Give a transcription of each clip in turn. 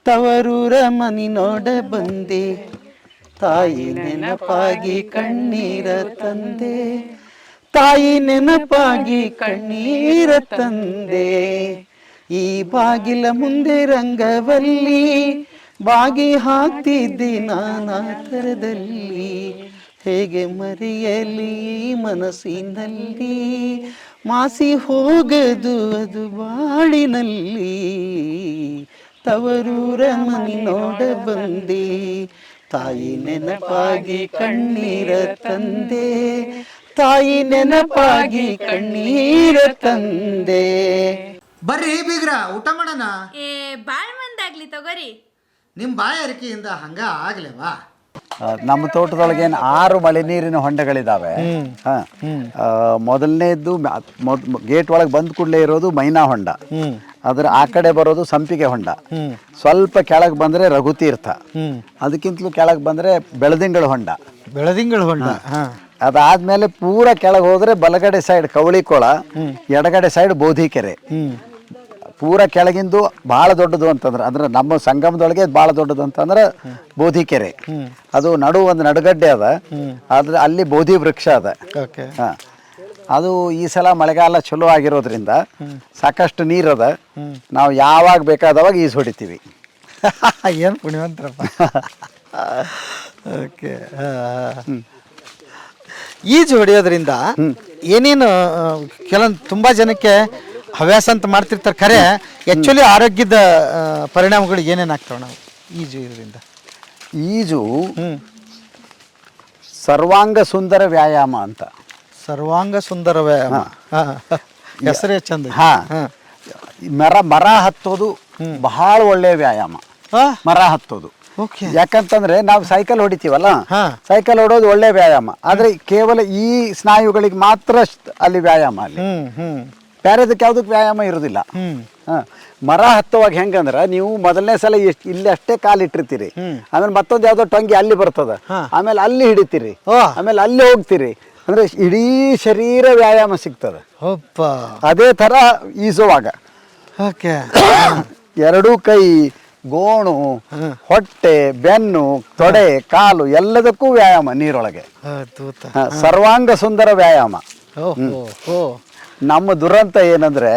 ತವರೂರ ಮನಿ ನೋಡ ಬಂದೆ, ತಾಯಿ ನೆನಪಾಗಿ ಕಣ್ಣೀರ ತಂದೆ, ತಾಯಿ ನೆನಪಾಗಿ ಕಣ್ಣೀರ ತಂದೆ. ಈ ಬಾಗಿಲ ಮುಂದೆ ರಂಗವಲ್ಲಿ ಬಾಗಿ ಹಾಕ್ತಿದ್ದಿ ನಾನಾ ಥರದಲ್ಲಿ, ಹೇಗೆ ಮರೆಯಲಿ ಮನಸ್ಸಿನಲ್ಲಿ ಮಾಸಿ ಹೋಗದು ಅದು ಬಾಳಿನಲ್ಲಿ. ತವರೂರ ಮನಿ ನೋಡ ಬಂದೆ, ತಾಯಿ ನೆನಪಾಗಿ ಕಣ್ಣೀರ ತಂದೆ, ತಾಯಿ ನೆನಪಾಗಿ ಕಣ್ಣೀರ ತಂದೆ. ಬರ್ರಿ ಬೀಗ್ರ ಊಟ ಮಾಡೋಣ. ಬಾಳ್ ಮಂದಾಗ್ಲಿ ತಗೋರಿ. ನಿಮ್ಮ ಬಾಯ ಅರಿಕೆಯಿಂದ ಹಂಗ ಆಗ್ಲೇವಾ? ನಮ್ಮ ತೋಟದೊಳಗೇನು 6 ಮಳೆ ನೀರಿನ ಹೊಂಡಗಳಿದ್ದಾವೆ. ಮೊದಲನೇದ್ದು ಗೇಟ್ ಒಳಗೆ ಬಂದ ಕೂಡಲೇ ಇರೋದು ಮೈನಾ ಹೊಂಡ, ಅದರ ಆ ಕಡೆ ಬರೋದು ಸಂಪಿಗೆ ಹೊಂಡ, ಸ್ವಲ್ಪ ಕೆಳಗೆ ಬಂದರೆ ರಘುತೀರ್ಥ, ಅದಕ್ಕಿಂತಲೂ ಕೆಳಗೆ ಬಂದರೆ ಬೆಳದಿಂಗಳ ಹೊಂಡ. ಅದಾದ್ಮೇಲೆ ಪೂರ ಕೆಳಗೆ ಹೋದ್ರೆ ಬಲಗಡೆ ಸೈಡ್ ಕವಳಿಕೊಳ, ಎಡಗಡೆ ಸೈಡ್ ಬೋಧಿಕೆರೆ. ಪೂರ ಕೆಳಗಿಂದು ಭಾಳ ದೊಡ್ಡದು ಅಂತಂದ್ರೆ ಅಂದ್ರೆ ನಮ್ಮ ಸಂಗಮದೊಳಗೆ ಭಾಳ ದೊಡ್ಡದು ಅಂತಂದ್ರೆ ಬೋಧಿಕೆರೆ. ಅದು ಒಂದು ನಡುಗಡ್ಡೆ ಅದ, ಆದ್ರೆ ಅಲ್ಲಿ ಬೋಧಿ ವೃಕ್ಷ ಅದ. ಅದು ಈ ಸಲ ಮಳೆಗಾಲ ಚಲೋ ಆಗಿರೋದ್ರಿಂದ ಸಾಕಷ್ಟು ನೀರದ, ನಾವು ಯಾವಾಗ ಬೇಕಾದವಾಗ ಈಜು ಹೊಡಿತೀವಿ. ಏನು ಪುಣ್ಯವಂತರಪ್ಪ. ಓಕೆ, ಈಜು ಹೊಡೆಯೋದ್ರಿಂದ ಏನೇನು ಕೆಲವೊಂದು ತುಂಬ ಜನಕ್ಕೆ ಹವ್ಯಾಸ ಅಂತ ಮಾಡ್ತಿರ್ತಾರೆ, ಖರೆ ಆ್ಯಕ್ಚುಲಿ ಆರೋಗ್ಯದ ಪರಿಣಾಮಗಳು ಏನೇನಾಗ್ತಾವೆ ನಾವು ಇದರಿಂದ? ಈಜು ಸರ್ವಾಂಗ ಸುಂದರ ವ್ಯಾಯಾಮ ಅಂತ. ಸರ್ವಾಂಗ ಸುಂದರ ವ್ಯಾಯಾಮ, ಹೆಸರೇ ಚಂದ. ಮರ ಹತ್ತೋದು ಬಹಳ ಒಳ್ಳೆಯ ವ್ಯಾಯಾಮ. ಮರ ಹತ್ತೋದು ಯಾಕಂತಂದ್ರೆ ನಾವು ಸೈಕಲ್ ಹೊಡಿತೀವಲ್ಲ, ಸೈಕಲ್ ಹೊಡೋದು ಒಳ್ಳೆ ವ್ಯಾಯಾಮ, ಆದ್ರೆ ಕೇವಲ ಈ ಸ್ನಾಯುಗಳಿಗೆ ಮಾತ್ರ ಅಲ್ಲಿ ವ್ಯಾಯಾಮ. ಅಲ್ಲಿ ಬೇರೆದಕ್ಕೆ ಯಾವುದಕ್ಕೆ ವ್ಯಾಯಾಮ ಇರೋದಿಲ್ಲ. ಮರ ಹತ್ತುವಾಗ ಹೆಂಗಂದ್ರ ನೀವು ಮೊದಲನೇ ಸಲ ಇಲ್ಲಿ ಅಷ್ಟೇ ಕಾಲಿಟ್ಟಿರ್ತೀರಿ, ಆಮೇಲೆ ಮತ್ತೊಂದು ಯಾವ್ದೋ ಟೊಂಗಿ ಅಲ್ಲಿ ಬರ್ತದ, ಆಮೇಲೆ ಅಲ್ಲಿ ಹಿಡಿತೀರಿ, ಆಮೇಲೆ ಅಲ್ಲಿ ಹೋಗ್ತೀರಿ, ಅಂದ್ರೆ ಇಡೀ ಶರೀರ ವ್ಯಾಯಾಮ ಸಿಗ್ತದ. ಅದೇ ತರ ಈಜುವಾಗ ಎರಡೂ ಕೈ, ಗೋಣು, ಹೊಟ್ಟೆ, ಬೆನ್ನು, ತೊಡೆ, ಕಾಲು ಎಲ್ಲದಕ್ಕೂ ವ್ಯಾಯಾಮ ನೀರೊಳಗೆ. ಸರ್ವಾಂಗ ಸುಂದರ ವ್ಯಾಯಾಮ. ನಮ್ಮ ದುರಂತ ಏನಂದ್ರೆ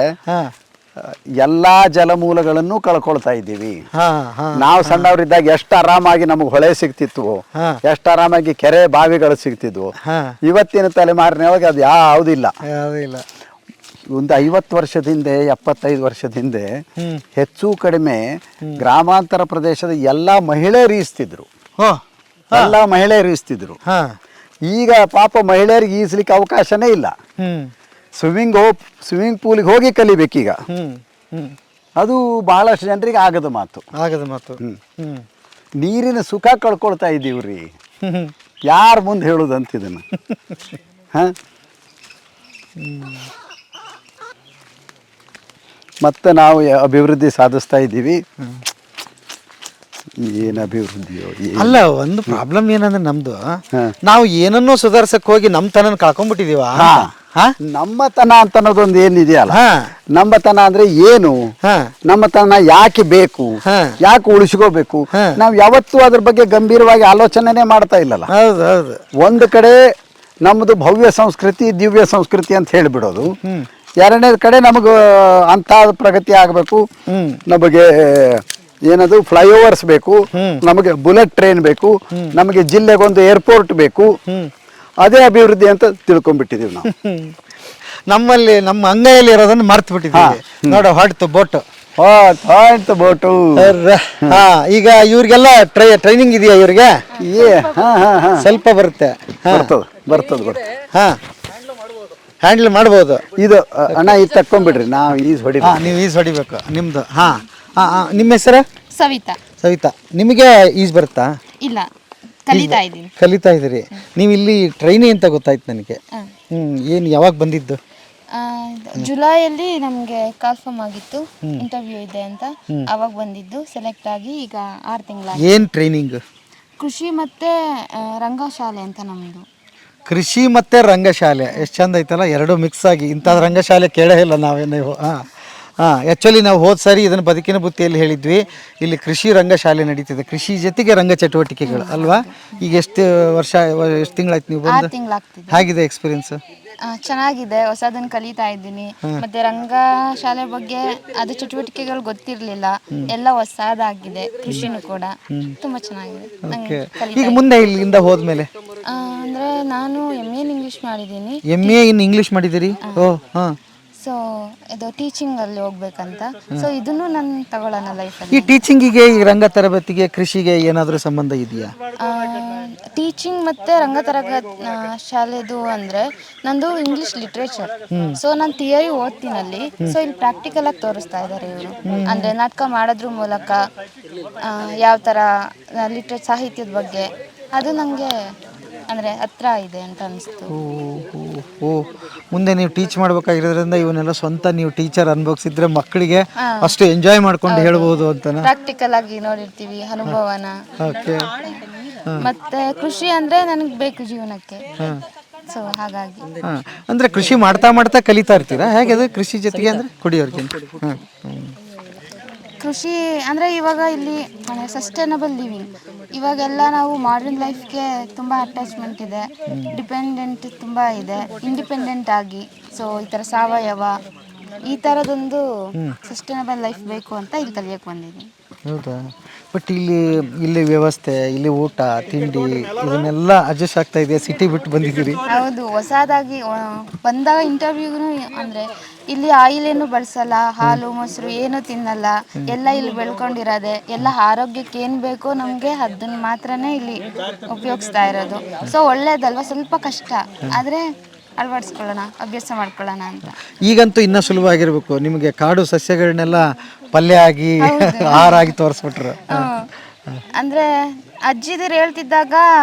ಎಲ್ಲಾ ಜಲಮೂಲಗಳನ್ನು ಕಳ್ಕೊಳ್ತಾ ಇದ್ದೀವಿ. ನಾವು ಸಣ್ಣವರಿದ್ದಾಗ ಎಷ್ಟು ಆರಾಮಾಗಿ ನಮಗೆ ಹೊಳೆ ಸಿಗ್ತಿತ್ತು, ಎಷ್ಟು ಆರಾಮಾಗಿ ಕೆರೆ ಬಾವಿಗಳು ಸಿಗ್ತಿದ್ವು. ಇವತ್ತಿನ ತಲೆಮಾರಿನೊಳಗೆ ಅದು ಯಾವುದಿಲ್ಲ. ಒಂದು 50 ವರ್ಷದ ಹಿಂದೆ, 75 ವರ್ಷದ ಹಿಂದೆ ಹೆಚ್ಚು ಕಡಿಮೆ ಗ್ರಾಮಾಂತರ ಪ್ರದೇಶದ ಎಲ್ಲಾ ಮಹಿಳೆಯರು ಈಜ್ತಿದ್ರು. ಈಗ ಪಾಪ ಮಹಿಳೆಯರಿಗೆ ಈಜ್ಲಿಕ್ಕೆ ಅವಕಾಶನೇ ಇಲ್ಲ. ಸ್ವಿಮ್ಮಿಂಗ್ ಪೂಲಿಗೆ ಹೋಗಿ ಕಲಿಬೇಕೀಗ. ಅದು ಬಹಳಷ್ಟು ಜನರಿಗೆ ಆಗದ ಮಾತು. ನೀರಿನ ಸುಖ ಕಳ್ಕೊಳ್ತಾ ಇದ್ದೀವ್ರಿ. ಯಾರ ಮುಂದೆ ಹೇಳುದಂತ ಇದನ್ನ? ಮತ್ತೆ ನಾವು ಅಭಿವೃದ್ಧಿ ಸಾಧಿಸ್ತಾ ಇದ್ದೀವಿ. ಏನ್ ಅಭಿವೃದ್ಧಿಯೋ ಅಲ್ಲ, ಒಂದು ಪ್ರಾಬ್ಲಮ್ ಏನಂದ್ರೆ ನಮ್ದು, ನಾವು ಏನನ್ನೋ ಸುಧಾರ್ಸಕ್ ಹೋಗಿ ನಮ್ಮತನ ಕಳ್ಕೊಂಡ್ಬಿಟ್ಟಿದೀವ. ನಮ್ಮತನ ಅಂತ ಅನ್ನೋದೊಂದು ಏನಿದೆಯಲ್ಲ, ನಮ್ಮತನ ಅಂದ್ರೆ ಏನು, ನಮ್ಮತನ ಯಾಕೆ ಬೇಕು, ಯಾಕೆ ಉಳಿಸ್ಕೋಬೇಕು, ನಾವು ಯಾವತ್ತೂ ಅದ್ರ ಬಗ್ಗೆ ಗಂಭೀರವಾಗಿ ಆಲೋಚನೆ ಮಾಡ್ತಾ ಇಲ್ಲಲ್ಲ. ಒಂದು ಕಡೆ ನಮ್ದು ಭವ್ಯ ಸಂಸ್ಕೃತಿ, ದಿವ್ಯ ಸಂಸ್ಕೃತಿ ಅಂತ ಹೇಳಿಬಿಡೋದು, ಎರಡನೇ ಕಡೆ ನಮಗ ಅಂತ ಪ್ರಗತಿ ಆಗಬೇಕು, ನಮಗೆ ಏನದು ಫ್ಲೈಓವರ್ಸ್ ಬೇಕು, ನಮಗೆ ಬುಲೆಟ್ ಟ್ರೈನ್ ಬೇಕು, ನಮಗೆ ಜಿಲ್ಲೆಗೊಂದು ಏರ್ಪೋರ್ಟ್ ಬೇಕು, ಅದೇ ಅಭಿವೃದ್ಧಿ ಅಂತ ತಿಳ್ಕೊಂಡ್ಬಿಟ್ಟಿದೀವಿ ನಾವು. ನಮ್ಮಲ್ಲಿ ನಮ್ಮ ಅಂಗೈಯಲ್ಲಿ ಇರೋದನ್ನ ಮರ್ತು ಬಿಟ್ಟಿದ್ದೀವಿ. ನೋಡ ಹೊಡ್ತು ಬೋಟು, ಬೋಟು. ಈಗ ಇವ್ರಿಗೆಲ್ಲ ಟ್ರೈನಿಂಗ್ ಇದೆಯಾ? ಇವ್ರಿಗೆ ಸ್ವಲ್ಪ ಬರುತ್ತೆ, ಬರ್ತದ. ಹ್ಯಾಂಡಲ್ ಮಾಡ್ಬೋದು. ಇದು ಅಣ್ಣ ಇದು ತಕ್ಕೊಂಡ್ಬಿಡ್ರಿ, ನಾವು ಈಜು ಹೊಡಿ. ನೀವು ಈಜು ಹೊಡಿಬೇಕು ನಿಮ್ದು. ನಿಮ್ಮ ಹೆಸರು? ಸವಿತಾ. ನಿಮಗೆ ಈಜು ಬರುತ್ತಾ? ಇಲ್ಲ, ಕಲಿತಾ ಇದ್ದೀರಿ. ನೀವು ಇಲ್ಲಿ ಟ್ರೈನಿ ಅಂತ ಗೊತ್ತಾಯ್ತು ನನಗೆ. ಏನು ಯಾವಾಗ ಬಂದಿದ್ದು? ಜುಲೈಯಲ್ಲಿ ನಮಗೆ ಕಾಲ್ಫಾರ್ಮ್ ಆಗಿತ್ತು, ಇಂಟರ್ವ್ಯೂ ಇದೆ ಅಂತ, ಅವಾಗ ಬಂದಿದ್ದು. ಸೆಲೆಕ್ಟ್ ಆಗಿ ಈಗ 6 ತಿಂಗಳ. ಏನು ಟ್ರೈನಿಂಗ್? ಕೃಷಿ ಮತ್ತೆ ರಂಗಶಾಲೆ ಅಂತ ನಮ್ಮದು. ಕೃಷಿ ಮತ್ತೆ ರಂಗಶಾಲೆ ಎಷ್ಟು ಚಂದ ಐತಲ್ಲ, ಎರಡು ಮಿಕ್ಸ್ ಆಗಿ. ಇಂಥದ್ದು ರಂಗಶಾಲೆ ಕೇಳೇ ಇಲ್ಲ ನಾವೇ. ನೀವು ಆ್ಯಕ್ಚುಲಿ ನಾವು ಹೋದ ಸಾರಿ ಇದನ್ನು ಬದುಕಿನ ಬುತ್ತಿಯಲ್ಲಿ ಹೇಳಿದ್ವಿ. ಇಲ್ಲಿ ಕೃಷಿ ರಂಗಶಾಲೆ ನಡೀತಿದೆ, ಕೃಷಿ ಜೊತೆಗೆ ರಂಗ ಚಟುವಟಿಕೆಗಳು ಅಲ್ವಾ. ಈಗ ಎಷ್ಟು ತಿಂಗಳಾಯ್ತು ನೀವು ಬಂದು? 6 ತಿಂಗಳಾಗ್ತಿದೆ. ಹೇಗಿದೆ ಎಕ್ಸ್ಪೀರಿಯನ್ಸ್? ಚೆನ್ನಾಗಿದೆ, ಹೊಸದನ್ನು ಕಲಿತಾ ಇದ್ದೀನಿ. ಮತ್ತೆ ರಂಗ ಶಾಲೆ ಬಗ್ಗೆ ಅದು ಚಟುವಟಿಕೆಗಳು ಗೊತ್ತಿರಲಿಲ್ಲ, ಎಲ್ಲ ಹೊಸದಾಗಿದೆ. ಕೃಷಿನೂ ಕೂಡ ತುಂಬಾ ಚೆನ್ನಾಗಿದೆ. ನಂಗೆ ಈಗ ಮುಂದೆ ಇಲ್ಲಿಂದ ಹೋದ್ಮೇಲೆ ಅಂದ್ರೆ ನಾನು MA ಇನ್ ಇಂಗ್ಲಿಷ್ ಮಾಡಿದ್ದೀನಿ. MA ಇನ್ ಇಂಗ್ಲಿಷ್ ಮಾಡಿದ್ದೀರಿ? ಸೊ ಇದು ಟೀಚಿಂಗ್ ಅಲ್ಲಿ ಹೋಗ್ಬೇಕಂತ. ಸೊ ಇದನ್ನು ನಾನು ತಗೊಳ್ಳೋಣ ಲೈಫಲ್ಲಿ. ಈ ಟೀಚಿಂಗಿಗೆ, ಈ ರಂಗ ತರಬೇತಿಗೆ, ಕೃಷಿಗೆ ಏನಾದರೂ ಸಂಬಂಧ ಇದೆಯಾ? ಟೀಚಿಂಗ್ ಮತ್ತೆ ರಂಗ ಶಾಲೆದು ಅಂದ್ರೆ ನಂದು ಇಂಗ್ಲಿಷ್ ಲಿಟ್ರೇಚರ್. ಸೊ ನಾನು ಥಿಯರಿ ಓದ್ತೀನಲ್ಲಿ, ಸೊ ಇಲ್ಲಿ ಪ್ರಾಕ್ಟಿಕಲ್ ಆಗಿ ತೋರಿಸ್ತಾ ಇದ್ದಾರೆ ಇವರು. ಅಂದ್ರೆ ನಾಟಕ ಮಾಡೋದ್ರ ಮೂಲಕ ಯಾವ ತರ ಸಾಹಿತ್ಯದ ಬಗ್ಗೆ ಅದು ನಂಗೆ ಅಂದ್ರೆ ಹತ್ರ ಇದೆ ಅಂತ ಅನಿಸ್ತು. ಮುಂದೆ ನೀವು ಟೀಚ್ ಮಾಡ್ಬೇಕಾಗಿರೋದ್ರಿಂದ ಇವನ್ನೆಲ್ಲ ಸ್ವಂತ ನೀವು ಟೀಚರ್ ಅನುಭವಿಸಿದ್ರೆ ಮಕ್ಕಳಿಗೆ ಅಷ್ಟು ಎಂಜಾಯ್ ಮಾಡ್ಕೊಂಡು ಹೇಳ್ಬೋದು ಅಂತ. ಪ್ರಾಕ್ಟಿಕಲ್ ಆಗಿ ನೋಡಿರ್ತೀವಿ ಅನುಭವನ. ಮತ್ತೆ ಕೃಷಿ ಅಂದ್ರೆ ನನಗೆ ಬೇಕು ಜೀವನಕ್ಕೆ. ಸೊ ಹಾಗಾಗಿ ಅಂದ್ರೆ ಕೃಷಿ ಮಾಡ್ತಾ ಮಾಡ್ತಾ ಕಲಿತಾ ಇರ್ತೀರಾ? ಹೇಗೆ ಅದು ಕೃಷಿ ಜೊತೆಗೆ ಅಂದ್ರೆ ಕುಡಿಯೋರ್ಗೆ? ಕೃಷಿ ಅಂದರೆ ಇವಾಗ ಇಲ್ಲಿ ಸಸ್ಟೈನಬಲ್ ಲಿವಿಂಗ್, ಇವಾಗೆಲ್ಲ ನಾವು ಮಾಡರ್ನ್ ಲೈಫ್ಗೆ ತುಂಬ ಅಟ್ಯಾಚ್ಮೆಂಟ್ ಇದೆ, ಡಿಪೆಂಡೆಂಟ್ ತುಂಬ ಇದೆ. ಇಂಡಿಪೆಂಡೆಂಟ್ ಆಗಿ ಸೊ ಈ ಥರ ಸಾವಯವ ಈ ಥರದೊಂದು ಸಸ್ಟೈನಬಲ್ ಲೈಫ್ ಬೇಕು ಅಂತ ಇಲ್ಲಿ ಕಲಿಯೋಕ್ಕೆ ಬಂದಿದ್ದೀನಿ. ಹೌದಾ? ಬಟ್ ಇಲ್ಲಿ ವ್ಯವಸ್ಥೆ, ಇಲ್ಲಿ ಊಟ ತಿಂಡಿ ಇದನ್ನೆಲ್ಲ ಅಡ್ಜಸ್ಟ್ ಆಗ್ತಾ ಇದೆ. ಸಿಟಿ ಬಿಟ್ಟು ಬಂದಿದ್ದೀರಿ? ಹೌದು, ಹೊಸದಾಗಿ ಬಂದಾಗ ಇಂಟರ್ವ್ಯೂಗೂ ಅಂದರೆ ಇಲ್ಲಿ ಆಯಿಲ್ ಏನು ಬಳಸಲ್ಲ, ಹಾಲು ಮೊಸರು ಏನು ತಿನ್ನಲ್ಲ, ಎಲ್ಲ ಇಲ್ಲಿ ಬೆಳ್ಕೊಂಡಿರೋದೆ. ಎಲ್ಲ ಆರೋಗ್ಯಕ್ಕೆ ಏನು ಬೇಕೋ ನಮಗೆ ಅದನ್ನು ಮಾತ್ರನೇ ಇಲ್ಲಿ ಉಪಯೋಗಿಸ್ತಾ ಇರೋದು. ಸೊ ಒಳ್ಳೇದಲ್ವ, ಸ್ವಲ್ಪ ಕಷ್ಟ ಆದರೆ ಅಳವಡಿಸ್ಕೊಳ್ಳೋಣ, ಅಭ್ಯಾಸ ಮಾಡ್ಕೊಳ್ಳೋಣ ಅಂತ. ಈಗಂತೂ ಇನ್ನೂ ಸುಲಭ ಆಗಿರ್ಬೇಕು ನಿಮಗೆ, ಕಾಡು ಸಸ್ಯಗಳನ್ನೆಲ್ಲ ಪಲ್ಯ ಆಗಿ ಆಹಾರ ಆಗಿ ತೋರಿಸ್ಬಿಟ್ರು. ಅಂದ್ರೆ ಅಜ್ಜಿದಿರು ಹೇಳ್ತಿದ್ದಾಗ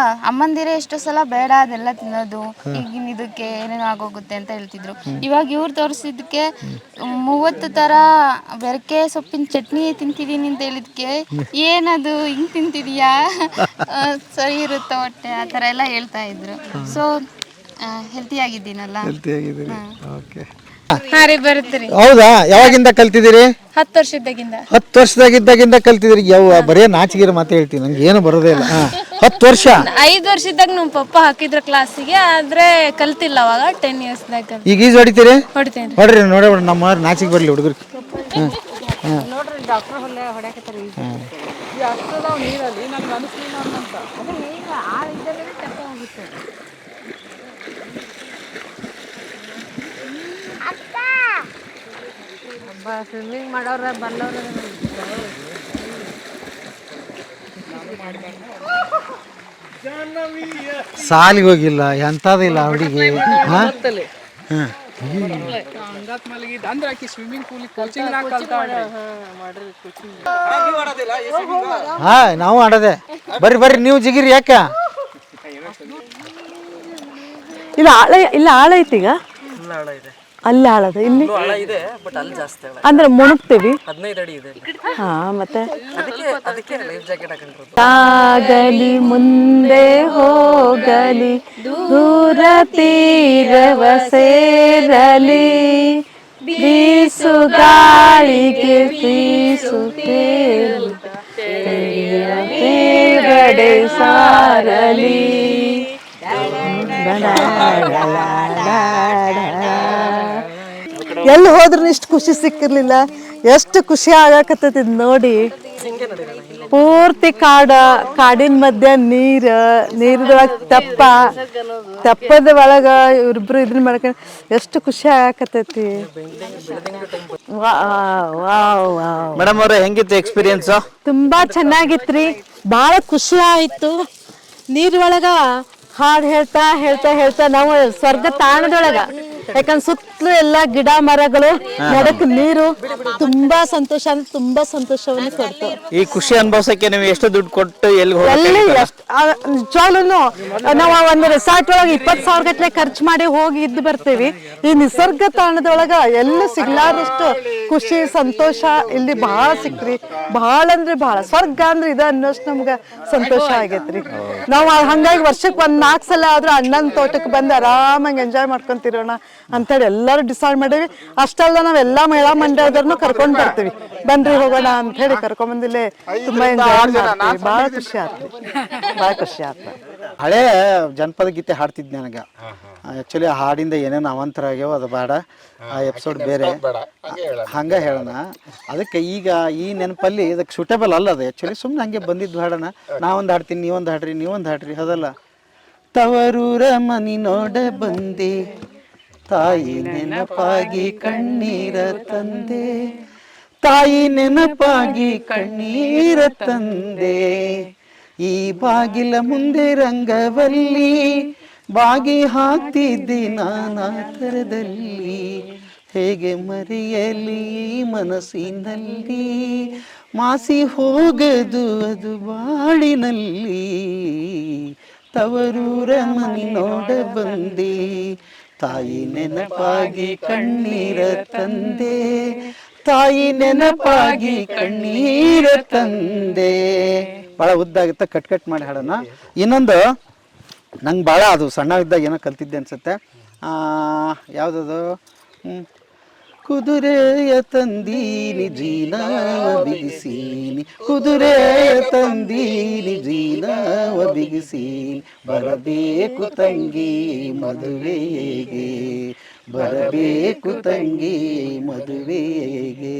ಅಮ್ಮಂದಿರೇ ಎಷ್ಟೋ ಸಲ ಬೇಡ ಅದೆಲ್ಲ ತಿನ್ನೋದು, ಈಗಿನ ಇದಕ್ಕೆ ಏನೇನೋ ಆಗೋಗುತ್ತೆ ಅಂತ ಹೇಳ್ತಿದ್ರು. ಇವಾಗ ಇವ್ರು ತೋರಿಸಿದಕ್ಕೆ 30 ಥರ ಬೆರಕೆ ಸೊಪ್ಪಿನ ಚಟ್ನಿ ತಿಂತಿದ್ದೀನಿ ಅಂತ ಹೇಳಿದ್ಕೆ ಏನದು ಹಿಂಗೆ ತಿಂತಿದೀಯಾ, ಸರಿ ಇರುತ್ತಾ ಹೊಟ್ಟೆ, ಆ ಥರ ಎಲ್ಲ ಹೇಳ್ತಾ ಇದ್ರು. ಸೊ ಹೆಲ್ತಿ ಆಗಿದ್ದೀನಲ್ಲ. ಬರುತ್ತೀರಿ? ಹೌದಾ? ಯಾವಾಗಿಂದ ಕಲ್ತಿದ್ದೀರಿ? 10 ವರ್ಷದಾಗಿಂದ. 10 ವರ್ಷದಾಗಿದ್ದಾಗಿಂದ ಕಲ್ತಿದ್ದೀರಿ? ಯಾವ ಬರೀ ನಾಚಿಗಿರ ಮಾತು ಹೇಳ್ತೀನಿ, ನಂಗೆ ಏನು ಬರೋದೇ ಇಲ್ಲ. 10 ವರ್ಷ? 5 ವರ್ಷದಾಗ ನಮ್ಮ ಪಪ್ಪ ಹಾಕಿದ್ರು ಕ್ಲಾಸಿಗೆ, ಆದ್ರೆ ಕಲ್ತಿಲ್ಲ ಅವಾಗ. 10 ಇಯರ್ಸ್ದಾಗ ಈಗ ಈಜು ಹೊಡಿತೀರಿ? ಹೊಡಿತೇನೆ. ಹೊಡ್ರಿ ನೋಡ್ರಿ, ನಮ್ಮ ನಾಚಿಗೆ ಬರ್ಲಿ ಹುಡುಗರು. ನೋಡ್ರಿ ಡಾಕ್ಟರ್ ಹೊಡ್ಯಾಕತ್ತಾರ. ನೀರಲ್ಲಿ ನನಗೆ ಅನಿಸ್ಲಿಲ್ಲ ಅಂತ ಅದೇ ಈಗ ಆ ಇದರಲ್ಲಿ ತಪ್ಪ ಹೋಗುತ್ತೆ. ಸ್ವಿಮ್ಮಿಂಗ್ ಮಾಡೋರ ಬಲ್ಲವ್ರ ಸಾಲಿಗೆ ಹೋಗಿಲ್ಲ, ಎಂಥದಿಲ್ಲ ಹುಡುಗಿ. ನಾವು ಆಡೋದೆ. ಬರ್ರಿ ನೀವು ಜಿಗಿರಿ. ಯಾಕ ಇಲ್ಲ ಆಳ ಐತಿ ಈಗ? ಅಲ್ಲಿ ಆಳದ ಇಲ್ಲಿ ಅಂದ್ರೆ ಮುಣುಗ್ತೀವಿ. ಹಾ, ಮತ್ತೆ ಆಗಲಿ ಮುಂದೆ ಹೋಗಲಿ ದೂರ ತೀರವ ಸೇರಲಿ, ಬೀಸು ಗಾಳಿಗೆ ಬೀಸುತ್ತೇರಡೆ ಸಾರಲಿ. ಎಲ್ಲಿ ಹೋದ್ರೂ ಇಷ್ಟು ಖುಷಿ ಸಿಕ್ಕಿರ್ಲಿಲ್ಲ. ಎಷ್ಟು ಖುಷಿ ಆಗಾಕತ್ತೈತಿ ನೋಡಿ. ಪೂರ್ತಿ ಕಾಡಿನ ಮಧ್ಯ ನೀರದೊಳಗೆ ತೆಪ್ಪದ ಒಳಗ ಇವ್ರಿಬ್ರು ಇದನ್ನ ಮಾಡ್ಕೊಂಡು ಎಷ್ಟು ಖುಷಿ ಆಗಾಕತ್ತೈತಿ. ಮೇಡಮ್ ಅವ್ರೆ, ಹೆಂಗಿತ್ತು ಎಕ್ಸ್ಪೀರಿಯನ್ಸ್? ತುಂಬಾ ಚೆನ್ನಾಗಿತ್ರಿ, ಬಹಳ ಖುಷಿ ಆಯ್ತು. ನೀರೊಳಗ ಹಾಡು ಹೇಳ್ತಾ ಹೇಳ್ತಾ ಹೇಳ್ತಾ ನಾವು ಸ್ವರ್ಗ ತಾಣದೊಳಗ, ಯಾಕಂದ್ರೆ ಸುತ್ತಲೂ ಎಲ್ಲ ಗಿಡ ಮರಗಳು, ನಡಕ್ ನೀರು, ತುಂಬಾ ಸಂತೋಷ ಅಂದ್ರೆ ತುಂಬಾ ಸಂತೋಷವನ್ನು ಕೊಡ್ತು. ಈ ಖುಷಿ ಅನುಭವಿಸಕ್ಕೆ ನೀವು ಎಷ್ಟು ದುಡ್ಡು ಕೊಟ್ಟು ಎಲ್ಲಿ ನಿಜವಾಗ್ಲೂ ನಾವು ಒಂದು ರೆಸಾರ್ಟ್ ಒಳಗೆ 20,000 ಗಟ್ಟಲೆ ಖರ್ಚು ಮಾಡಿ ಹೋಗಿ ಇದ್ದು ಬರ್ತೀವಿ. ಈ ನಿಸರ್ಗ ತಾಣದೊಳಗ ಎಲ್ಲೂ ಸಿಗ್ಲಾರಷ್ಟು ಖುಷಿ ಸಂತೋಷ ಇಲ್ಲಿ ಬಹಳ ಸಿಕ್ರಿ. ಬಹಳ ಅಂದ್ರೆ ಬಹಳ ಸ್ವರ್ಗ ಅಂದ್ರೆ ಇದು ಅನ್ನೋಷ್ಟು ನಮ್ಗೆ ಸಂತೋಷ ಆಗೈತ್ರಿ. ನಾವು ಹಂಗಾಗಿ ವರ್ಷಕ್ಕೆ 1-4 ಸಲ ಆದ್ರೂ ಅಣ್ಣನ ತೋಟಕ್ಕೆ ಬಂದು ಆರಾಮಾಗಿ ಎಂಜಾಯ್ ಮಾಡ್ಕೊಂತಿರೋಣ. ಅಂತೇಳಿ ಎಲ್ಲರೂ ಡಿಸೈಡ್ ಮಾಡೀವಿ. ಅಷ್ಟಲ್ಲ ನಾವೆಲ್ಲ ಮಹಿಳಾ ಮಂಡಳದವ್ರನ್ನು ಕರ್ಕೊಂಡು ಬರ್ತೀವಿ, ಬನ್ರಿ ಹೋಗೋಣ ಅಂತ ಹೇಳಿ ಕರ್ಕೊಂಡ್ ಬಂದಿಲ್ಲೇ ತುಂಬಾ ಎಂಜಾಯ್ ಮಾಡ್ತೀವಿ. ಭಾಳ ಖುಷಿ ಆಯ್ತು, ಭಾಳ ಖುಷಿ ಆಯ್ತು. ಹಳೆ ಜನಪದ ಗೀತೆ ಹಾಡ್ತಿದ್ದೆ ನನಗೆ. ಆ್ಯಕ್ಚುಲಿ ಆ ಹಾಡಿಂದ ಏನೇನು ಅವಾಂತರ ಆಗ್ಯಾವ ಅದು ಬೇಡ, ಆ ಎಪಿಸೋಡ್ ಬೇರೆ, ಹಂಗೆ ಹೇಳೋಣ. ಅದಕ್ಕೆ ಈಗ ಈ ನೆನಪಲ್ಲಿ ಇದಕ್ಕೆ ಸೂಟೇಬಲ್ ಅಲ್ಲ ಅದು. ಆ್ಯಕ್ಚುಲಿ ಸುಮ್ಮನೆ ಹಂಗೆ ಬಂದಿದ್ದು ಹಾಡೋಣ. ನಾವೊಂದು ಹಾಡ್ತೀನಿ, ನೀವೊಂದು ಹಾಡ್ರಿ ಅದಲ್ಲ. ತವರೂರ ಮನಿ ನೋಡ ಬಂದೆ, ತಾಯಿ ನೆನಪಾಗಿ ಕಣ್ಣೀರ ತಂದೆ, ತಾಯಿ ನೆನಪಾಗಿ ಕಣ್ಣೀರ ತಂದೆ, ಈ ಬಾಗಿಲ ಮುಂದೆ ರಂಗವಲ್ಲಿ ಬಾಗಿ ಹಾಕ್ತಿದ್ದಿ ನಾನಾ ಥರದಲ್ಲಿ, ಹೇಗೆ ಮರೆಯಲಿ ಮನಸ್ಸಿನಲ್ಲಿ ಮಾಸಿ ಹೋಗದು ಅದು ಬಾಳಿನಲ್ಲಿ, ತವರೂರ ಮನಿ ನೋಡ ಬಂದೆ, ತಾಯಿ ನೆನಪಾಗಿ ಕಣ್ಣೀರ ತಂದೆ, ತಾಯಿ ನೆನಪಾಗಿ ಕಣ್ಣೀರ ತಂದೆ. ಭಾಳ ಉದ್ದಾಗುತ್ತೆ, ಕಟ್ ಮಾಡಿ ಹಾಡೋಣ. ಇನ್ನೊಂದು ನಂಗೆ ಭಾಳ ಅದು ಸಣ್ಣ ಇದ್ದಾಗ ಏನೋ ಕಲ್ತಿದ್ದೆ ಅನ್ಸುತ್ತೆ. ಯಾವುದದು? ಕುದುರೆಯ ತಂದೀನಿ ಜೀನಾವ ಬಿಗಿಸೀನಿ, ಕುದುರೆಯ ತಂದೀನಿ ಜೀನಾವ ಬಿಗಿಸೀನಿ, ಬರಬೇಕು ತಂಗಿ ಮದುವೆಗೆ, ಬರಬೇಕು ತಂಗಿ ಮದುವೆಗೆ,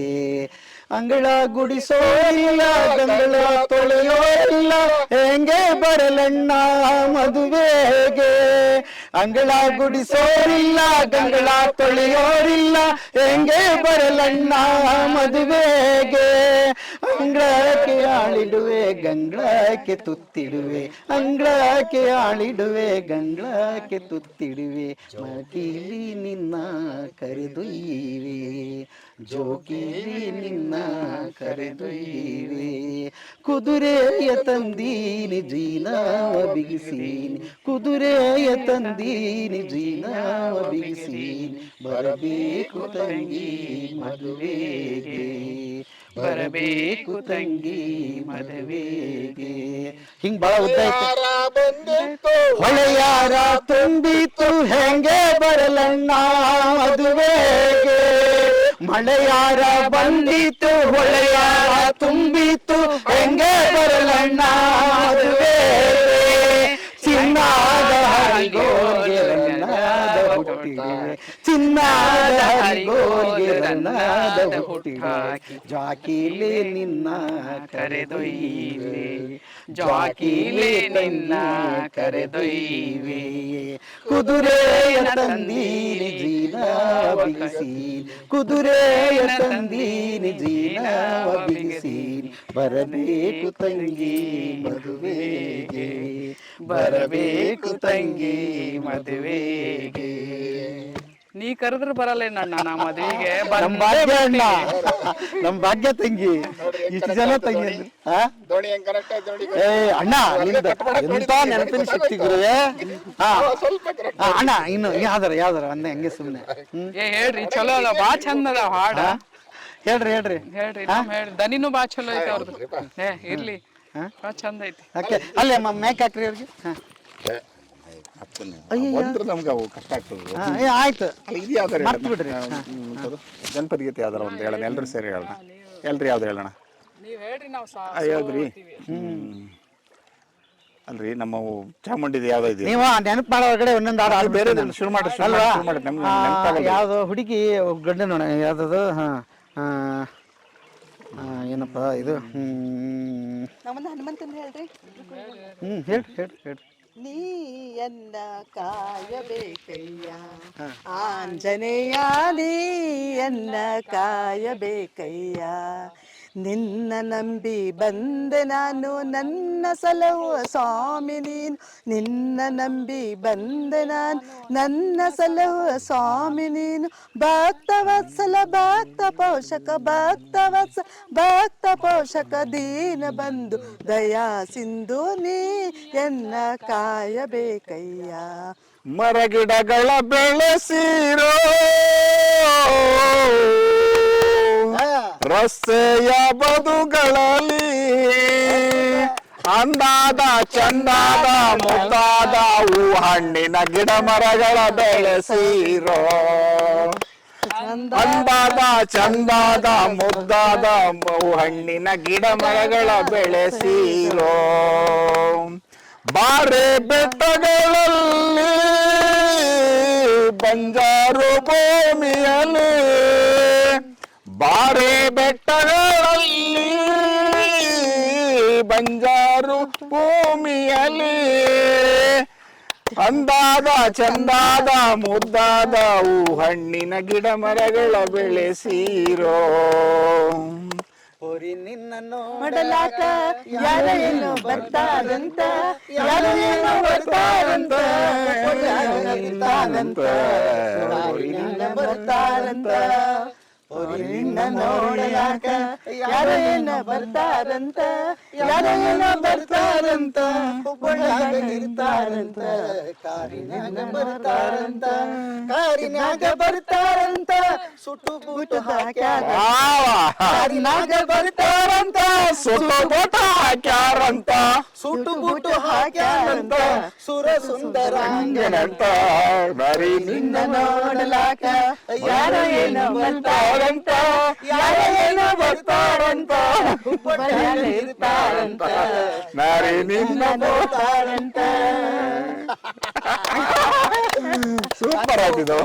ಅಂಗಳ ಗುಡಿಸೋರಿಲ್ಲ ಗಂಗಳ ತೊಳೆಯೋರಿಲ್ಲ, ಹೆಂಗೆ ಬರಲಣ್ಣ ಮದುವೆಗೆ, ಅಂಗಳ ಗುಡಿಸೋರಿಲ್ಲ ಗಂಗಳ ತೊಳೆಯೋರಿಲ್ಲ, ಹೆಂಗೆ ಬರಲಣ್ಣ ಮದುವೆಗೆ, ಅಂಗಳಕ್ಕೆ ಆಳಿಡುವೆ ಗಂಗಳಕ್ಕೆ ತುತ್ತಿಡುವೆ, ಅಂಗಳಕ್ಕೆ ಆಳಿಡುವೆ ಗಂಗಳಕ್ಕೆ ತುತ್ತಿಡುವೆ, ಮಕೀಲಿ ನಿನ್ನ ಕರೆದೊಯ್ಯಿವೆ, ಜೋಗಿಲಿ ನಿನ್ನ ಕರೆದೊಯ್ಯಿವೆ, ಕುದುರೆಯ ತಂದೀನಿ ಜೀನಾವ ಬಿಗಿಸೀನಿ, ಕುದುರೆಯ ತಂದೀನಿ ಜೀನಾವ ಬಿಗಿಸೀನಿ, ಬರಬೇಕು ತಂಗಿ ಮದುವೆಗೆ, ಬರಬೇಕು ತಂಗಿ ಮದುವೆಗೆ. ಹಿಂಗ್ ಬಾಳ ಉದ್ದ ಬಂದಿತ್ತು, ಹೊಳೆಯಾರ ತುಂಬಿತ್ತು, ಹೆಂಗೆ ಬರಲಣ್ಣ ಮದುವೆಗೆ, ಮಳೆಯಾರ ಬಂದಿತ್ತು, ಹೊಳೆಯಾರ ತುಂಬಿತ್ತು, ಹೆಂಗೆ ಬರಲಣ್ಣ ಮದುವೆಗೆ, ಚಿನ್ನಾದ ಹರಿಗೋಗೆ ರನ್ನಾದ ಹುಟ್ಟಿರುವೆ, ಚಿನ್ನಾದ ಹರಿಗೋಗೆ ರನ್ನಾದ ಹುಟ್ಟಿರುವೆ, ಜಾಕಿಲೆ ನಿನ್ನ ಕರೆದೊಯ್ಯಿವೆ, ಜಾಕಿಲೆ ನಿನ್ನ ಕರೆದೊಯ್ಯಿವೆ, ಕುದುರೆಯ ತಂದೀನಿ ಜೀನಾವ ಬಿಗಿಸೀನಿ, ಕುದುರೆಯ ತಂದೀನಿ ಜೀನಾವ ಬಿಗಿಸೀನಿ, ಬರಬೇಕು ತಂಗಿ ಮದುವೆಗೆ, ಬರಬೇಕು ತಂಗಿ ಮದುವೆಗೆ. ನೀ ಕರೆದ್ರೆ ಬರಲ್ಲ ಅಣ್ಣ ನಾ ಮದುವೆಗೆ. ನಮ್ ಭಾಗ್ಯ ಅಣ್ಣ, ನಮ್ ಭಾಗ್ಯ ತಂಗಿ, ಇಷ್ಟು ಜನ ತಂಗಿ. ಏ ಅಣ್ಣ, ನಿಂದ ಎಂತ ನೆನಪಿನ ಶಕ್ತಿ ಗುರುವೆ. ಅಣ್ಣ ಇನ್ನು ಯಾವ್ದಾರ ಅಂದೆ ಹಂಗೆ ಸುಮ್ನೆ. ಏ ಹೇಳ್ರಿ, ಚಲೋ ಅದ, ಬಾ ಚಂದ ಅದ ಹಾಡ. ಹೇಳ್ರಿ ಹೇಳ್ರಿ ದನಿನೂ ಬಾ ಚಲೋ ಐತಿ ಅವ್ರದ್ದು. ಏ ಇರ್ಲಿ, ಬಾ ಚಂದ ಐತಿ. ಅಲ್ಲೇ ಮೇಕ್ ಹಾಕ್ರಿ ಅವ್ರಿಗೆ. ಆಯ್ತು, ಮರ್ತು ಬಿಡ್ರಿ. ಜನಪದ ಗೀತೆ ಯಾವ್ದಾರ ಒಂದು ಹೇಳೋಣ, ಎಲ್ರು ಸೇರಿ ಹೇಳೋಣ. ಎಲ್ರಿ ಯಾವ್ದು ಹೇಳೋಣ? ನೀವ್ ಹೇಳ್ರಿ, ನಾವು ಹೌದ್ರಿ. ಅಲ್ರಿ ನಮ್ಮ ಚಾಮುಂಡಿದು ಯಾವ್ದು ಇದೆ? ನೀವು ನೆನಪು ಮಾಡೋ ಒಳಗಡೆ ಒಂದೊಂದು ಹಾಡು ಬೇರೆ ಶುರು ಮಾಡಿ ಅಲ್ವಾ? ನಮ್ಗೆ ಯಾವ್ದು ಹುಡುಗಿ ಗಂಡ ನೋಡ ಯಾವ್ದದು? ಏನಪ್ಪ ಇದು? ಹೇಳ್ರಿ. ನೀ ಎನ್ನ ಕಾಯಬೇಕಯ್ಯ ಆಂಜನೇಯ, ನೀ ಎನ್ನ ಕಾಯಬೇಕಯ್ಯ, ನಿನ್ನ ನಂಬಿ ಬಂದೆ ನಾನು, ನನ್ನ ಸಲಹುವ ಸ್ವಾಮಿ ನೀನು, ನಿನ್ನ ನಂಬಿ ಬಂದೆ ನಾನು, ನನ್ನ ಸಲಹುವ ಸ್ವಾಮಿ ನೀನು, ಭಕ್ತ ವತ್ಸಲ ಭಕ್ತ ಪೋಷಕ, ಭಕ್ತ ವತ್ಸಲ ಭಕ್ತ ಪೋಷಕ, ದೀನ ಬಂಧು ದಯಾ ಸಿಂಧು, ನೀ ಎನ್ನ ಕಾಯಬೇಕಯ್ಯ. ಮರಗಿಡಗಳ ಬೆಳೆಸಿರೋ ರಸ್ತೆಯ ಬದುಗಳಲ್ಲಿ, ಅಂದಾದ ಚಂದಾದ ಮುದ್ದಾದ ಹೂ ಹಣ್ಣಿನ ಗಿಡ ಮರಗಳ ಬೆಳೆಸಿರೋ. ಅಂದಾದ ಚಂದಾದ ಮುದ್ದಾದ ಹೂ ಹಣ್ಣಿನ ಗಿಡ ಮರಗಳ ಬೆಳೆಸಿರೋ. ಬಾರೆ ಬೆಟ್ಟಗಳಲ್ಲಿ ಬಂಜಾರು ಭೂಮಿಯಲ್ಲಿ, ಬಾರೆ ಬೆಟ್ಟಗಳಲ್ಲಿ ಬಂಜಾರು ಭೂಮಿಯಲ್ಲಿ, ಅಂದಾದ ಚಂದಾದ ಮುದ್ದಾದ ಹೂ ಹಣ್ಣಿನ ಗಿಡ ಮರಗಳ ಬೆಳೆಸಿರೋ. ಹೋರಿ ನಿನ್ನ ನೋಡಲಾಕ ಯಾರು ಏನು ಬರ್ತಾರಂತ, ಯಾರು ಏನು ಬರ್ತಾರಂತ, ಹೋರಿ ನಿನ್ನ ಬರ್ತಾರಂತ. ಹೋರಿ ನಿನ್ನ ನೋಡಲಾಕ ಯಾರು ಏನು ಬರ್ತಾರಂತ, ಯಾರು ಏನು ಬರ್ತಾರಂತ, ಹುಬ್ಬಳ್ಳಿಯಾಗ ಇರ್ತಾರಂತ. ಕಾರಿನ್ಯಾಗ ಬರ್ತಾರಂತ, ಕಾರಿನ್ಯಾಗ ಬರ್ತಾರಂತ. ಸುಟ್ಟು ಬೂಟು ಹಾಕ್ಯಾರ ಕಾರಿನಾಗ ಬರ್ತಾರಂತ, ಸುಟ್ಟು ಬೋಟ ಹಾಕ್ಯಾರಂತ, ಸುಟ್ಟು ಬೂಟು ಹಾಕ್ಯಾರಂತ. ಸುರ ಸುಂದರಾಂಗನಂತ ಬರೀ ನಿನ್ನ ನೋಡಲಾಕ ಯಾರ ಏನ ಬರ್ತಾರಂತ, ಯಾರ ಏನ ಬರ್ತಾರಂತ. ಹುಬ್ಬಳ್ಳಿಯಾಗ ಇರ್ತಾರಂತ, ನಾರಿ ನಿನ್ನ ನೋಡ್ತಾರಂತ. ಸೂಪರ್ ಆಗಿದ್ದು.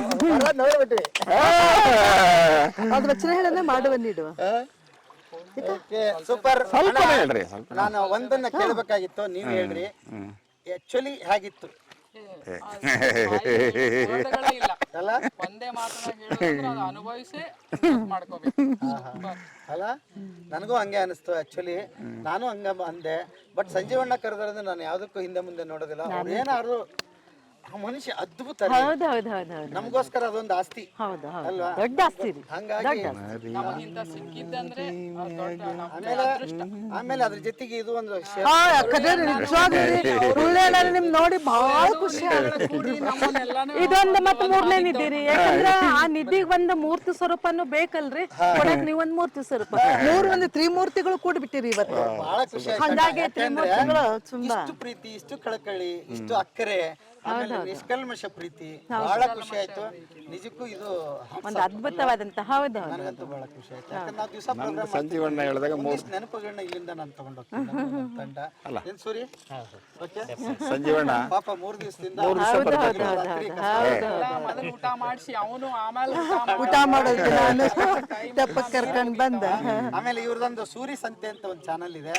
ನೋಡ್ಬಿಟ್ರಿ ಅದು ವಚನ ಹೇಳನೆ ಮಾಡುವ ನೀಡುವ. ಸೂಪರ್. ಸ್ವಲ್ಪ ಹೇಳ್ರಿ, ಸ್ವಲ್ಪ. ನಾನು ಒಂದನ್ನ ಕೇಳಬೇಕಾಗಿತ್ತು, ನೀವ್ ಹೇಳ್ರಿ. ಆಕ್ಚುಲಿ ಹೇಗಿತ್ತು ವರ್ಡ್ಗಳೇ ಇಲ್ಲ. ಅಲ್ಲ ಒಂದೇ ಮಾತನ್ನ ಹೇಳೋದಂದ್ರೆ ಅದು ಅನುಭವಿಸಿ ಮಾಡ್ಕೋಬೇಕು. ಅಲ್ಲ, ನನಗೂ ಹಂಗೆ ಅನಿಸ್ತು. ಆಕ್ಚುಲಿ ನಾನು ಹಂಗ ಅಂದೆ. ಬಟ್ ಸಂಜೀವಣ್ಣ ಕರೆದ್ರೆ ನಾನು ಯಾವ್ದಕ್ಕೂ ಹಿಂದೆ ಮುಂದೆ ನೋಡೋದಿಲ್ಲ. ಅವ್ರು ಏನಾದ್ರು ಆ ಮನುಷ್ಯ ಅದ್ಭುತ ರೀ. ಹೌದು ಹೌದು ಹೌದು ಹೌದು ನಮಗೋಸ್ಕರ ಅದೊಂದು ಆಸ್ತಿ ಹೌದು ಹೌದು ಅಲ್ವಾ? ದೊಡ್ಡ ಆಸ್ತಿ ರೀ. ಹಂಗಾಗಿ ನಮಗಿಂತ ಸಿಕ್ಕಿದ್ದಂದ್ರೆ ಅದು ದೊಡ್ಡ ನಮ್ಗೆ ಅದೃಷ್ಟ. ಆಮೇಲೆ ಅದ್ರ ಜೊತೆಗೆ ಇದು ಒಂದು ಹಾ ಯಾಕಂದ್ರೆ ನಿಜವಾಗ್ಲೂ ಸುಳ್ಳು ನಿಮ್ ನೋಡಿ ಬಹಳ ಖುಷಿ ಆಗುತ್ತೆ. ಇದೊಂದು ಮತ್ತೆ ಮೂರನೇ ನಿಧಿ ರೀ. ಯಾಕಂದ್ರ ಆ ನಿಧಿಗೆ ಒಂದು ಮೂರ್ತಿ ಸ್ವರೂಪನು ಬೇಕಲ್ರಿ, ಕೊಡಕ್ ನೀವೊಂದ್ ಮೂರ್ತಿ ಸ್ವರೂಪ. ಒಂದು ತ್ರಿಮೂರ್ತಿಗಳು ಕೂಡ್ಬಿಟ್ಟಿರಿ ಇವತ್ತು. ಬಹಳ ಖುಷಿ ಆಯ್ತು. ಹಂಗಾಗಿ ತ್ರಿಮೂರ್ತಿಗಳು ತುಂಬಾ ಇಷ್ಟು ಪ್ರೀತಿ, ಇಷ್ಟು ಕಳಕಳಿ, ಇಷ್ಟು ಅಕ್ಕರೆ, ಆಮೇಲೆ ನಿಷ್ಕಲ್ಮಶ ಪ್ರೀತಿ. ಬಹಳ ಖುಷಿ ಆಯ್ತು ನಿಜಕ್ಕೂ. ಇದು ಒಂದು ಅದ್ಭುತವಾದಂತ ಹೌದು ಹೌದು ನನಗಂತೂ ಬಹಳ ಖುಷಿ ಆಯ್ತು. ಯಾಕಂದ್ರೆ ನಾವು ದಿವಸ ಪ್ರೋಗ್ರಾಮ್ ಸಂಜೀವಣ್ಣ ಹೇಳಿದಾಗ ನೆನಪುಗಳನ್ನ ಇಲ್ಲಿಂದ ನಾನು ತಗೊಂಡು ಹೋಗ್ತೀನಿ ತಂಡ. ಏನ್ ಸೂರಿ? ಓಕೆ ಸಂಜೀವಣ್ಣ ಪಾಪ 3 ದಿವಸದಿಂದ ಮೊದಲು ಊಟ ಮಾಡಿಸಿ ಅವನು ಆಮೇಲೆ ಊಟ ಮಾಡೋದು ನಾನು ಟಪ್ಪಕ್ ಕರ್ಕೊಂಡ್ ಬಂದ. ಆಮೇಲೆ ಇವ್ರದೊಂದು ಸೂರಿ ಸಂತೆ ಅಂತ ಒಂದು ಚಾನಲ್ ಇದೆ,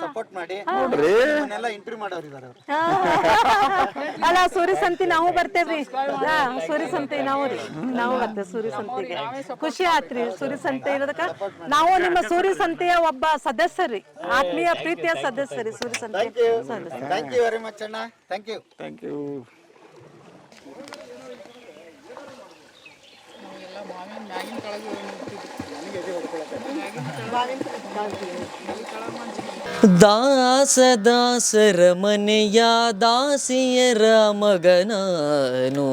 ಸಪೋರ್ಟ್ ಮಾಡಿ. ಇವನ್ನೆಲ್ಲ ಇಂಟರ್ವ್ಯೂ ಮಾಡೋರು ಇದಾರೆ ಅವರು. ಅಲ್ಲ ಸೂರಿ ಸಂತಿ ನಾವು ಬರ್ತೇವ್ರಿ. ಸೂರಿ ಸಂತೆ ನಾವು ರೀ, ನಾವು ಬರ್ತೇವೆ ಸೂರಿ ಸಂತೆಗೆ. ಖುಷಿ ಆತ್ರಿ ಸೂರಿ ಸಂತೆ ಇರೋದಕ್ಕ. ನಾವು ನಿಮ್ಮ ಸೂರಿ ಸಂತೆಯ ಒಬ್ಬ ಸದಸ್ಯರಿ, ಆತ್ಮೀಯ ಪ್ರೀತಿಯ ಸದಸ್ಯರಿ ಸೂರಿ ಸಂತೆ ಸದಸ್ಯ. ಥ್ಯಾಂಕ್ ಯು ವೆರಿ ಮಚ್ ಅಣ್ಣ. Thank you. Thank you. ಎಲ್ಲ ಮಾವಿನ ಮ್ಯಾಗಿನ ಕೆಳಗೆ ದಾಸ ದಾಸರ ಮನೆಯ ದಾಸಿಯರ ಮಗನಾನು,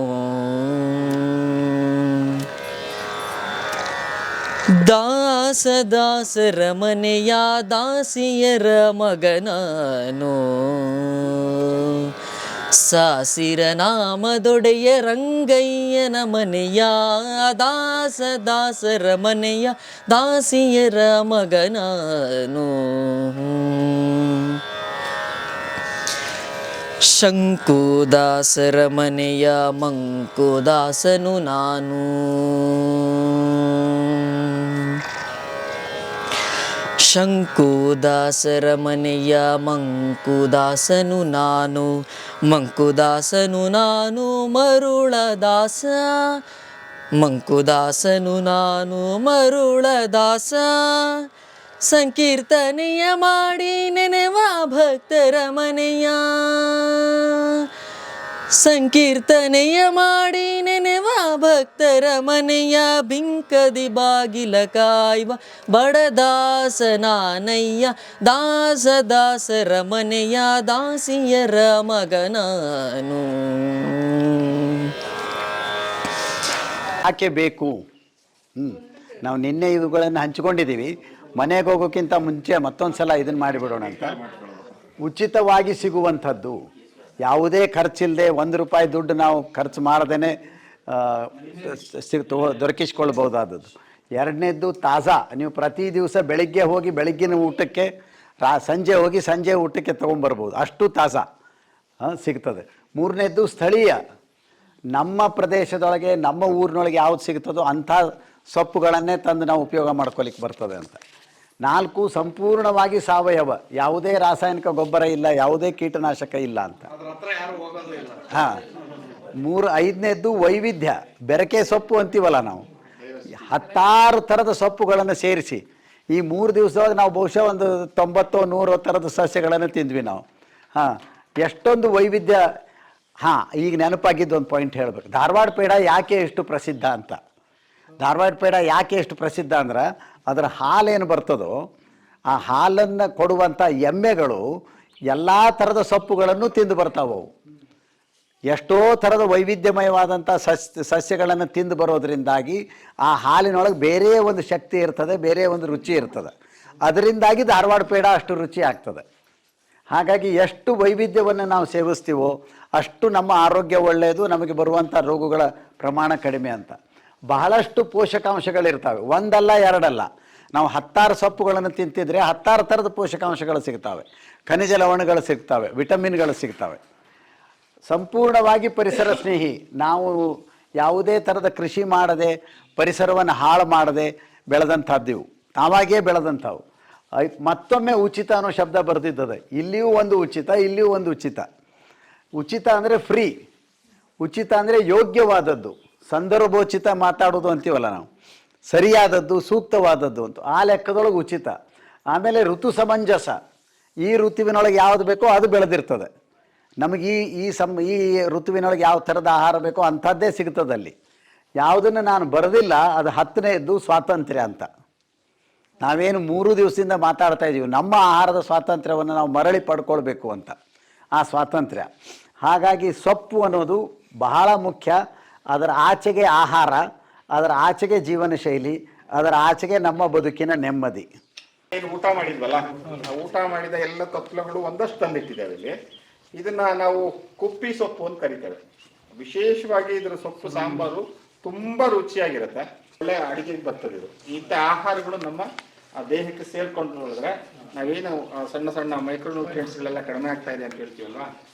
ದಾಸ ದಾಸರ ಮನೆಯ ದಾಸಿಯರ ಮಗನಾನು, ಸಾಸಿರ ನಾಮದೊಡೆಯ ರಂಗಯ್ಯನ ಮನೆಯ ದಾಸ ದಾಸರ ಮನೆಯ ದಾಸಿಯರ ಮಗನಾನು, ಶಂಕುದಾಸರ ಮನೆಯ ಮಂಕುದಾಸನು ನಾನು, ಶಂಕುದಾಸರ ಮನೆಯ ಮಂಕುದಾಸನು ನಾನು, ಮಂಕುದಾಸನು ನಾನು ಮರುಳದಾಸ, ಮಂಕುದಾಸನು ನಾನು ಮರುಳದಾಸ, ಸಂಕೀರ್ತನೆಯ ಮಾಡಿ ನೆನೆವ ಭಕ್ತರ ಮನೆಯ, ಸಂಕೀರ್ತನೆಯ ಮಾಡಿ ನೆನೆವ ಭಕ್ತರ ಮನೆಯ, ಬಿಂಕದಿ ಬಾಗಿಲ ಕಾಯುವ ಬಡದಾಸ ನಾನಯ್ಯ, ದಾಸ ದಾಸರ ಮನೆಯ ದಾಸಿಯರ ಮಗನಾನು. ಯಾಕೆ ಬೇಕು? ನಾವು ನಿನ್ನೆ ಇವುಗಳನ್ನು ಹಂಚ್ಕೊಂಡಿದ್ದೀವಿ. ಮನೆಗೆ ಹೋಗೋಕ್ಕಿಂತ ಮುಂಚೆ ಮತ್ತೊಂದು ಸಲ ಇದನ್ನು ಮಾಡಿಬಿಡೋಣ ಅಂತ. ಉಚಿತವಾಗಿ ಸಿಗುವಂಥದ್ದು, ಯಾವುದೇ ಖರ್ಚಿಲ್ಲದೆ ₹1 ದುಡ್ಡು ನಾವು ಖರ್ಚು ಮಾಡದೇ ದೊರಕಿಸ್ಕೊಳ್ಬಹುದಾದದ್ದು. ಎರಡನೇದ್ದು ತಾಜಾ, ನೀವು ಪ್ರತಿ ದಿವಸ ಬೆಳಿಗ್ಗೆ ಹೋಗಿ ಬೆಳಗ್ಗಿನ ಊಟಕ್ಕೆ ಸಂಜೆ ಹೋಗಿ ಸಂಜೆ ಊಟಕ್ಕೆ ತೊಗೊಂಬರ್ಬೋದು, ಅಷ್ಟು ತಾಜಾ ಸಿಗ್ತದೆ. ಮೂರನೇದ್ದು ಸ್ಥಳೀಯ, ನಮ್ಮ ಪ್ರದೇಶದೊಳಗೆ ನಮ್ಮ ಊರಿನೊಳಗೆ ಯಾವ್ದು ಸಿಗ್ತದೋ ಅಂಥ ಸೊಪ್ಪುಗಳನ್ನೇ ತಂದು ನಾವು ಉಪಯೋಗ ಮಾಡ್ಕೊಲಿಕ್ಕೆ ಬರ್ತದೆ ಅಂತ. 4 ಸಂಪೂರ್ಣವಾಗಿ ಸಾವಯವ, ಯಾವುದೇ ರಾಸಾಯನಿಕ ಗೊಬ್ಬರ ಇಲ್ಲ, ಯಾವುದೇ ಕೀಟನಾಶಕ ಇಲ್ಲ ಅಂತ. ಹಾಂ. 5ನೇದ್ದು ವೈವಿಧ್ಯ, ಬೆರಕೆ ಸೊಪ್ಪು ಅಂತೀವಲ್ಲ ನಾವು, 16 ಥರದ ಸೊಪ್ಪುಗಳನ್ನು ಸೇರಿಸಿ ಈ 3 ದಿವಸದೊಳಗೆ ನಾವು ಬಹುಶಃ ಒಂದು 90-100 ಥರದ ಸಸ್ಯಗಳನ್ನು ತಿಂದ್ವಿ ನಾವು. ಹಾಂ, ಎಷ್ಟೊಂದು ವೈವಿಧ್ಯ. ಹಾಂ, ಈಗ ನೆನಪಾಗಿದ್ದು ಒಂದು ಪಾಯಿಂಟ್ ಹೇಳಬೇಕು. ಧಾರವಾಡ ಪೇಡ ಯಾಕೆ ಎಷ್ಟು ಪ್ರಸಿದ್ಧ ಅಂತ. ಧಾರವಾಡ ಪೇಡ ಯಾಕೆ ಎಷ್ಟು ಪ್ರಸಿದ್ಧ ಅಂದ್ರೆ ಅದರ ಹಾಲೇನು ಬರ್ತದೋ ಆ ಹಾಲನ್ನು ಕೊಡುವಂಥ ಎಮ್ಮೆಗಳು ಎಲ್ಲ ಥರದ ಸೊಪ್ಪುಗಳನ್ನು ತಿಂದು ಬರ್ತಾವೆ. ಅವು ಎಷ್ಟೋ ಥರದ ವೈವಿಧ್ಯಮಯವಾದಂಥ ಸಸ್ಯಗಳನ್ನು ತಿಂದು ಬರೋದರಿಂದಾಗಿ ಆ ಹಾಲಿನೊಳಗೆ ಬೇರೆ ಒಂದು ಶಕ್ತಿ ಇರ್ತದೆ, ಬೇರೆ ಒಂದು ರುಚಿ ಇರ್ತದೆ. ಅದರಿಂದಾಗಿ ಧಾರವಾಡ ಪೇಡ ಅಷ್ಟು ರುಚಿ ಆಗ್ತದೆ. ಹಾಗಾಗಿ ಎಷ್ಟು ವೈವಿಧ್ಯವನ್ನು ನಾವು ಸೇವಿಸ್ತೀವೋ ಅಷ್ಟು ನಮ್ಮ ಆರೋಗ್ಯ ಒಳ್ಳೆಯದು, ನಮಗೆ ಬರುವಂಥ ರೋಗಗಳ ಪ್ರಮಾಣ ಕಡಿಮೆ ಅಂತ. ಬಹಳಷ್ಟು ಪೋಷಕಾಂಶಗಳಿರ್ತವೆ, ಒಂದಲ್ಲ ಎರಡಲ್ಲ. ನಾವು 16 ಸೊಪ್ಪುಗಳನ್ನು ತಿಂತಿದ್ರೆ 16 ಥರದ ಪೋಷಕಾಂಶಗಳು ಸಿಗ್ತವೆ, ಖನಿಜ ಲವಣಗಳು ಸಿಗ್ತವೆ, ವಿಟಮಿನ್ಗಳು ಸಿಗ್ತವೆ. ಸಂಪೂರ್ಣವಾಗಿ ಪರಿಸರ ಸ್ನೇಹಿ. ನಾವು ಯಾವುದೇ ಥರದ ಕೃಷಿ ಮಾಡದೆ, ಪರಿಸರವನ್ನು ಹಾಳು ಮಾಡದೆ ಬೆಳೆದಂಥದ್ದು, ತಾವಾಗಿಯೇ ಬೆಳೆದಂಥವು. ಮತ್ತೊಮ್ಮೆ ಉಚಿತ ಅನ್ನೋ ಶಬ್ದ ಬರೆದಿದ್ದದೆ. ಇಲ್ಲಿಯೂ ಒಂದು ಉಚಿತ, ಇಲ್ಲಿಯೂ ಒಂದು ಉಚಿತ. ಉಚಿತ ಅಂದರೆ ಫ್ರೀ, ಉಚಿತ ಅಂದರೆ ಯೋಗ್ಯವಾದದ್ದು, ಸಂದರ್ಭೋಚಿತ ಮಾತಾಡೋದು ಅಂತೀವಲ್ಲ ನಾವು, ಸರಿಯಾದದ್ದು, ಸೂಕ್ತವಾದದ್ದು ಅಂತ. ಆ ಲೆಕ್ಕದೊಳಗೆ ಉಚಿತ. ಆಮೇಲೆ ಋತು ಸಮಂಜಸ, ಈ ಋತುವಿನೊಳಗೆ ಯಾವುದು ಬೇಕೋ ಅದು ಬೆಳೆದಿರ್ತದೆ. ನಮಗೆ ಈ ಋತುವಿನೊಳಗೆ ಯಾವ ಥರದ ಆಹಾರ ಬೇಕೋ ಅಂಥದ್ದೇ ಸಿಗ್ತದಲ್ಲಿ. ಯಾವುದನ್ನು ನಾನು ಬರೆದಿಲ್ಲ ಅದು 10ನೇದ್ದು ಸ್ವಾತಂತ್ರ್ಯ ಅಂತ. ನಾವೇನು 3 ದಿವಸದಿಂದ ಮಾತಾಡ್ತಾ ಇದ್ದೀವಿ, ನಮ್ಮ ಆಹಾರದ ಸ್ವಾತಂತ್ರ್ಯವನ್ನು ನಾವು ಮರಳಿ ಪಡ್ಕೊಳ್ಬೇಕು ಅಂತ, ಆ ಸ್ವಾತಂತ್ರ್ಯ. ಹಾಗಾಗಿ ಸೊಪ್ಪು ಅನ್ನೋದು ಬಹಳ ಮುಖ್ಯ. ಅದರ ಆಚೆಗೆ ಆಹಾರ, ಅದರ ಆಚೆಗೆ ಜೀವನ ಶೈಲಿ, ಅದರ ಆಚೆಗೆ ನಮ್ಮ ಬದುಕಿನ ನೆಮ್ಮದಿ. ಏನು ಊಟ ಮಾಡಿದ್ವಲ್ಲ, ಊಟ ಮಾಡಿದ ಎಲ್ಲ ತತ್ವಗಳು ಒಂದಷ್ಟು ತಂದಿಟ್ಟಿದ್ದೇವೆ ಇಲ್ಲಿ. ಇದನ್ನ ನಾವು ಕುಪ್ಪಿ ಸೊಪ್ಪು ಅಂತ ಕರಿತೇವೆ. ವಿಶೇಷವಾಗಿ ಇದರ ಸೊಪ್ಪು ಸಾಂಬಾರು ತುಂಬಾ ರುಚಿಯಾಗಿರುತ್ತೆ, ಒಳ್ಳೆ ಅಡಿಗೆಗೆ ಬರ್ತದೆ ಇದು. ಇಂಥ ಆಹಾರಗಳು ನಮ್ಮ ದೇಹಕ್ಕೆ ಸೇರ್ಕೊಂಡು ನೋಡಿದ್ರೆ ನಾವೇನು ಸಣ್ಣ ಸಣ್ಣ ಮೈಕ್ರೋನ್ಯೂಟ್ರಿಯೆಂಟ್ಸ್ಗಳೆಲ್ಲ ಕಡಿಮೆ ಆಗ್ತಾ ಇದೆ ಅಂತ ಹೇಳ್ತೀವಲ್ವಾ,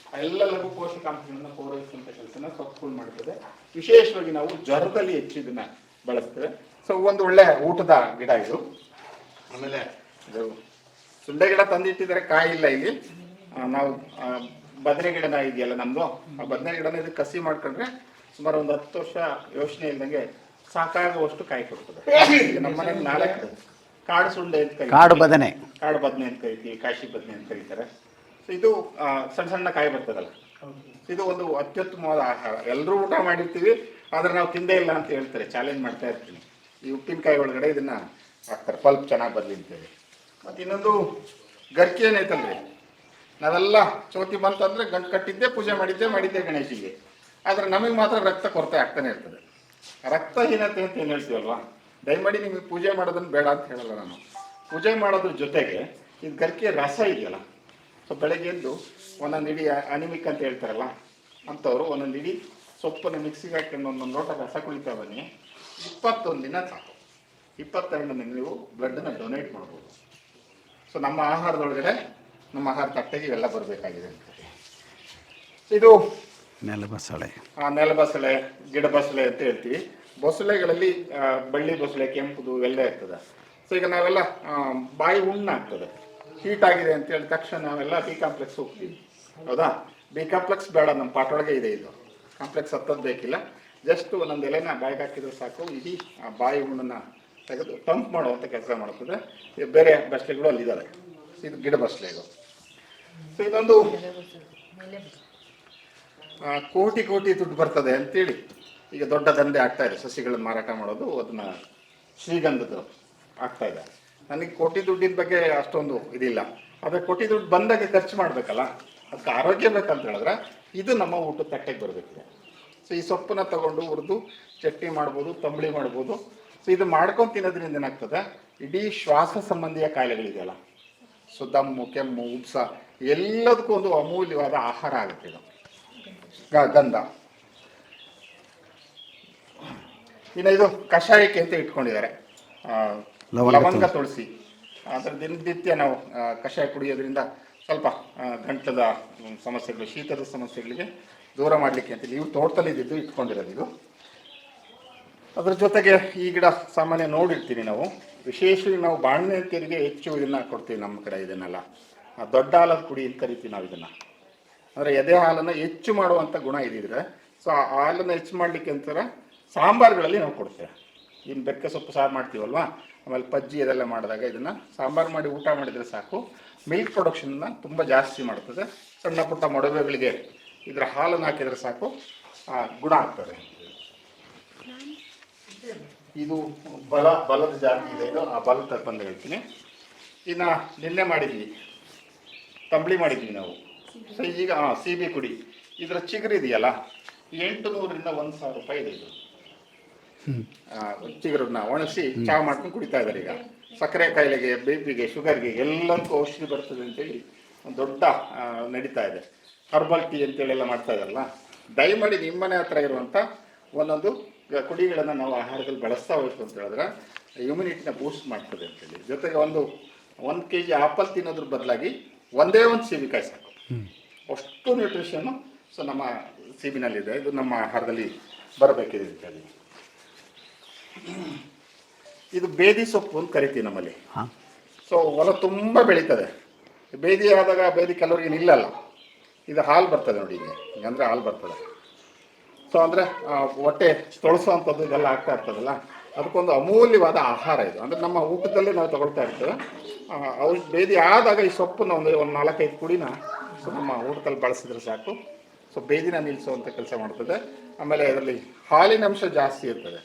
ಎಲ್ಲರಿಗೂ ಪೋಷಕಾಂಶಗಳನ್ನ ಪೂರೈಸುವಂಥ ಕೆಲಸನ ಸೊಪ್ಪುಗಳು ಮಾಡ್ತದೆ. ವಿಶೇಷವಾಗಿ ನಾವು ಜ್ವರದಲ್ಲಿ ಹೆಚ್ಚು ಇದನ್ನ ಬಳಸ್ತೇವೆ. ಸೊ ಒಂದು ಒಳ್ಳೆ ಊಟದ ಗಿಡ ಇದು. ಆಮೇಲೆ ಇದು ಸುಂಡೆ ಗಿಡ ತಂದಿಟ್ಟಿದ್ದಾರೆ, ಕಾಯಿ ಇಲ್ಲ ಇಲ್ಲಿ. ನಾವು ಬದನೆ ಗಿಡನ ಇದೆಯಲ್ಲ ನಮ್ದು, ಆ ಬದನೆ ಗಿಡನ ಇದು ಕಸಿ ಮಾಡ್ಕೊಂಡ್ರೆ ಸುಮಾರು ಒಂದು 10 ವರ್ಷ ಯೋಚನೆ ಇಲ್ದಂಗೆ ಸಾಕಾಗುವಷ್ಟು ಕಾಯಿ ಕೊಡ್ತದೆ. ನಮ್ಮನೆ 4 ಕಾಡು ಸುಂಡೆ ಅಂತ ಕರೀತೀವಿ, ಕಾಡು ಬದನೆ ಅಂತ ಕರಿತೀವಿ, ಕಾಶಿ ಬದನೆ ಅಂತ ಕರೀತಾರೆ. ಸೊ ಇದು ಸಣ್ಣ ಸಣ್ಣ ಕಾಯಿ ಬರ್ತದಲ್ಲ, ಇದು ಒಂದು ಅತ್ಯುತ್ತಮವಾದ ಆಹಾರ. ಎಲ್ಲರೂ ಊಟ ಮಾಡಿರ್ತೀವಿ, ಆದ್ರೆ ನಾವು ತಿಂದೇ ಇಲ್ಲ ಅಂತ ಹೇಳ್ತಾರೆ. ಚಾಲೆಂಜ್ ಮಾಡ್ತಾ ಇರ್ತೀನಿ. ಈ ಉಪ್ಪಿನಕಾಯಿ ಒಳಗಡೆ ಇದನ್ನ ಹಾಕ್ತಾರೆ, ಪಲ್ಪ್ ಚೆನ್ನಾಗಿ ಬರಲಿ ಅಂತೇಳಿ. ಮತ್ತು ಇನ್ನೊಂದು ಗರ್ಕಿ ಏನೈತಲ್ರಿ, ನಾವೆಲ್ಲ ಚೌತಿ ಬಂತಂದ್ರೆ ಗಂಟು ಕಟ್ಟಿದ್ದೆ, ಪೂಜೆ ಮಾಡಿದ್ದೆ ಗಣೇಶಿಗೆ. ಆದ್ರೆ ನಮಗೆ ಮಾತ್ರ ರಕ್ತ ಕೊರತೆ ಆಗ್ತಾನೆ ಇರ್ತದೆ. ರಕ್ತಹೀನತೆ ಅಂತ ಏನು ಹೇಳ್ತೀವಲ್ವಾ, ದಯಮಾಡಿ ನಿಮಗೆ ಪೂಜೆ ಮಾಡೋದನ್ನು ಬೇಡ ಅಂತ ಹೇಳಲ್ಲ ನಾನು. ಪೂಜೆ ಮಾಡೋದ್ರ ಜೊತೆಗೆ ಇದು ಗರ್ಕಿಯ ರಸ ಇದೆಯಲ್ಲ, ಸೊ ಬೆಳಗ್ಗೆ ಎದ್ದು ಒಂದೊಂದು ಇಡೀ ಅನಿಮಿಕ್ ಅಂತ ಹೇಳ್ತಾರಲ್ಲ ಅಂಥವ್ರು ಒಂದೊಂದು ಇಡೀ ಸೊಪ್ಪನ್ನು ಮಿಕ್ಸಿಗೆ ಹಾಕೊಂಡು ಒಂದೊಂದು ಲೋಟ ರಸ ಕುಳಿತಾ ಬನ್ನಿ. 21 ದಿನ ಸಾಕು. 22ನೇ ದಿನ ನೀವು ಬ್ಲಡ್ಡನ್ನು ಡೊನೇಟ್ ಮಾಡ್ಬೋದು. ಸೊ ನಮ್ಮ ಆಹಾರದೊಳಗಡೆ, ನಮ್ಮ ಆಹಾರ ತಟ್ಟೆಗೆ ಇವೆಲ್ಲ ಬರಬೇಕಾಗಿದೆ ಅಂತ. ಇದು ನೆಲಬಸಳೆ, ಗಿಡ ಬಸಳೆ ಅಂತ ಹೇಳ್ತೀವಿ. ಬಸಳೆಗಳಲ್ಲಿ ಬಳ್ಳಿ ಬಸಳೆ, ಕೆಂಪುದು ಇವೆಲ್ಲ ಇರ್ತದೆ. ಸೊ ಈಗ ನಾವೆಲ್ಲ ಬಾಯಿ ಹುಣ್ಣಾಗ್ತದೆ, ಹೀಟ್ ಆಗಿದೆ ಅಂತ ಹೇಳಿದ ತಕ್ಷಣ ನಾವೆಲ್ಲ ಬಿ ಕಾಂಪ್ಲೆಕ್ಸ್ ಹೋಗ್ತೀವಿ, ಹೌದಾ? ಬಿ ಕಾಂಪ್ಲೆಕ್ಸ್ ಬೇಡ, ನಮ್ಮ ಪಾಟೊಳಗೆ ಇದೆ. ಇದು ಕಾಂಪ್ಲೆಕ್ಸ್ ಹತ್ತೋದು ಬೇಕಿಲ್ಲ. ಜಸ್ಟ್ ಒಂದೊಂದು ಎಲೆನ ಬಾಯಿಗೆ ಹಾಕಿದ್ರೆ ಸಾಕು, ಇಡೀ ಬಾಯಿ ಹುಣ್ಣನ್ನು ತೆಗೆದು ಟಂಪ್ ಮಾಡುವಂಥ ಕೆಲಸ ಮಾಡ್ತದೆ. ಬೇರೆ ಬಸಳೆಗಳು ಅಲ್ಲಿದ್ದಾವೆ. ಇದು ಗಿಡ ಬಸಳೆ ಇದು. ಸೊ ಇದೊಂದು ಕೋಟಿ ದುಡ್ಡು ಬರ್ತದೆ ಅಂತೇಳಿ ಈಗ ದೊಡ್ಡ ದಂಧೆ ಆಗ್ತಾ ಇದೆ. ಸಸಿಗಳನ್ನು ಮಾರಾಟ ಮಾಡೋದು, ಅದನ್ನ ಶ್ರೀಗಂಧದ್ದು ಆಗ್ತಾ ಇದೆ. ನನಗೆ ಕೋಟಿ ದುಡ್ಡಿನ ಬಗ್ಗೆ ಅಷ್ಟೊಂದು ಇದಿಲ್ಲ. ಆದರೆ ಕೋಟಿ ದುಡ್ಡು ಬಂದಾಗ ಖರ್ಚು ಮಾಡಬೇಕಲ್ಲ, ಅದಕ್ಕೆ ಆರೋಗ್ಯ ಬೇಕಂತ ಹೇಳಿದ್ರೆ ಇದು ನಮ್ಮ ಊಟದ ತಟ್ಟೆಗೆ ಬರಬೇಕಿದೆ. ಸೊ ಈ ಸೊಪ್ಪನ್ನ ತಗೊಂಡು ಹುರಿದು ಚಟ್ನಿ ಮಾಡ್ಬೋದು, ತಂಬಳಿ ಮಾಡ್ಬೋದು. ಸೊ ಇದು ಮಾಡ್ಕೊಂಡು ತಿನ್ನೋದ್ರಿಂದ ಏನಾಗ್ತದೆ, ಇಡೀ ಶ್ವಾಸ ಸಂಬಂಧಿಯ ಕಾಯಿಲೆಗಳಿದೆಯಲ್ಲ, ದಮ್ಮು, ಕೆಮ್ಮು, ಉಬ್ಸ ಎಲ್ಲದಕ್ಕೂ ಒಂದು ಅಮೂಲ್ಯವಾದ ಆಹಾರ ಆಗುತ್ತೆ ಇದು ಗಂಧ. ಇನ್ನು ಇದು ಕಷಾಯಕ್ಕೆ ಅಂತ ಇಟ್ಕೊಂಡಿದ್ದಾರೆ, ಲವಂಗ ತುಳಸಿ. ಅದರ ದಿನನಿತ್ಯ ನಾವು ಕಷಾಯ ಕುಡಿಯೋದ್ರಿಂದ ಸ್ವಲ್ಪ ಗಂಟದ ಸಮಸ್ಯೆಗಳು, ಶೀತದ ಸಮಸ್ಯೆಗಳಿಗೆ ದೂರ ಮಾಡಲಿಕ್ಕೆ ಅಂತೇಳಿ ಇವು ತೋಟದಲ್ಲಿ ಇದ್ದಿದ್ದು ಇಟ್ಕೊಂಡಿರೋದು ಇದು. ಅದ್ರ ಜೊತೆಗೆ ಈ ಗಿಡ ಸಾಮಾನ್ಯ ನೋಡಿರ್ತೀವಿ ನಾವು, ವಿಶೇಷವಾಗಿ ನಾವು ಬಾಣಂತಿಯರಿಗೆ ಹೆಚ್ಚು ಇದನ್ನು ಕೊಡ್ತೀವಿ ನಮ್ಮ ಕಡೆ. ಇದನ್ನೆಲ್ಲ ದೊಡ್ಡ ಹಾಲದ ಕುಡಿ ಅಂತ ಕರಿತೀವಿ ನಾವು ಇದನ್ನು. ಅಂದರೆ ಎದೆ ಹಾಲನ್ನು ಹೆಚ್ಚು ಮಾಡುವಂಥ ಗುಣ ಇದಿದ್ರೆ, ಸೊ ಆ ಹಾಲನ್ನು ಹೆಚ್ಚು ಮಾಡಲಿಕ್ಕೆ ಅಂತಾರೆ ಸಾಂಬಾರುಗಳಲ್ಲಿ ನಾವು ಕೊಡ್ತೇವೆ. ಇನ್ನು ಬೆಕ್ಕೆ ಸೊಪ್ಪು ಸಾರು ಮಾಡ್ತೀವಲ್ವ, ಆಮೇಲೆ ಪಜ್ಜಿ ಅದೆಲ್ಲ ಮಾಡಿದಾಗ ಇದನ್ನು ಸಾಂಬಾರು ಮಾಡಿ ಊಟ ಮಾಡಿದರೆ ಸಾಕು, ಮಿಲ್ಕ್ ಪ್ರೊಡಕ್ಷನ್ನ ತುಂಬ ಜಾಸ್ತಿ ಮಾಡ್ತದೆ. ಸಣ್ಣ ಪುಟ್ಟ ಮೊಡವೆಗಳಿಗೆ ಇದರ ಹಾಲನ್ನು ಹಾಕಿದರೆ ಸಾಕು ಗುಣ ಆಗ್ತದೆ. ಇದು ಬಲದ ಜಾತಿ ಇದೆ, ಇದು ಆ ಬಲ ಬಂದು ಹೇಳ್ತೀನಿ. ಇನ್ನು ನಿನ್ನೆ ಮಾಡಿದ್ವಿ, ತಂಬಳಿ ಮಾಡಿದ್ವಿ ನಾವು. ಸೊ ಈಗ CB ಕುಡಿ, ಇದರ ಚಿಗುರು ಇದೆಯಲ್ಲ 800ರಿಂದ 1000 ರೂಪಾಯಿ ಇದೆ. ಇದು ಚಿಗುರನ್ನ ಒಣಗಿಸಿ ಚಹಾ ಮಾಡ್ಕೊಂಡು ಕುಡಿತಾ ಇದ್ದಾರೆ ಈಗ. ಸಕ್ಕರೆ ಕಾಯಿಲೆಗೆ, BP ಗೆ, ಶುಗರ್ಗೆ ಎಲ್ಲದಕ್ಕೂ ಔಷಧಿ ಬರ್ತದೆ ಅಂತೇಳಿ ಒಂದು ದೊಡ್ಡ ನಡೀತಾ ಇದೆ. ಹರ್ಬಲ್ ಟೀ ಅಂತೇಳಿ ಎಲ್ಲ ಮಾಡ್ತಾ ಇದ್ದಾರಲ್ಲ, ದಯಮಾಡಿ ನಿಮ್ಮನೆ ಹತ್ರ ಇರುವಂಥ ಒಂದೊಂದು ಕುಡಿಗಳನ್ನು ನಾವು ಆಹಾರದಲ್ಲಿ ಬಳಸ್ತಾ ಹೋಗ್ತು ಅಂತ ಹೇಳಿದ್ರೆ ಇಮ್ಯುನಿಟಿನ ಬೂಸ್ಟ್ ಮಾಡ್ತದೆ ಅಂತೇಳಿ. ಜೊತೆಗೆ 1 kg ಆಪಲ್ ತಿನ್ನೋದ್ರ ಬದಲಾಗಿ ಒಂದೇ ಒಂದು ಸೀಬೆಕಾಯಿ ಸಾಕು, ಅಷ್ಟು ನ್ಯೂಟ್ರಿಷನ್ನು ಸೊ ನಮ್ಮ ಸೀಬಿನಲ್ಲಿದೆ. ಇದು ನಮ್ಮ ಆಹಾರದಲ್ಲಿ ಬರಬೇಕಿದೆ ಅಂತೇಳಿ. ಇದು ಬೇದಿ ಸೊಪ್ಪು ಅಂತ ಕರಿತೀವಿ ನಮ್ಮಲ್ಲಿ. ಸೊ ಹೊಲ ತುಂಬ ಬೆಳೀತದೆ. ಬೇದಿ ಆದಾಗ ಬೇದಿ ಕೆಲವರಿಗೆ ನಿಲ್ಲಲ್ಲ, ಇದು ಹಾಲು ಬರ್ತದೆ ನೋಡಿ, ಈಗ ಅಂದರೆ ಹಾಲು ಬರ್ತದೆ. ಸೊ ಅಂದರೆ ಹೊಟ್ಟೆ ತೊಳಸೋವಂಥದ್ದು ಇದೆಲ್ಲ ಆಗ್ತಾ ಇರ್ತದಲ್ಲ, ಅದಕ್ಕೊಂದು ಅಮೂಲ್ಯವಾದ ಆಹಾರ ಇದು. ಅಂದರೆ ನಮ್ಮ ಊಟದಲ್ಲೇ ನಾವು ತಗೊಳ್ತಾ ಇರ್ತೇವೆ. ಬೇದಿ ಆದಾಗ ಈ ಸೊಪ್ಪನ್ನು ಒಂದು 4-5 ಕುಡಿನ ಸೊ ನಮ್ಮ ಊಟದಲ್ಲಿ ಬಳಸಿದ್ರೆ ಸಾಕು, ಸೊ ಬೇದಿನ ನಿಲ್ಲಿಸುವಂಥ ಕೆಲಸ ಮಾಡ್ತದೆ. ಆಮೇಲೆ ಅದರಲ್ಲಿ ಹಾಲಿನಂಶ ಜಾಸ್ತಿ ಇರ್ತದೆ.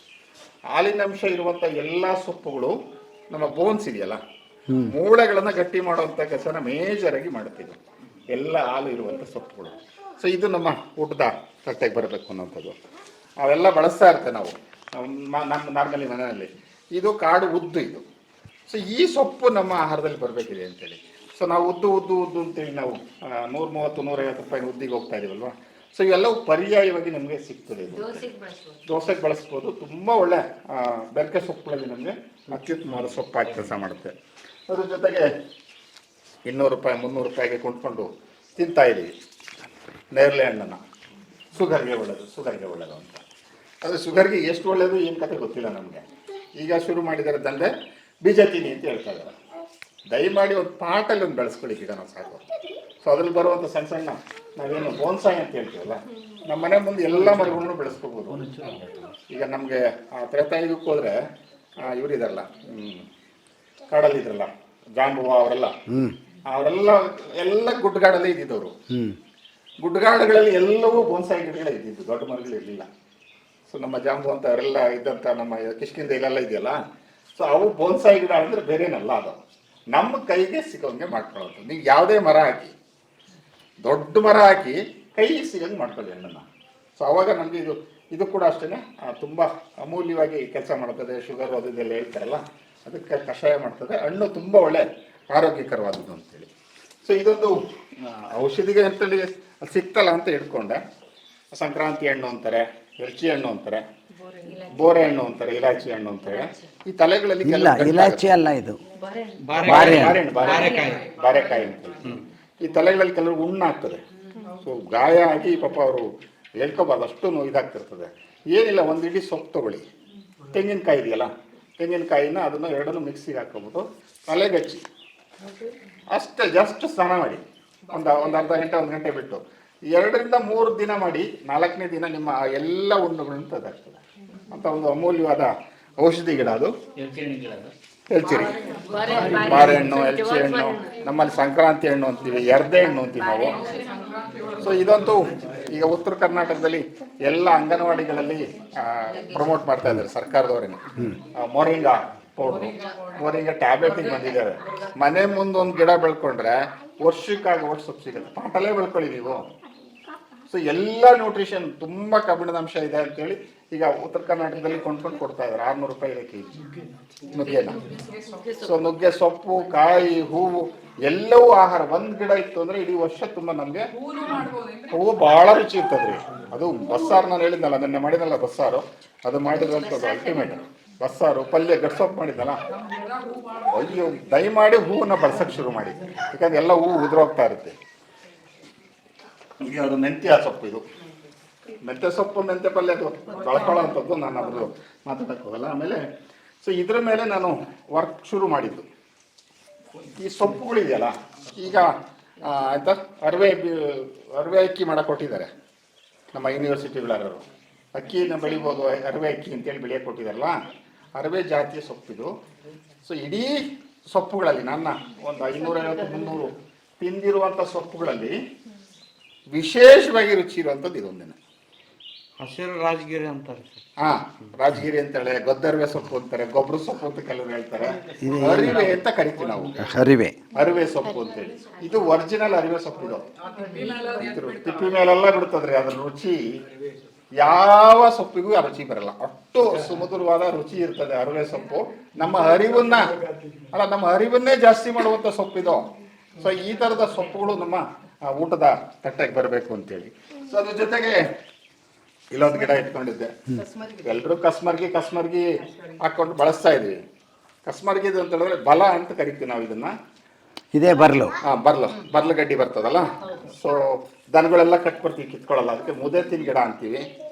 ಹಾಲಿನಂಶ ಇರುವಂಥ ಎಲ್ಲ ಸೊಪ್ಪುಗಳು ನಮ್ಮ ಬೋನ್ಸ್ ಇದೆಯಲ್ಲ, ಮೂಳೆಗಳನ್ನು ಗಟ್ಟಿ ಮಾಡುವಂಥ ಕೆಲಸನ ಮೇಜರಾಗಿ ಮಾಡ್ತೀವಿ ಎಲ್ಲ ಹಾಲು ಇರುವಂಥ ಸೊಪ್ಪುಗಳು. ಸೊ ಇದು ನಮ್ಮ ಊಟದ ತಟ್ಟೆಗೆ ಬರಬೇಕು ಅನ್ನೋಂಥದ್ದು. ಅವೆಲ್ಲ ಬಳಸ್ತಾ ಇರ್ತೇವೆ ನಾವು ನಮ್ಮ ನಾರ್ಮಲಿ ಮನೆಯಲ್ಲಿ. ಇದು ಕಾಡು ಉದ್ದು ಇದು. ಸೊ ಈ ಸೊಪ್ಪು ನಮ್ಮ ಆಹಾರದಲ್ಲಿ ಬರಬೇಕಿದೆ ಅಂತೇಳಿ. ಸೊ ನಾವು ಉದ್ದು ಅಂತೇಳಿ ನಾವು 130-150 ರೂಪಾಯಿ ಉದ್ದಿಗೆ ಹೋಗ್ತಾ ಇದೀವಲ್ವ. ಸೊ ಇವೆಲ್ಲವೂ ಪರ್ಯಾಯವಾಗಿ ನಮಗೆ ಸಿಗ್ತದೆ. ಇದು ದೋಸೆಗೆ ಬಳಸ್ಬೋದು. ತುಂಬ ಒಳ್ಳೆ ಬೆರಕೆ ಸೊಪ್ಪುಗಳಲ್ಲಿ ನಮಗೆ ಅತ್ಯುತ್ತಮವಾದ ಸೊಪ್ಪಾಗಿ ಕೆಲಸ ಮಾಡುತ್ತೆ. ಅದ್ರ ಜೊತೆಗೆ 200 ರೂಪಾಯಿ 300 ರೂಪಾಯಿಗೆ ಕೊಂಡ್ಕೊಂಡು ತಿಂತಾ ಇದ್ದೀವಿ ನೇರಳೆ ಹಣ್ಣನ್ನು. ಶುಗರ್ಗೆ ಒಳ್ಳೆಯದು ಅಂತ. ಅದು ಶುಗರ್ಗೆ ಎಷ್ಟು ಒಳ್ಳೆಯದು ಏನು ಕತೆ ಗೊತ್ತಿಲ್ಲ ನಮಗೆ. ಈಗ ಶುರು ಮಾಡಿದ್ದಾರೆ ದಂಧೆ, ಬೀಜ ತಿನ್ನಿ ಅಂತ ಹೇಳ್ತಾ ಇದ್ದಾರೆ. ದಯಮಾಡಿ ಒಂದು ಪಾಟಲ್ಲಿ ಒಂದು ಬೆಳೆಸ್ಕೊಳ್ಳಿ ಗಿಡ ನಾವು ಸಾಕು. ಸೊ ಅದ್ರಲ್ಲಿ ಬರುವಂಥ ಸಣ್ಣ ನಾವೇನು ಬೋನ್ಸಾಯಿ ಅಂತ ಹೇಳ್ತೀವಲ್ಲ, ನಮ್ಮ ಮನೆ ಮುಂದೆ ಎಲ್ಲ ಮರಗಳನ್ನು ಬೆಳೆಸ್ಕೋಬೋದು. ಈಗ ನಮಗೆ ತ್ರೇತಾಯುಗಕ್ಕೆ ಹೋದರೆ ಇವರಿದಾರಲ್ಲ, ಕಾಡಲ್ಲಿ ಇದ್ರಲ್ಲ ಜಾಂಬುವ ಅವರೆಲ್ಲ ಗುಡ್ಡಗಾಡಲ್ಲೇ ಇದ್ದಿದ್ದವರು. ಗುಡ್ಡಗಾಡುಗಳಲ್ಲಿ ಎಲ್ಲವೂ ಬೋನ್ಸಾಯಿ ಗಿಡಗಳೇ ಇದ್ದಿದ್ದು, ದೊಡ್ಡ ಮರಗಳು ಇರಲಿಲ್ಲ. ಸೊ ನಮ್ಮ ಜಾಂಬು ಅಂತ ಅವರೆಲ್ಲ ಇದ್ದಂಥ ನಮ್ಮ ಕಿಷ್ಕಿಂದ ಇಲ್ಲೆಲ್ಲ ಇದೆಯಲ್ಲ, ಸೊ ಅವು ಬೋನ್ಸಾಯಿ ಗಿಡ ಅಂದರೆ ಬೇರೆನಲ್ಲ, ಅದು ನಮ್ಮ ಕೈಗೆ ಸಿಗೋಂಗೆ ಮಾಡ್ಕೊಳ್ಳೋದು. ನೀವು ಯಾವುದೇ ಮರ ಹಾಕಿ, ದೊಡ್ಡ ಮರ ಹಾಕಿ ಕೈಗೆ ಸಿಗೋಂಗೆ ಮಾಡ್ಕೊಳ್ಳಿ ಹಣ್ಣನ್ನು. ಸೊ ಅವಾಗ ನಮಗೆ ಇದು ಕೂಡ ಅಷ್ಟೇ ತುಂಬ ಅಮೂಲ್ಯವಾಗಿ ಕೆಲಸ ಮಾಡ್ತದೆ. ಶುಗರ್ ಅದೆಲ್ಲ ಹೇಳ್ತಾರಲ್ಲ, ಅದಕ್ಕೆ ಕಷಾಯ ಮಾಡ್ತದೆ. ಹಣ್ಣು ತುಂಬ ಒಳ್ಳೆ ಆರೋಗ್ಯಕರವಾದದ್ದು ಅಂತೇಳಿ. ಸೊ ಇದೊಂದು ಔಷಧಿಗೆ ಅಂತೇಳಿ ಸಿಕ್ತಲ್ಲ ಅಂತ ಇಟ್ಕೊಂಡೆ. ಸಂಕ್ರಾಂತಿ ಹಣ್ಣು ಅಂತಾರೆ, ಎಲ್ಚಿ ಹಣ್ಣು ಅಂತಾರೆ, ಬೋರೆ ಹಣ್ಣು ಅಂತಾರೆ, ಇಲಾಚಿ ಹಣ್ಣು ಅಂತಾರೆ. ಈ ತಲೆಗಳಲ್ಲಿ ಇಲಾಚಿ ಅಲ್ಲ, ಇದು ಬಾರೆಕಾಯಿ ಅಂತ. ಈ ತಲೆಗಳಲ್ಲಿ ಕೆಲವರು ಹುಣ್ಣಾಗ್ತದೆ. ಸೊ ಗಾಯ ಆಗಿ ಪಾಪ ಅವರು ಹೇಳ್ಕೋಬಾರ್ದು, ಅಷ್ಟು ಇದಾಗ್ತಿರ್ತದೆ. ಏನಿಲ್ಲ, ಒಂದು ಇಡೀ ಸೊಪ್ಪು ತಗೊಳ್ಳಿ, ತೆಂಗಿನಕಾಯಿ ಇದೆಯಲ್ಲ, ತೆಂಗಿನಕಾಯಿನ ಅದನ್ನು ಎರಡನ್ನು ಮಿಕ್ಸಿಗೆ ಹಾಕ್ಕೊಬಿಟ್ಟು ತಲೆಗೆ ಹಚ್ಚಿ ಅಷ್ಟೇ ಜಸ್ಟ್ ಸ್ನಾನ ಮಾಡಿ ಒಂದು ಅರ್ಧ ಗಂಟೆ 1 ಗಂಟೆ ಬಿಟ್ಟು 2ರಿಂದ 3 ದಿನ ಮಾಡಿ 4ನೇ ದಿನ ನಿಮ್ಮ ಎಲ್ಲ ಹುಣ್ಣುಗಳನ್ನು ತೆಗೆದಾಗ್ತದೆ ಅಂತ ಒಂದು ಅಮೂಲ್ಯವಾದ ಔಷಧಿ ಗಿಡ ಅದು. ಎಲ್ಚಿರಿ, ಬಾರೆಹಣ್ಣು, ಎಲ್ಚಿ ಹಣ್ಣು, ನಮ್ಮಲ್ಲಿ ಸಂಕ್ರಾಂತಿ ಹಣ್ಣು ಅಂತೀವಿ, ಎರ್ದೆ ಹಣ್ಣು ಅಂತೀವಿ ನಾವು. ಸೊ ಇದಂತೂ ಈಗ ಉತ್ತರ ಕರ್ನಾಟಕದಲ್ಲಿ ಎಲ್ಲ ಅಂಗನವಾಡಿಗಳಲ್ಲಿ ಪ್ರಮೋಟ್ ಮಾಡ್ತಾ ಇದ್ದಾರೆ ಸರ್ಕಾರದವರೇನೆ. ಮೊರಿಂಗಾ ಪೌಡ್ರು, ಮೊರಿಂಗಾ ಟ್ಯಾಬ್ಲೆಟಿಗೆ ಬಂದಿದ್ದಾರೆ. ಮನೆ ಮುಂದೆ ಒಂದು ಗಿಡ ಬೆಳ್ಕೊಂಡ್ರೆ ವರ್ಷಕ್ಕಾಗುವಷ್ಟು ಸೊಪ್ಪು ಸಿಗುತ್ತೆ. ಪಾಟಲ್ಲೇ ಬೆಳ್ಕೊಳ್ಳಿ ನೀವು. ಸೊ ಎಲ್ಲ ನ್ಯೂಟ್ರಿಷನ್ ತುಂಬ ಕಬ್ಬಿಣದ ಅಂಶ ಇದೆ ಅಂತೇಳಿ ಈಗ ಉತ್ತರ ಕರ್ನಾಟಕದಲ್ಲಿ ಕೊಂಡ್ಕೊಂಡು ಕೊಡ್ತಾ ಇದ್ದಾರೆ 600 ರೂಪಾಯಿ ಕೆಜಿ ನುಗ್ಗೆನ. ಸೊ ನುಗ್ಗೆ ಸೊಪ್ಪು, ಕಾಯಿ, ಹೂವು ಎಲ್ಲವೂ ಆಹಾರ. ಒಂದು ಗಿಡ ಇತ್ತು ಅಂದ್ರೆ ಇಡೀ ವರ್ಷ ತುಂಬ ನಮಗೆ ಹೂವು ಬಹಳ ರುಚಿ ಇರ್ತದ್ರಿ. ಅದು ಬಸ್ಸಾರು ನಾನು ಹೇಳಿದ್ನಲ್ಲ, ನೆನ್ನೆ ಮಾಡಿದ್ನಲ್ಲ ಬಸ್ಸಾರು, ಅದು ಮಾಡಿದ್ರಂಥದ್ದು ಅಲ್ಟಿಮೇಟ್. ಬಸ್ಸಾರು, ಪಲ್ಯ, ಗಡ್ಸೊಪ್ಪು ಮಾಡಿದ್ನಲ್ಲ, ಅಯ್ಯೋ ದಯಮಾಡಿ ಹೂವನ್ನ ಬಳಸಕ್ಕೆ ಶುರು ಮಾಡಿ, ಯಾಕಂದ್ರೆ ಎಲ್ಲ ಹೂವು ಉದುರೋಗ್ತಾ ಇರುತ್ತೆ. ಈಗ ಅದು ಮೆಂತ್ಯ ಸೊಪ್ಪು, ಇದು ಮೆಂತ್ಯ ಸೊಪ್ಪು, ಮೆಂತ್ಯ ಪಲ್ಯ ಅದು ಬಳಕೊಳ್ಳೋ ಅಂಥದ್ದು. ನಾನು ಅದ್ರ ಮಾತಾಡಕ್ಕೆ ಹೋಗಲ್ಲ. ಆಮೇಲೆ ಸೊ ಇದ್ರ ಮೇಲೆ ನಾನು ವರ್ಕ್ ಶುರು ಮಾಡಿದ್ದು. ಈ ಸೊಪ್ಪುಗಳಿದೆಯಲ್ಲ, ಈಗ ಆಯ್ತಾ ಅರಿವೆ ಅಕ್ಕಿ ಮಾಡಕ್ಕೆ ಕೊಟ್ಟಿದ್ದಾರೆ ನಮ್ಮ ಯೂನಿವರ್ಸಿಟಿಗಳವರು. ಅಕ್ಕಿನ ಬೆಳಿಬೋದು, ಅರಿವೆ ಅಕ್ಕಿ ಅಂತೇಳಿ ಬೆಳೆಯಕ್ಕೆ ಕೊಟ್ಟಿದ್ದಾರಲ್ಲ, ಅರಿವೆ ಜಾತಿಯ ಸೊಪ್ಪಿದು. ಸೊ ಇಡೀ ಸೊಪ್ಪುಗಳಲ್ಲಿ ನನ್ನ ಒಂದು 550-300 ತಿಂದಿರುವಂಥ ಸೊಪ್ಪುಗಳಲ್ಲಿ ವಿಶೇಷವಾಗಿ ರುಚಿ ಇರುವಂಥದ್ದು ಇದೊಂದಿನ. ಹಸಿರು ರಾಜಗಿರಿ ಅಂತಾರೆ. ರಾಜಗಿರಿ ಅಂತೇಳಿ, ಗೊದ್ದರಿವೆ ಸೊಪ್ಪು ಅಂತಾರೆ, ಗೊಬ್ಬರ ಸೊಪ್ಪು ಅಂತ ಕೆಲವರು ಹೇಳ್ತಾರೆ, ಅರಿವೆ ಅಂತ ಕರಿತೀವಿ ನಾವು. ಅರಿವೆ ಸೊಪ್ಪು ಅಂತೇಳಿ. ಇದು ಒರಿಜಿನಲ್ ಅರಿವೆ ಸೊಪ್ಪು. ಇದು ತಿಪ್ಪಿ ಮೇಲೆಲ್ಲ ಬಿಡ್ತದ್ರಿ. ಅದ್ರ ರುಚಿ ಯಾವ ಸೊಪ್ಪಿಗೂ ಆ ರುಚಿ ಬರಲ್ಲ. ಅಷ್ಟು ಸುಮಧುರವಾದ ರುಚಿ ಇರ್ತದೆ ಅರಿವೆ ಸೊಪ್ಪು. ನಮ್ಮ ಅರಿವನ್ನೇ ಜಾಸ್ತಿ ಮಾಡುವಂತ ಸೊಪ್ಪಿದು. ಸೊ ಈ ತರದ ಸೊಪ್ಪುಗಳು ನಮ್ಮ ಊಟದ ತಟ್ಟೆಗೆ ಬರಬೇಕು ಅಂತೇಳಿ. ಸೊ ಅದ್ರ ಜೊತೆಗೆ ಇಲ್ಲೊಂದು ಗಿಡ ಇಟ್ಕೊಂಡಿದ್ದೆ. ಎಲ್ರು ಕಸ್ಮರ್ಗಿ ಹಾಕೊಂಡು ಬಳಸ್ತಾ ಇದೀವಿ. ಕಸ್ಮರ್ಗಿ ಅಂತ ಹೇಳಿದ್ರೆ ಬಲ ಅಂತ ಕರಿತೀವಿ ನಾವು ಇದನ್ನ. ಇದೇ ಬರ್ಲು ಗಡ್ಡಿ ಬರ್ತದಲ್ಲ. ಸೊ ದನಗಳೆಲ್ಲ ಕಟ್ಕೊಡ್ತೀವಿ, ಕಿತ್ಕೊಳ್ಳಲ್ಲ. ಅದಕ್ಕೆ ಮುದೇತಿನ ಗಿಡ ಅಂತೀವಿ.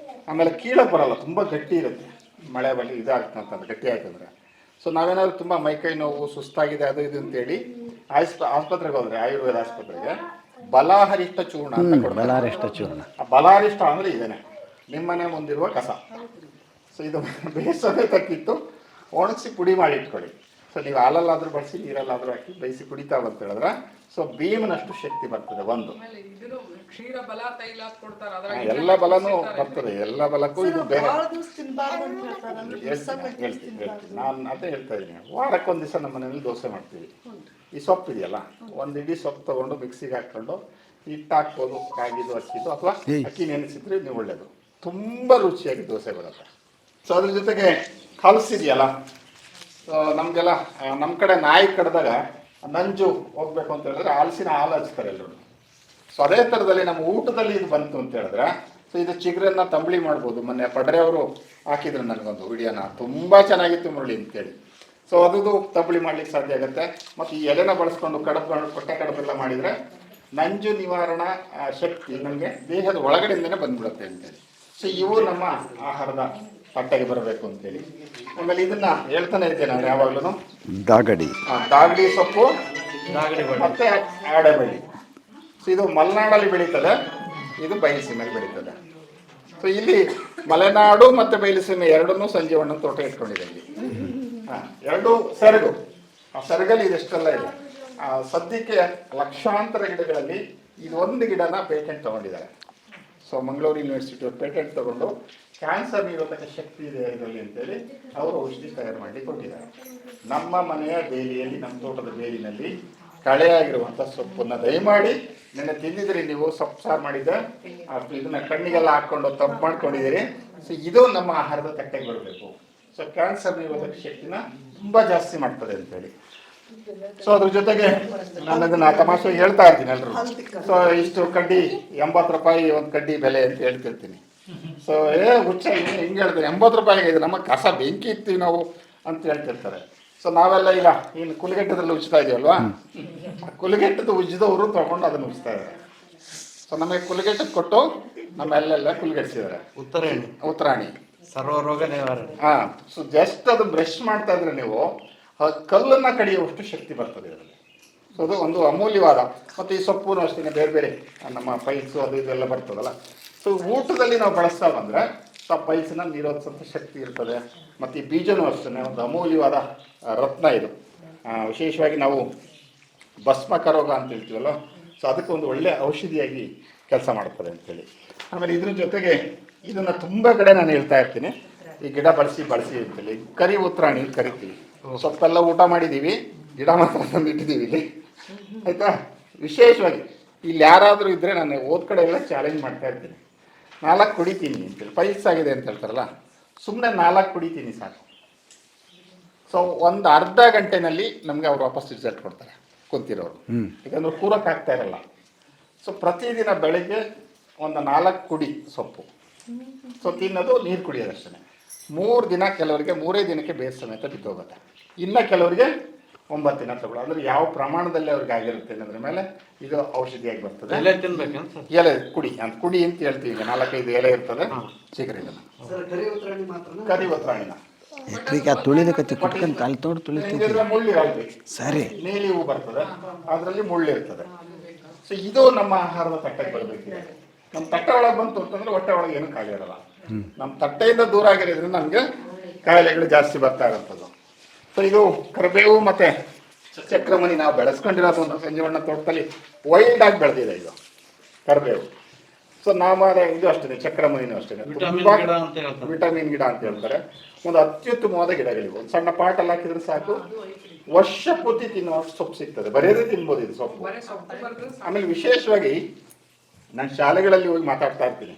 ಆಮೇಲೆ ಕೀಳಕ್ಕೆ ಬರಲ್ಲ, ತುಂಬ ಗಟ್ಟಿ ಇರುತ್ತೆ. ಮಳೆ ಬಳಿ ಇದಾಗ್ತಂತಂದ್ರೆ ಗಟ್ಟಿ ಆಯ್ತಂದ್ರೆ. ಸೊ ನಾವೇನಾದ್ರು ತುಂಬ ಮೈಕೈ ನೋವು, ಸುಸ್ತಾಗಿದೆ, ಅದು ಇದು ಅಂತೇಳಿ ಆಸ್ಪತ್ರೆಗೆ ಹೋದ್ರೆ, ಆಯುರ್ವೇದ ಆಸ್ಪತ್ರೆಗೆ ಬಲಾಹರಿಷ್ಟ ಚೂರ್ಣ ಅಂತ ಕೊಡ್ತಾರೆ. ಬಲಾಹರಿಷ್ಟ ಅಂದ್ರೆ ಇದೇನೆ, ನಿಮ್ಮನೆ ಮುಂದಿರುವ ಕಸ. ಸೊ ಇದು ಬೇಯಿಸೋದೇ ತಕ್ಕಿತ್ತು, ಒಣಗಿಸಿ ಪುಡಿ ಮಾಡಿ ಇಟ್ಕೊಳ್ಳಿ. ಸೊ ನೀವು ಹಾಲಲ್ಲಾದ್ರೂ ಬಳಸಿ, ನೀರಲ್ಲಾದ್ರೂ ಹಾಕಿ ಬೇಯಿಸಿ ಕುಡಿತಾ ಅಂತ ಹೇಳಿದ್ರೆ ಸೊ ಭೀಮನಷ್ಟು ಶಕ್ತಿ ಬರ್ತದೆ. ಒಂದು ಎಲ್ಲ ಬಲನೂ ಬರ್ತದೆ. ಎಲ್ಲ ಬಲಕ್ಕೂ ಇದು ಬೇರೆ. ಹೇಳ್ತೀನಿ ನಾನು ಅದೇ ಹೇಳ್ತಾ ಇದ್ದೀನಿ. ವಾರಕ್ಕೊಂದು ದಿವಸ ನಮ್ಮ ಮನೆಯಲ್ಲಿ ದೋಸೆ ಮಾಡ್ತೀವಿ. ಈ ಸೊಪ್ಪು ಇದೆಯಲ್ಲ, ಒಂದು ಇಡೀ ಸೊಪ್ಪು ತಗೊಂಡು ಮಿಕ್ಸಿಗೆ ಹಾಕೊಂಡು ಹಿಟ್ಟು ಹಾಕ್ಬೋದು, ಕಾಗಿದ್ದು ಅಕ್ಕಿದ್ದು ಅಥವಾ ಅಕ್ಕಿ ನೆನೆಸಿದ್ರೆ ನೀವು ಒಳ್ಳೇದು. ತುಂಬ ರುಚಿಯಾಗಿ ದೋಸೆ ಬರುತ್ತೆ. ಸೊ ಅದ್ರ ಜೊತೆಗೆ ಹಲಸಿದೆಯಲ್ಲ, ನಮಗೆಲ್ಲ ನಮ್ಮ ಕಡೆ ನಾಯಿ ಕಡ್ದಾಗ ನಂಜು ಹೋಗ್ಬೇಕು ಅಂತ ಹೇಳಿದ್ರೆ ಹಲಸಿನ ಹಾಲು ಹಚ್ತಾರೆ ಎಲ್ಲರೂ. ಸೊ ಅದೇ ಥರದಲ್ಲಿ ನಮ್ಮ ಊಟದಲ್ಲಿ ಇದು ಬಂತು ಅಂತ ಹೇಳಿದ್ರೆ, ಸೊ ಇದು ಚಿಗುರನ್ನ ತಂಬಳಿ ಮಾಡ್ಬೋದು. ಮೊನ್ನೆ ಪಡ್ರೆ ಅವರು ಹಾಕಿದ್ರು ನನಗೊಂದು ವಿಡಿಯೋನ, ತುಂಬ ಚೆನ್ನಾಗಿತ್ತು ಮುರಳಿ ಅಂತೇಳಿ. ಸೊ ಅದು ತಂಬಳಿ ಮಾಡ್ಲಿಕ್ಕೆ ಸಾಧ್ಯ ಆಗುತ್ತೆ. ಮತ್ತು ಈ ಎಲೆನ ಬಳಸ್ಕೊಂಡು ಕೊಟ್ಟೆ ಕಡುಬೆಲ್ಲ ಮಾಡಿದರೆ ನಂಜು ನಿವಾರಣಾ ಶಕ್ತಿ ನಮಗೆ ದೇಹದ ಒಳಗಡೆಯಿಂದನೇ ಬಂದ್ಬಿಡುತ್ತೆ ಅಂತೇಳಿ. ಸೊ ಇವು ನಮ್ಮ ಆಹಾರದ ಪಟ್ಟೆಗೆ ಬರಬೇಕು ಅಂತೇಳಿ. ಆಮೇಲೆ ಇದನ್ನ ಹೇಳ್ತಾನೆ ಇದ್ದೆ ನಾನು ಯಾವಾಗ್ಲೂ, ದಾಗಡಿ ಸೊಪ್ಪು ಮತ್ತೆ ಆಡೆಬಳ್ಳಿ. ಸೊ ಇದು ಮಲೆನಾಡಲ್ಲಿ ಬೆಳೀತದೆ, ಇದು ಬಯಲುಸೀಮೆಯಲ್ಲಿ ಬೆಳೀತದೆ. ಸೊ ಇಲ್ಲಿ ಮಲೆನಾಡು ಮತ್ತೆ ಬಯಲುಸೀಮೆ ಎರಡನ್ನೂ ಸಂಜೀವಣ್ಣನ ತೋಟ ಇಟ್ಕೊಂಡಿದೆ ಇಲ್ಲಿ. ಎರಡು ಸೆರಗು. ಆ ಸೆರಗಲ್ಲಿ ಇದೆಷ್ಟೆಲ್ಲ ಇದೆ. ಸದ್ಯಕ್ಕೆ ಲಕ್ಷಾಂತರ ಗಿಡಗಳಲ್ಲಿ ಇದು ಒಂದು ಗಿಡನ ಪೇಟೆಂಟ್ ತಗೊಂಡಿದ್ದಾರೆ. ಸೊ ಮಂಗಳೂರು ಯೂನಿವರ್ಸಿಟಿ ಅವರು ಪೇಟೆಂಟ್ ತಗೊಂಡು ಕ್ಯಾನ್ಸರ್ ನಿರೋಧಕ ಶಕ್ತಿ ಇದೆ ಇದರಲ್ಲಿ ಅಂತೇಳಿ ಅವರು ಔಷಧಿ ತಯಾರು ಮಾಡಿ ಕೊಟ್ಟಿದ್ದಾರೆ. ನಮ್ಮ ಮನೆಯ ಬೇಲಿಯಲ್ಲಿ, ನಮ್ಮ ತೋಟದ ಬೇಲಿನಲ್ಲಿ ಕಳೆಯಾಗಿರುವಂಥ ಸೊಪ್ಪನ್ನು ದಯಮಾಡಿ ನೆನ್ನೆ ತಿಂದಿದ್ರಿ ನೀವು, ಸೊಪ್ಪು ಸಾರು ಮಾಡಿದ್ದೆ, ಇದನ್ನ ಕಣ್ಣಿಗೆಲ್ಲ ಹಾಕೊಂಡು ತಂಪು ಮಾಡ್ಕೊಂಡಿದ್ದೀರಿ. ಸೊ ಇದು ನಮ್ಮ ಆಹಾರದ ತಟ್ಟೆಗೆ ಬರಬೇಕು. ಸೊ ಕ್ಯಾನ್ಸರ್ ನಿರೋಧಕ ಶಕ್ತಿನ ತುಂಬ ಜಾಸ್ತಿ ಮಾಡ್ತದೆ ಅಂತೇಳಿ. ಸೊ ಅದ್ರ ಜೊತೆಗೆ ನಾನು ಅದನ್ನ ತಮಾಷೆ ಹೇಳ್ತಾ ಇರ್ತೀನಿ ಎಲ್ರು. ಸೊ ಇಷ್ಟು ಕಡ್ಡಿ 80 ರೂಪಾಯಿ ಒಂದು ಕಡ್ಡಿ ಬೆಲೆ ಅಂತ ಹೇಳ್ತಿರ್ತೀನಿ. ಸೊ ಹುಚ್ಚ ಹಿಂಗೆ ಹೇಳ್ತೀನಿ, 80 ರೂಪಾಯಿಗೆ ಇದು ನಮ್ಮ ಕಸ ಬೆಂಕಿ ಇರ್ತೀವಿ ನಾವು ಅಂತ ಹೇಳ್ತಿರ್ತಾರೆ. ಸೊ ನಾವೆಲ್ಲ ಈಗ ಇನ್ನು ಕುಲಗೆಟ್ಟದಲ್ಲಿ ಉಜ್ತಾ ಇದೀವಲ್ವಾ, ಕುಲಗೆಟ್ಟದ ಉಜ್ಜಿದವರು ತಗೊಂಡು ಅದನ್ನು ಉಜ್ತಾ ಇದ್ದಾರೆ. ಸೊ ನಮಗೆ ಕುಲಗೆಟ್ಟದ ಕೊಟ್ಟು ನಮ್ಮೆಲ್ಲೆಲ್ಲ ಕುಲಗೆಡ್ಸಿದ್ದಾರೆ. ಉತ್ತರಾಣಿ ಸರ್ವರೋಗ ನಿವಾರಣೆ. ಸೊ ಜಸ್ಟ್ ಅದು ಬ್ರಷ್ ಮಾಡ್ತಾ ಇದ್ರೆ ನೀವು ಕಲ್ಲನ್ನ ಕಡಿಯುವಷ್ಟು ಶಕ್ತಿ ಬರ್ತದೆ ಇದರಲ್ಲಿ. ಸೊ ಅದು ಒಂದು ಅಮೂಲ್ಯವಾದ. ಮತ್ತು ಈ ಸೊಪ್ಪು ಅಷ್ಟೇ ಬೇರೆ ಬೇರೆ ನಮ್ಮ ಪೈಲ್ಸು ಅದು ಇದೆಲ್ಲ ಬರ್ತದಲ್ಲ. ಸೊ ಊಟದಲ್ಲಿ ನಾವು ಬಳಸ್ತಾ ಬಂದರೆ ಸೊ ಪೈಲ್ಸನ್ನ ನಿರೋಧಿಸೋಂಥ ಶಕ್ತಿ ಇರ್ತದೆ. ಮತ್ತು ಈ ಬೀಜನೂ ಅಷ್ಟೇ ಒಂದು ಅಮೂಲ್ಯವಾದ ರತ್ನ ಇದು. ವಿಶೇಷವಾಗಿ ನಾವು ಭಸ್ಮಕ ರೋಗ ಅಂತ ಹೇಳ್ತೀವಲ್ಲ, ಸೊ ಅದಕ್ಕೆ ಒಂದು ಒಳ್ಳೆಯ ಔಷಧಿಯಾಗಿ ಕೆಲಸ ಮಾಡ್ತದೆ ಅಂತೇಳಿ. ಆಮೇಲೆ ಇದ್ರ ಜೊತೆಗೆ ಇದನ್ನು ತುಂಬ ಕಡೆ ನಾನು ಹೇಳ್ತಾ ಇರ್ತೀನಿ, ಈ ಗಿಡ ಬಳಸಿ ಅಂತೇಳಿ. ಕರಿ ಉತ್ತರಾಣಿ ಕರಿತೀವಿ. ಸೊಪ್ಪೆಲ್ಲ ಊಟ ಮಾಡಿದ್ದೀವಿ, ಗಿಡ ಮಾತ್ರ ತಂದು ಇಟ್ಟಿದ್ದೀವಿ ಇಲ್ಲಿ, ಆಯಿತಾ. ವಿಶೇಷವಾಗಿ ಇಲ್ಲಿ ಯಾರಾದರೂ ಇದ್ದರೆ ನಾನು ಹೋದ ಕಡೆ ಎಲ್ಲ ಚಾಲೆಂಜ್ ಮಾಡ್ತಾ ಇರ್ತೀನಿ, 4 ಕುಡಿತೀನಿ ಅಂತೇಳಿ. ಪೈಲ್ಸ್ ಆಗಿದೆ ಅಂತ ಹೇಳ್ತಾರಲ್ಲ, ಸುಮ್ಮನೆ 4 ಕುಡಿತೀನಿ ಸಾಕು. ಸೊ ಒಂದು ಅರ್ಧ ಗಂಟೆನಲ್ಲಿ ನಮಗೆ ಅವ್ರು ವಾಪಸ್ ರಿಸಲ್ಟ್ ಕೊಡ್ತಾರೆ ಕುಂತಿರೋರು, ಯಾಕಂದ್ರೆ ಕೂರಕ್ಕಾಗ್ತಾ ಇರಲ್ಲ. ಸೊ ಪ್ರತಿದಿನ ಬೆಳಗ್ಗೆ ಒಂದು 4 ಕುಡಿ ಸೊಪ್ಪು, ಸೊ ತಿನ್ನೋದು, ನೀರು ಕುಡಿಯೋದಷ್ಟೇ. 3 ದಿನ ಕೆಲವರಿಗೆ 3 ದಿನಕ್ಕೆ ಬೇಸ್ ಸಮೇತ ಬಿದ್ದೋಗುತ್ತೆ. ಇನ್ನು ಕೆಲವರಿಗೆ 9 ದಿನ ತಗೊಳ್ಳೋ, ಅಂದ್ರೆ ಯಾವ ಪ್ರಮಾಣದಲ್ಲಿ ಅವ್ರಿಗೆ ಆಗಿರುತ್ತೆ ಅನ್ನೋದ್ರ ಮೇಲೆ ಇದು ಔಷಧಿಯಾಗಿ ಬರ್ತದೆ. ಎಲೆ ಕುಡಿ ಅಂತ ಕುಡಿ ಅಂತ ಹೇಳ್ತೀವಿ. ಈಗ 4-5 ಎಲೆ ಇರ್ತದೆ, ಚಿಗುರು ಇದನ್ನ ಕರಿ ಒತ್ತರಾಣಿನ ತುಳಿದಕತ್ತಿ ಕುಟ್ಕೊಂಡು ಕಾಲು ತೋಡು ತುಳಿತೀವಿ. ಮುಳ್ಳಿರಲ್ರಿ, ಸರಿ, ನೀಲಿ ಹೂ ಬರ್ತದೆ, ಅದರಲ್ಲಿ ಮುಳ್ಳಿರ್ತದೆ. ಸೊ ಇದು ನಮ್ಮ ಆಹಾರದ ತಟ್ಟೆಗೆ ಬರಬೇಕಿದೆ. ನಮ್ಮ ತಟ್ಟೆ ಒಳಗೆ ಬಂತು ಅಂತಂದ್ರೆ ಹೊಟ್ಟೆ ಒಳಗೆ ಏನು ಕಾಯಿಲೆ ಇರಲ್ಲ. ನಮ್ಮ ತಟ್ಟೆಯಿಂದ ದೂರ ಆಗಿರೋದ್ರಿಂದ ನಮಗೆ ಕಾಯಿಲೆಗಳು ಜಾಸ್ತಿ ಬರ್ತಾ ಇರುವಂಥದ್ದು. ಸೊ ಇದು ಕರಿಬೇವು ಮತ್ತೆ ಚಕ್ರಮಣಿ ನಾವು ಬೆಳೆಸ್ಕೊಂಡಿರೋದು ಸಂಜೀವಣ್ಣ ತೋಟದಲ್ಲಿ ವೈಲ್ಡ್ ಆಗಿ ಬೆಳೆದಿದೆ ಇದು ಕರಿಬೇವು. ಸೊ ನಾಮಾರೆ ಇದು ಅಷ್ಟೇ, ಚಕ್ರಮಣಿನೂ ಅಷ್ಟೇ, ತುಂಬಾ ವಿಟಮಿನ್ ಗಿಡ ಅಂತ ಹೇಳ್ತಾರೆ. ಒಂದು ಅತ್ಯುತ್ತಮವಾದ ಗಿಡಗಳಿವೆ. ಒಂದು ಸಣ್ಣ ಪಾಟಲ್ಲಿ ಹಾಕಿದ್ರೆ ಸಾಕು, ವರ್ಷ ಪೂರ್ತಿ ತಿನ್ನುವಷ್ಟು ಸೊಪ್ಪು ಸಿಗ್ತದೆ. ಬರೆಯದೇ ತಿನ್ಬೋದು ಇದು ಸೊಪ್ಪು. ಆಮೇಲೆ ವಿಶೇಷವಾಗಿ ನಾನು ಶಾಲೆಗಳಲ್ಲಿ ಹೋಗಿ ಮಾತಾಡ್ತಾ ಇರ್ತೀನಿ,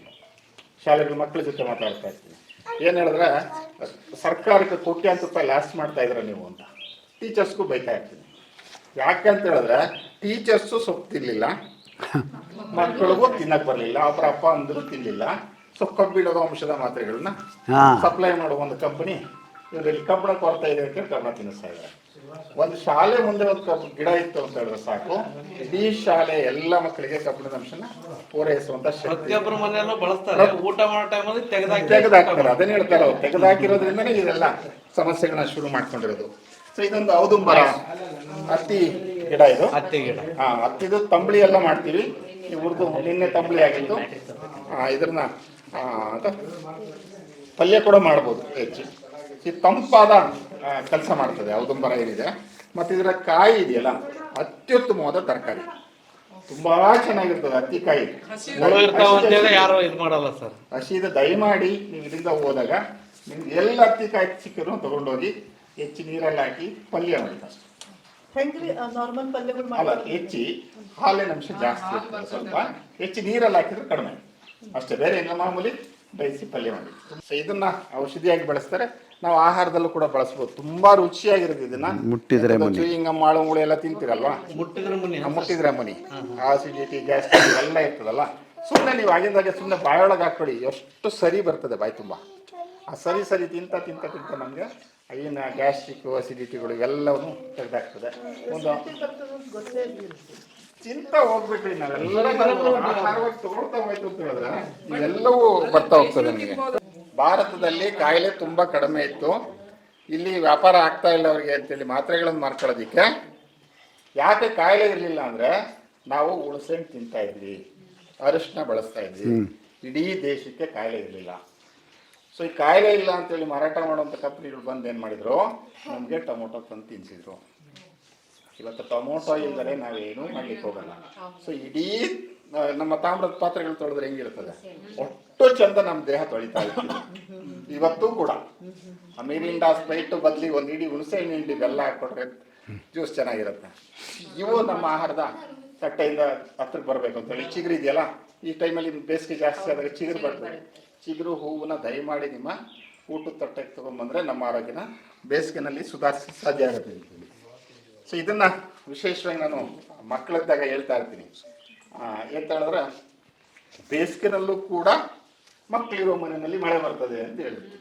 ಶಾಲೆಗಳ ಮಕ್ಕಳ ಜೊತೆ ಮಾತಾಡ್ತಾ ಇರ್ತೀನಿ. ಏನು ಹೇಳಿದ್ರೆ, ಸರ್ಕಾರಕ್ಕೆ ಕೋಟ್ಯಾಂತರ ರೂಪಾಯಿ ಲಾಸ್ ಮಾಡ್ತಾ ಇದ್ರ ನೀವು ಅಂತ ಟೀಚರ್ಸ್ಗೂ ಬೈತಾ ಇರ್ತೀನಿ. ಯಾಕಂತ ಹೇಳಿದ್ರೆ ಟೀಚರ್ಸು ಸೊಪ್ಪು ತಿನ್ನಲಿಲ್ಲ, ಮಕ್ಕಳಿಗೂ ತಿನ್ನಕ್ ಬರಲಿಲ್ಲ, ಅವರ ಅಪ್ಪ ಅಂದ್ರು ತಿನ್ನಲಿಲ್ಲ. ಸೊ ಕಬ್ಬಿಣದ ಅಂಶದ ಮಾತ್ರೆಗಳನ್ನ ಸಪ್ಲೈ ಮಾಡುವ ಒಂದು ಕಂಪನಿ ಇವರಲ್ಲಿ ಕಬ್ಬಿಣ ಕೊರತೆ ಇದೆ ಅಂತ ಕಬ್ಬಿಣ ತಿನ್ನಿಸ್ತಾ ಇದ್ದಾರೆ. ಒಂದು ಶಾಲೆ ಮುಂದೆ ಒಂದು ಗಿಡ ಇತ್ತು ಅಂತ ಹೇಳಿದ್ರೆ ಸಾಕು, ಇಡೀ ಶಾಲೆ ಎಲ್ಲ ಮಕ್ಕಳಿಗೆ ಕಬ್ಬಿಣದ ಅಂಶನ ಪೂರೈಸುವಂತ ಪ್ರತಿಯೊಬ್ಬರ ಮನೆಯಲ್ಲೂ ಬಳಸ್ತಾರೆ. ಊಟ ಮಾಡೋ ಟೈಮಲ್ಲಿ ತೆಗೆದಾಕ್ತಾರೆ. ಅದನ್ನ ಹೇಳ್ತಾರೆ ಅವ್ರು, ತೆಗೆದಾಕಿರೋದ್ರಿಂದನೇ ಇದೆಲ್ಲ ಸಮಸ್ಯೆಗಳನ್ನ ಶುರು ಮಾಡ್ಕೊಂಡಿರೋದು. ಸೊ ಇದೊಂದು ಔದುಂಬರ ಹತ್ತಿ ಗಿಡ, ಇದು ಹತ್ತಿ ಗಿಡ. ಹತ್ತಿದು ತಂಬಳಿ ಎಲ್ಲ ಮಾಡ್ತೀವಿ. ಇವ್ರದ್ದು ನಿನ್ನೆ ತಂಬಳಿ ಆಗಿತ್ತು. ಇದ್ರನ್ನ ಪಲ್ಯ ಕೂಡ ಮಾಡ್ಬೋದು ಹೆಚ್ಚು. ಈ ತಂಪಾದ ಕೆಲಸ ಮಾಡ್ತದೆ ಔದುಂಬರ ಏನಿದೆ. ಮತ್ತು ಇದರ ಕಾಯಿ ಇದೆಯಲ್ಲ, ಅತ್ಯುತ್ತಮವಾದ ತರಕಾರಿ, ತುಂಬಾ ಚೆನ್ನಾಗಿರ್ತದೆ. ಹತ್ತಿಕಾಯಿ ಯಾರು ಇದು ಮಾಡಲ್ಲ ಸರ್. ಹಸಿದ ದಯಮಾಡಿ ನೀವು ಇದರಿಂದ ಹೋದಾಗ ನಿಮ್ಗೆ ಎಲ್ಲ ಹತ್ತಿಕಾಯಿ ಸಿಕ್ಕರೂ ತಗೊಂಡೋಗಿ ಹೆಚ್ಚಿ ನೀರಲ್ಲಿ ಹಾಕಿ ಪಲ್ಯ ಮಾಡಿ. ಅಲ್ಲ, ಹೆಚ್ಚಿ ಹಾಲಿನ ಅಂಶ ಜಾಸ್ತಿ ಇರ್ತದೆ, ಸ್ವಲ್ಪ ಹೆಚ್ಚಿ ನೀರಲ್ಲಿ ಹಾಕಿದ್ರೆ ಕಡಿಮೆ ಅಷ್ಟೇ. ಬೇರೆ ಇಲ್ಲ, ಮಾಮೂಲಿ ಬೇಯಿಸಿ ಪಲ್ಯ ಮಾಡಿ. ಸೊ ಇದನ್ನ ಔಷಧಿಯಾಗಿ ಬಳಸ್ತಾರೆ. ನಾವು ಆಹಾರದಲ್ಲೂ ಕೂಡ ಬಳಸ್ಬೋದು, ತುಂಬಾ ರುಚಿಯಾಗಿರುತ್ತೆ. ಇದನ್ನ ಮುಟ್ಟಿದ್ರೆ ಮಾಳುಗಳು ಎಲ್ಲ ತಿಂತೀರಲ್ವಾ, ಮುಟ್ಟಿದ್ರೆ ಮನಿ ಆಸಿಡಿಟಿ, ಗ್ಯಾಸ್ಟ್ರಿಕ್ ಎಲ್ಲ ಇರ್ತದಲ್ಲ. ಸುಮ್ಮನೆ ನೀವು ಆಗಿಂದಾಗೆ ಸುಮ್ಮನೆ ಬಾಯೊಳಗೆ ಹಾಕೊಳ್ಳಿ, ಎಷ್ಟು ಸರಿ ಬರ್ತದೆ ಬಾಯಿ ತುಂಬ. ಆ ಸರಿ ತಿಂತ ನಮಗೆ ಐನ ಗ್ಯಾಸ್ಟ್ರಿಕ್, ಅಸಿಡಿಟಿಗಳು ಇವೆಲ್ಲವೂ ತೆಗೆದಾಗ್ತದೆ. ಒಂದು ಚಿಂತ ಹೋಗ್ಬೇಕ್ರಿ, ನಾವೆಲ್ಲ ತಗೊಳ್ತಾ ಹೋಯ್ತು ಅಂತ ಹೇಳಿದ್ರೆ ಇವೆಲ್ಲವೂ ಬರ್ತಾ ಹೋಗ್ತದೆ ನಮಗೆ. ಭಾರತದಲ್ಲಿ ಕಾಯಿಲೆ ತುಂಬಾ ಕಡಿಮೆ ಇತ್ತು. ಇಲ್ಲಿ ವ್ಯಾಪಾರ ಆಗ್ತಾ ಇಲ್ಲ ಅವ್ರಿಗೆ ಅಂತೇಳಿ ಮಾತ್ರೆಗಳನ್ನು ಮಾರ್ಕೊಳ್ಳೋದಿಕ್ಕೆ. ಯಾಕೆ ಕಾಯಿಲೆ ಇರಲಿಲ್ಲ ಅಂದ್ರೆ ನಾವು ಹುಣಸೆಹಣ್ಣು ತಿಂತಾ ಇದ್ವಿ, ಅರಿಶಿನ ಬಳಸ್ತಾ ಇದ್ವಿ, ಇಡೀ ದೇಶಕ್ಕೆ ಕಾಯಿಲೆ ಇರಲಿಲ್ಲ. ಸೊ ಈ ಕಾಯಿಲೆ ಇಲ್ಲ ಅಂತೇಳಿ ಮಾರಾಟ ಮಾಡುವಂಥ ಕಂಪ್ನಿಗಳು ಬಂದು ಏನು ಮಾಡಿದ್ರು, ನಮಗೆ ಟೊಮೊಟೊ ತಂದು ತಿನ್ನಿಸಿದ್ರು. ಇವತ್ತು ಟೊಮೊಟೊ ಇಲ್ಲದೆ ನಾವೇನು ಮಾಡ್ಲಿಕ್ಕೆ ಹೋಗಲ್ಲ. ಸೊ ಇಡೀ ನಮ್ಮ ತಾಮ್ರದ ಪಾತ್ರೆಗಳು ತೊಳೆದ್ರೆ ಹೆಂಗಿರ್ತದೆ, ಒಟ್ಟು ಚಂದ ನಮ್ಮ ದೇಹ ತೊಳಿತಾ ಇರ್ತೀವಿ. ಇವತ್ತು ಕೂಡ ಮಿರಿಂಡಾ, ಸ್ಪ್ರೈಟ್ ಬದಲಿ ಒಂದು ಇಡೀ ಹುಣಸೆ ಹಣ್ಣು ಹಿಂಡಿ ಬೆಲ್ಲ ಹಾಕೊಟ್ರೆ ಜ್ಯೂಸ್ ಚೆನ್ನಾಗಿರುತ್ತೆ. ಇವು ನಮ್ಮ ಆಹಾರದ ತಟ್ಟೆಯಿಂದ ಹತ್ರಕ್ಕೆ ಬರಬೇಕು ಅಂತೇಳಿ. ಚಿಗುರು ಇದೆಯಲ್ಲ, ಈ ಟೈಮಲ್ಲಿ ಬೇಸಿಗೆ ಜಾಸ್ತಿ ಆದಾಗ ಚಿಗುರು ಬರ್ತದೆ. ಚಿಗುರು ಹೂವನ್ನ ದಯಮಾಡಿ ನಿಮ್ಮ ಊಟದ ತಟ್ಟೆಗೆ ತೊಗೊಂಡ್ಬಂದ್ರೆ ನಮ್ಮ ಆರೋಗ್ಯನ ಬೇಸಿಗೆನಲ್ಲಿ ಸುಧಾರಿಸ ಸಾಧ್ಯ ಆಗುತ್ತೆ ಅಂತೇಳಿ. ಸೊ ಇದನ್ನ ವಿಶೇಷವಾಗಿ ನಾನು ಮಕ್ಕಳಿದ್ದಾಗ ಹೇಳ್ತಾ ಇರ್ತೀನಿ. ಎಂತ ಹೇಳಿದ್ರೆ, ಬೇಸಿಗೆನಲ್ಲೂ ಕೂಡ ಮಕ್ಕಳಿರೋ ಮನೆಯಲ್ಲಿ ಮಳೆ ಬರ್ತದೆ ಅಂತ ಹೇಳ್ತೀನಿ.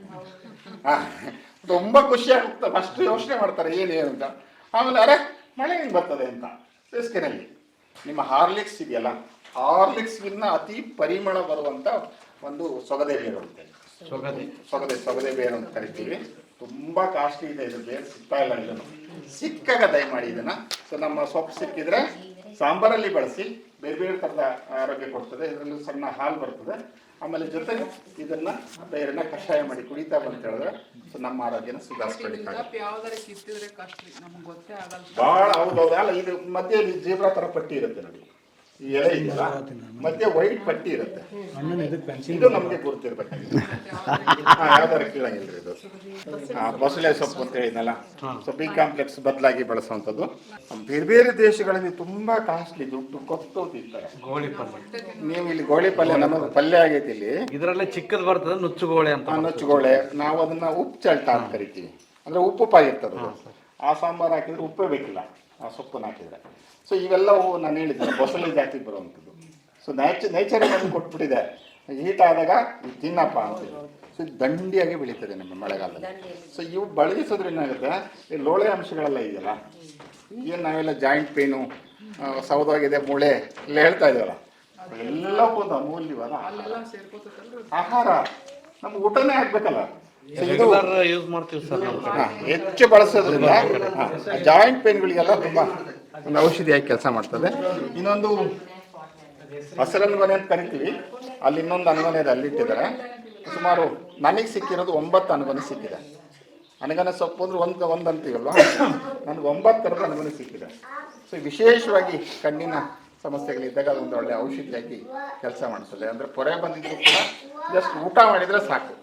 ತುಂಬ ಖುಷಿ ಆಗುತ್ತೆ. ಫಸ್ಟ್ ಯೋಚನೆ ಮಾಡ್ತಾರೆ ಏನು ಅಂತ, ಆಮೇಲೆ ಅರೆ ಮಳೆ ಹೆಂಗೆ ಬರ್ತದೆ ಅಂತ. ಬೇಸಿಗೆನಲ್ಲಿ ನಿಮ್ಮ ಹಾರ್ಲಿಕ್ಸ್ ಇದೆಯಲ್ಲ, ಹಾರ್ಲಿಕ್ಸ್ಗಿನ್ನ ಅತಿ ಪರಿಮಳ ಬರುವಂತ ಒಂದು ಸೊಗದೆ ಬೇರು ಅಂತ, ಸೊಗದೆ ಬೇರು ಅಂತ ಕರಿತೀವಿ. ತುಂಬಾ ಕಾಸ್ಟ್ಲಿ ಇದೆ ಇದು, ಬೇರೆ ಸಿಗ್ತಾ ಇಲ್ಲ. ಇದನ್ನು ಸಿಕ್ಕಾಗ ದಯಮಾಡಿ ಇದನ್ನ. ಸೊ ನಮ್ಮ ಸೊಪ್ಪು ಸಿಕ್ಕಿದ್ರೆ ಸಾಂಬಾರಲ್ಲಿ ಬಳಸಿ, ಬೇರೆ ಬೇರೆ ಥರದ ಆರೋಗ್ಯ ಕೊಡ್ತದೆ. ಇದರಲ್ಲಿ ಸಣ್ಣ ಹಾಲು ಬರ್ತದೆ. ಆಮೇಲೆ ಜೊತೆಗೆ ಇದನ್ನ ಬೇರೆನ ಕಷಾಯ ಮಾಡಿ ಕುಡಿತಾ ಬಂತ ಹೇಳಿದ್ರೆ ಸೊ ನಮ್ಮ ಆರೋಗ್ಯನ ಸುಧಾರಿಸ್ಕೊಳ್ಳಿಕ್ಕಾಗುತ್ತೆ. ಭಾಳ ಹೌದೌದು. ಅಲ್ಲ, ಇದು ಮಧ್ಯೆ ಜೀಬ್ರಾ ಥರ ಪಟ್ಟಿ ಇರುತ್ತೆ ನೋಡಿ, ಈ ಎಲೆ ಇದೆಯಲ್ಲ ಮಧ್ಯೆ ವೈಟ್ ಪಟ್ಟಿ ಇರುತ್ತೆ, ಇದು ನಮಗೆ ಗುರುತಿರ್ಬೇಕು. ಯಾವ್ದಾರು ಕೇಳಂಗಿಲ್ರಿ ಇದು. ಬಸಳೆ ಸೊಪ್ಪು ಅಂತ ಹೇಳಿದ್ನಲ್ಲ, ಸೊ ಬಿ ಕಾಂಪ್ಲೆಕ್ಸ್ ಬದಲಾಗಿ ಬಳಸುವಂಥದ್ದು. ಬೇರೆ ಬೇರೆ ದೇಶಗಳಲ್ಲಿ ತುಂಬಾ ಕಾಸ್ಟ್ಲಿ, ದುಡ್ಡು ಕೊಟ್ಟು ತಿಂತಾರೆ ಗೋಳಿ ಪಲ್ಯ. ನೀವು ಇಲ್ಲಿ ಗೋಳಿ ಪಲ್ಯ ನಮಗೆ ಪಲ್ಯ ಆಗೈತಿ ಇಲ್ಲಿ. ಇದರಲ್ಲೇ ಚಿಕ್ಕದ್ ಬರ್ತದೆ ನುಚ್ಚುಗೋಳೆ ಅಂತ. ನುಚ್ಚುಗೋಳೆ, ನಾವು ಅದನ್ನ ಉಪ್ಪು ಚಲ್ಟ ಅಂತ ಕರಿತೀವಿ. ಅಂದ್ರೆ ಉಪ್ಪುಪ್ಪಾಗಿರ್ತದೆ ಅದು. ಆ ಸಾಂಬಾರು ಹಾಕಿದ್ರೆ ಉಪ್ಪೇ ಬೇಕಿಲ್ಲ, ಆ ಸೊಪ್ಪನ್ನು ಹಾಕಿದ್ರೆ. ಸೊ ಇವೆಲ್ಲವೂ ನಾನು ಹೇಳಿದ್ದೆ ಬಸಳೆ ಜಾತಿಗೆ ಬರುವಂಥದ್ದು. ಸೊ ನೇಚರ್ ನಮಗೆ ಕೊಟ್ಬಿಟ್ಟಿದೆ, ಹೀಟ್ ಆದಾಗ ತಿನ್ನಪ್ಪ ಅಂತ. ಸೊ ಇದು ದಂಡಿಯಾಗಿ ಬೆಳೀತದೆ ನಮ್ಮ ಮಳೆಗಾಲದಲ್ಲಿ. ಸೊ ಇವು ಬಳಗಿಸೋದ್ರೆ ಏನಾಗುತ್ತೆ, ಈ ಲೋಳೆ ಅಂಶಗಳೆಲ್ಲ ಇದೆಯಲ್ಲ, ಏನು ನಾವೆಲ್ಲ ಜಾಯಿಂಟ್ ಪೇನು, ಸೌದವಾಗಿದೆ, ಮೂಳೆ ಎಲ್ಲ ಹೇಳ್ತಾ ಇದ್ದೀವಲ್ಲ, ಎಲ್ಲವೂ ಒಂದು ಅಮೂಲ್ಯವಾದ ಆಹಾರ. ನಮ್ಗೆ ಊಟನೇ ಆಗ್ಬೇಕಲ್ಲ. ಯೂಸ್ ಮಾಡ್ತೀವಿ ಸರ್. ಹೆಚ್ಚು ಬಳಸೋದ್ರಿಂದ ಜಾಯಿಂಟ್ ಪೇನ್ಗಳಿಗೆಲ್ಲ ತುಂಬಾ ಒಂದು ಔಷಧಿಯಾಗಿ ಕೆಲಸ ಮಾಡ್ತದೆ. ಇನ್ನೊಂದು ಹಸಿರನ್ಗೊನೆ ಅಂತ ಕರಿತೀವಿ, ಅಲ್ಲಿ ಇನ್ನೊಂದು ಅನ್ಗೊನೆ ಇದೆ, ಅಲ್ಲಿಟ್ಟಿದ್ದಾರೆ. ಸುಮಾರು ನನಗೆ ಸಿಕ್ಕಿರೋದು 9 ಅನ್ಗೊನೆ ಸಿಕ್ಕಿದೆ. ಅನಗನೆ ಸೊಪ್ಪು ಅಂದ್ರೆ ಒಂದು ಅಂತೀವಲ್ವ, ನನಗೆ 9 ಥರದ ಅನಗನೆ ಸಿಕ್ಕಿದೆ. ಸೊ ವಿಶೇಷವಾಗಿ ಕಣ್ಣಿನ ಸಮಸ್ಯೆಗಳಿದ್ದಾಗ ಅದೊಂದು ಒಳ್ಳೆ ಔಷಧಿಯಾಗಿ ಕೆಲಸ ಮಾಡ್ತದೆ. ಅಂದರೆ ಪೊರೆ ಬಂದಿದ್ರು ಕೂಡ ಜಸ್ಟ್ ಊಟ ಮಾಡಿದರೆ ಸಾಕು,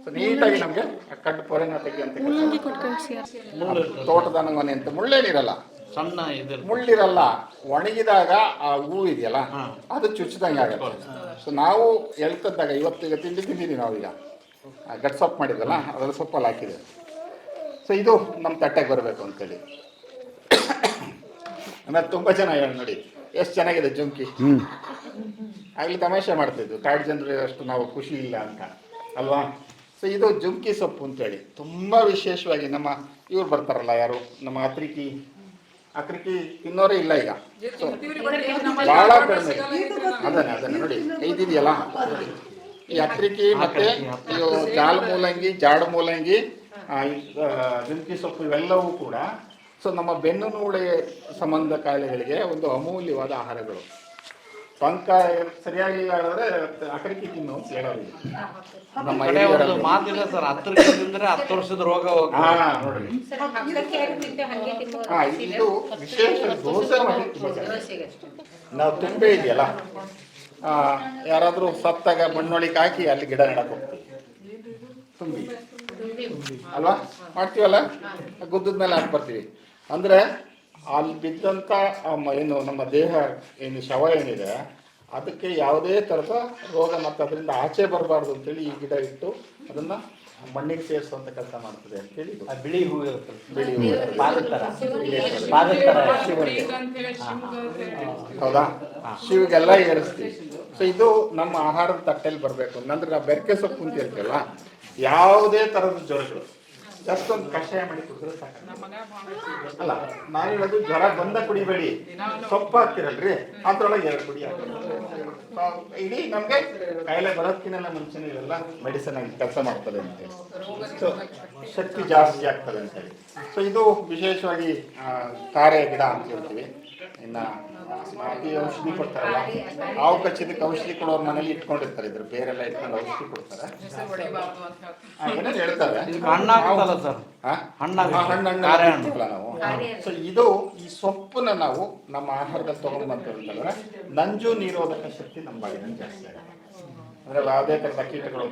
ಸೊ ನೀಟಾಗಿ ನಮಗೆ ಕಡ್ಡು ಪೊರೆನ ತೆಗಿಯಂತ ತೋಟದ ಅನಗನೆ ಅಂತ ಮುಳ್ಳೇನಿರಲ್ಲ, ಸಣ್ಣ ಮುಳ್ಳಿರಲ್ಲ. ಒಣಗಿದಾಗ ಆ ಹೂವು ಇದೆಯಲ್ಲ ಅದು ಚುಚ್ಚಿದಂಗೆ ಆಗುತ್ತೆ. ಸೊ ನಾವು ಎಳ್ತದ್ದಾಗ ಇವತ್ತಿಗೆ ತಿಂದಿದ್ದೀವಿ ನಾವೀಗ ಗಟ್ ಸೊಪ್ಪು ಮಾಡಿದ್ವಲ್ಲ, ಅದರ ಸೊಪ್ಪಲ್ಲಿ ಹಾಕಿದೆ. ಸೊ ಇದು ನಮ್ಮ ತಟ್ಟೆಗೆ ಬರಬೇಕು ಅಂತೇಳಿ. ಆಮೇಲೆ ತುಂಬ ಜನ ಹೇಳಿ ನೋಡಿ ಎಷ್ಟು ಚೆನ್ನಾಗಿದೆ ಜುಂಕಿ. ಆಗಲಿ ತಮಾಷೆ ಮಾಡ್ತಿದ್ವಿ, ಕಾಡು ಜನರು ಅಷ್ಟು ನಾವು ಖುಷಿ ಇಲ್ಲ ಅಂತ ಅಲ್ವಾ. ಸೊ ಇದು ಜುಂಕಿ ಸೊಪ್ಪು ಅಂತೇಳಿ ತುಂಬ ವಿಶೇಷವಾಗಿ ನಮ್ಮ ಇವ್ರು ಬರ್ತಾರಲ್ಲ, ಯಾರು ನಮ್ಮ ಅಕ್ರಿಕಿ ತಿನ್ನೋರೇ ಇಲ್ಲ ಈಗ. ಸೊ ಭಾಳ ಕಡಿಮೆ. ಅದನ್ನೇ ನೋಡಿ ಇದೆಯಲ್ಲ, ಈ ಅಕ್ರಿಕಿ ಮತ್ತೆ ಜಾಳ ಮೂಲಂಗಿ, ಜಾಡು ಮೂಲಂಗಿ, ಜುಂಕಿ ಸೊಪ್ಪು ಇವೆಲ್ಲವೂ ಕೂಡ ಸೊ ನಮ್ಮ ಬೆನ್ನು ಮೂಳೆ ಸಂಬಂಧ ಕಾಯಿಲೆಗಳಿಗೆ ಒಂದು ಅಮೂಲ್ಯವಾದ ಆಹಾರಗಳು. ಪಂಕ ಸರಿಯಾಗಿಲ್ಲ ಹೇಳಿದ್ರೆ ಅಕ್ರಿಕಿ ತಿನ್ನು ಅಂತ ಹೇಳೋದು ನಮ್ಮ ಮಾತಿಲ್ಲ ಸರ್. 10 ವರ್ಷದ ರೋಗ. ನೋಡ್ರಿ, ಇದು ವಿಶೇಷ ದೋಸೆ ಮಾಡಿ ನಾವು ತುಂಬೆ ಇದೆಯಲ್ಲ, ಯಾರಾದ್ರೂ ಸತ್ತಾಗ ಮಣ್ಣೊಳಿಗೆ ಹಾಕಿ ಅಲ್ಲಿ ಗಿಡ ನೆಡಕ್ ಹೋಗ್ತೀವಿ, ತುಂಬಿ ಅಲ್ವಾ ಮಾಡ್ತೀವಲ್ಲ, ಗುದ್ದದ ಮೇಲೆ ಹಾಕಿ ಬರ್ತೀವಿ. ಅಂದ್ರೆ ಅಲ್ಲಿ ಬಿದ್ದಂಥ ಏನು ನಮ್ಮ ದೇಹ ಏನು ಶವ ಏನಿದೆ ಅದಕ್ಕೆ ಯಾವುದೇ ಥರದ ರೋಗ ಮತ್ತು ಅದರಿಂದ ಆಚೆ ಬರಬಾರ್ದು ಅಂತೇಳಿ ಈ ಗಿಡ ಇಟ್ಟು ಅದನ್ನು ಮಣ್ಣಿಗೆ ಸೇರಿಸುವಂಥ ಕೆಲಸ ಮಾಡ್ತದೆ ಅಂತೇಳಿ. ಬಿಳಿ ಹೂವು ಇರುತ್ತೆ, ಬಿಳಿ ಹೂವು ಹೌದಾ, ಶಿವಿಗೆಲ್ಲ ಏರಿಸ್ತೀವಿ. ಸೊ ಇದು ನಮ್ಮ ಆಹಾರದ ತಟ್ಟೆಯಲ್ಲಿ ಬರಬೇಕು. ನಂತರ ನಾವು ಬೆರಕೆ ಸೊಪ್ಪು ಅಂತ ಹೇಳ್ತೀವಲ್ಲ, ಯಾವುದೇ ಥರದ ಜ್ವರಗಳು ಜಸ್ಟ್ ಒಂದು ಕಷಾಯ ಮಾಡಿ ಕುಡಿದ್ರೆ ಸಾಕು. ಅಲ್ಲ ನಾನು ಹೇಳೋದು ಜ್ವರ ಬಂದ ಕುಡಿಬೇಡಿ, ಸೊಪ್ಪು ಹಾಕ್ತಿರಲ್ರಿ ಅದ್ರೊಳಗೆ 2 ಕುಡಿ ಇಡೀ ನಮ್ಗೆ ಕಾಯಿಲೆ ಬರೋದಕ್ಕಿಂತ ಮುಂಚೆನೇ ಇವೆಲ್ಲ ಮೆಡಿಸಿನ್ ಆಗಿ ಕೆಲಸ ಮಾಡ್ತದೆ ಅಂತೇಳಿ. ಸೊ ಶಕ್ತಿ ಜಾಸ್ತಿ ಆಗ್ತದೆ ಅಂತೇಳಿ. ಸೊ ಇದು ವಿಶೇಷವಾಗಿ ತಾರೆ ಗಿಡ ಅಂತ ಹೇಳ್ತೀವಿ. ಇನ್ನು ಔಷಧಿ ಕೊಡ್ತಾರಲ್ಲ, ಹಾವು ಕಚ್ಚಿದಕ್ಕೆ ಔಷಧಿ ಕೊಡೋರು ಮನೇಲಿ ಇಟ್ಕೊಂಡಿರ್ತಾರೆ, ಇದ್ರ ಬೇರೆಲ್ಲ ಇಟ್ಕೊಂಡು ಔಷಧಿ ಕೊಡ್ತಾರೆ, ಏನೇನು ಹೇಳ್ತಾರೆ. ನಾವು ಸೊ ಇದು ಈ ಸೊಪ್ಪನ್ನ ನಾವು ನಮ್ಮ ಆಹಾರದಲ್ಲಿ ತಗೊಂಡು ಬಂತಂದ್ರೆ ನಂಜು ನಿರೋಧಕ ಶಕ್ತಿ ನಮ್ಮ ಬಾಡಿನಲ್ಲಿ ಜಾಸ್ತಿ ಆಗುತ್ತೆ. ಅಂದ್ರೆ ಯಾವುದೇ ಥರದ ಕೀಟಗಳು,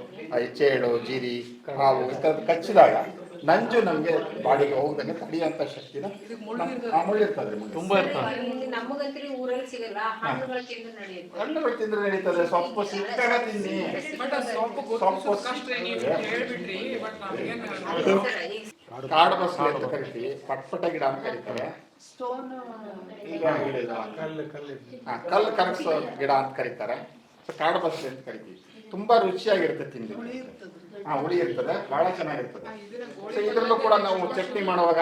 ಚೇಳು, ಜೀರಿ, ಹಾವು ಈ ಥರದ್ದು ಕಚ್ಚಿದಾಗ ನಂಜು ನಮಗೆ ಬಾಡಿಗೆ ಹೋಗದಂಗೆ ತಡೆಯುವಂಥ ಶಕ್ತಿನ ಮುಳ್ಳಿರ್ತದೆ, ತುಂಬ ಇರ್ತದೆ. ಹಣ್ಣುಗಳು ತಿಂದ್ರೆ ನಡೀತದೆ, ಸೊಪ್ಪು ಸಿಕ್ಕಾಗ ತಿನ್ನಿ. ಕಾಡು ಬಸಳೆ ಅಂತ ಕರಿತೀವಿ, ಪಟ್ಪಟ ಗಿಡ ಅಂತ ಕರೀತಾರೆ, ಕಲ್ಲು ಕರಗಿಸೋ ಗಿಡ ಅಂತ ಕರೀತಾರೆ. ಕಾಡು ಬಸಳೆ ಅಂತ ಕರಿತೀವಿ. ತುಂಬಾ ರುಚಿಯಾಗಿರುತ್ತೆ, ತಿಂಡಿ ಹುಳಿ ಇರ್ತದೆ, ಬಹಳ ಚೆನ್ನಾಗಿರ್ತದೆ. ಸೊ ಇದ್ರಲ್ಲೂ ಕೂಡ ನಾವು ಚಟ್ನಿ ಮಾಡುವಾಗ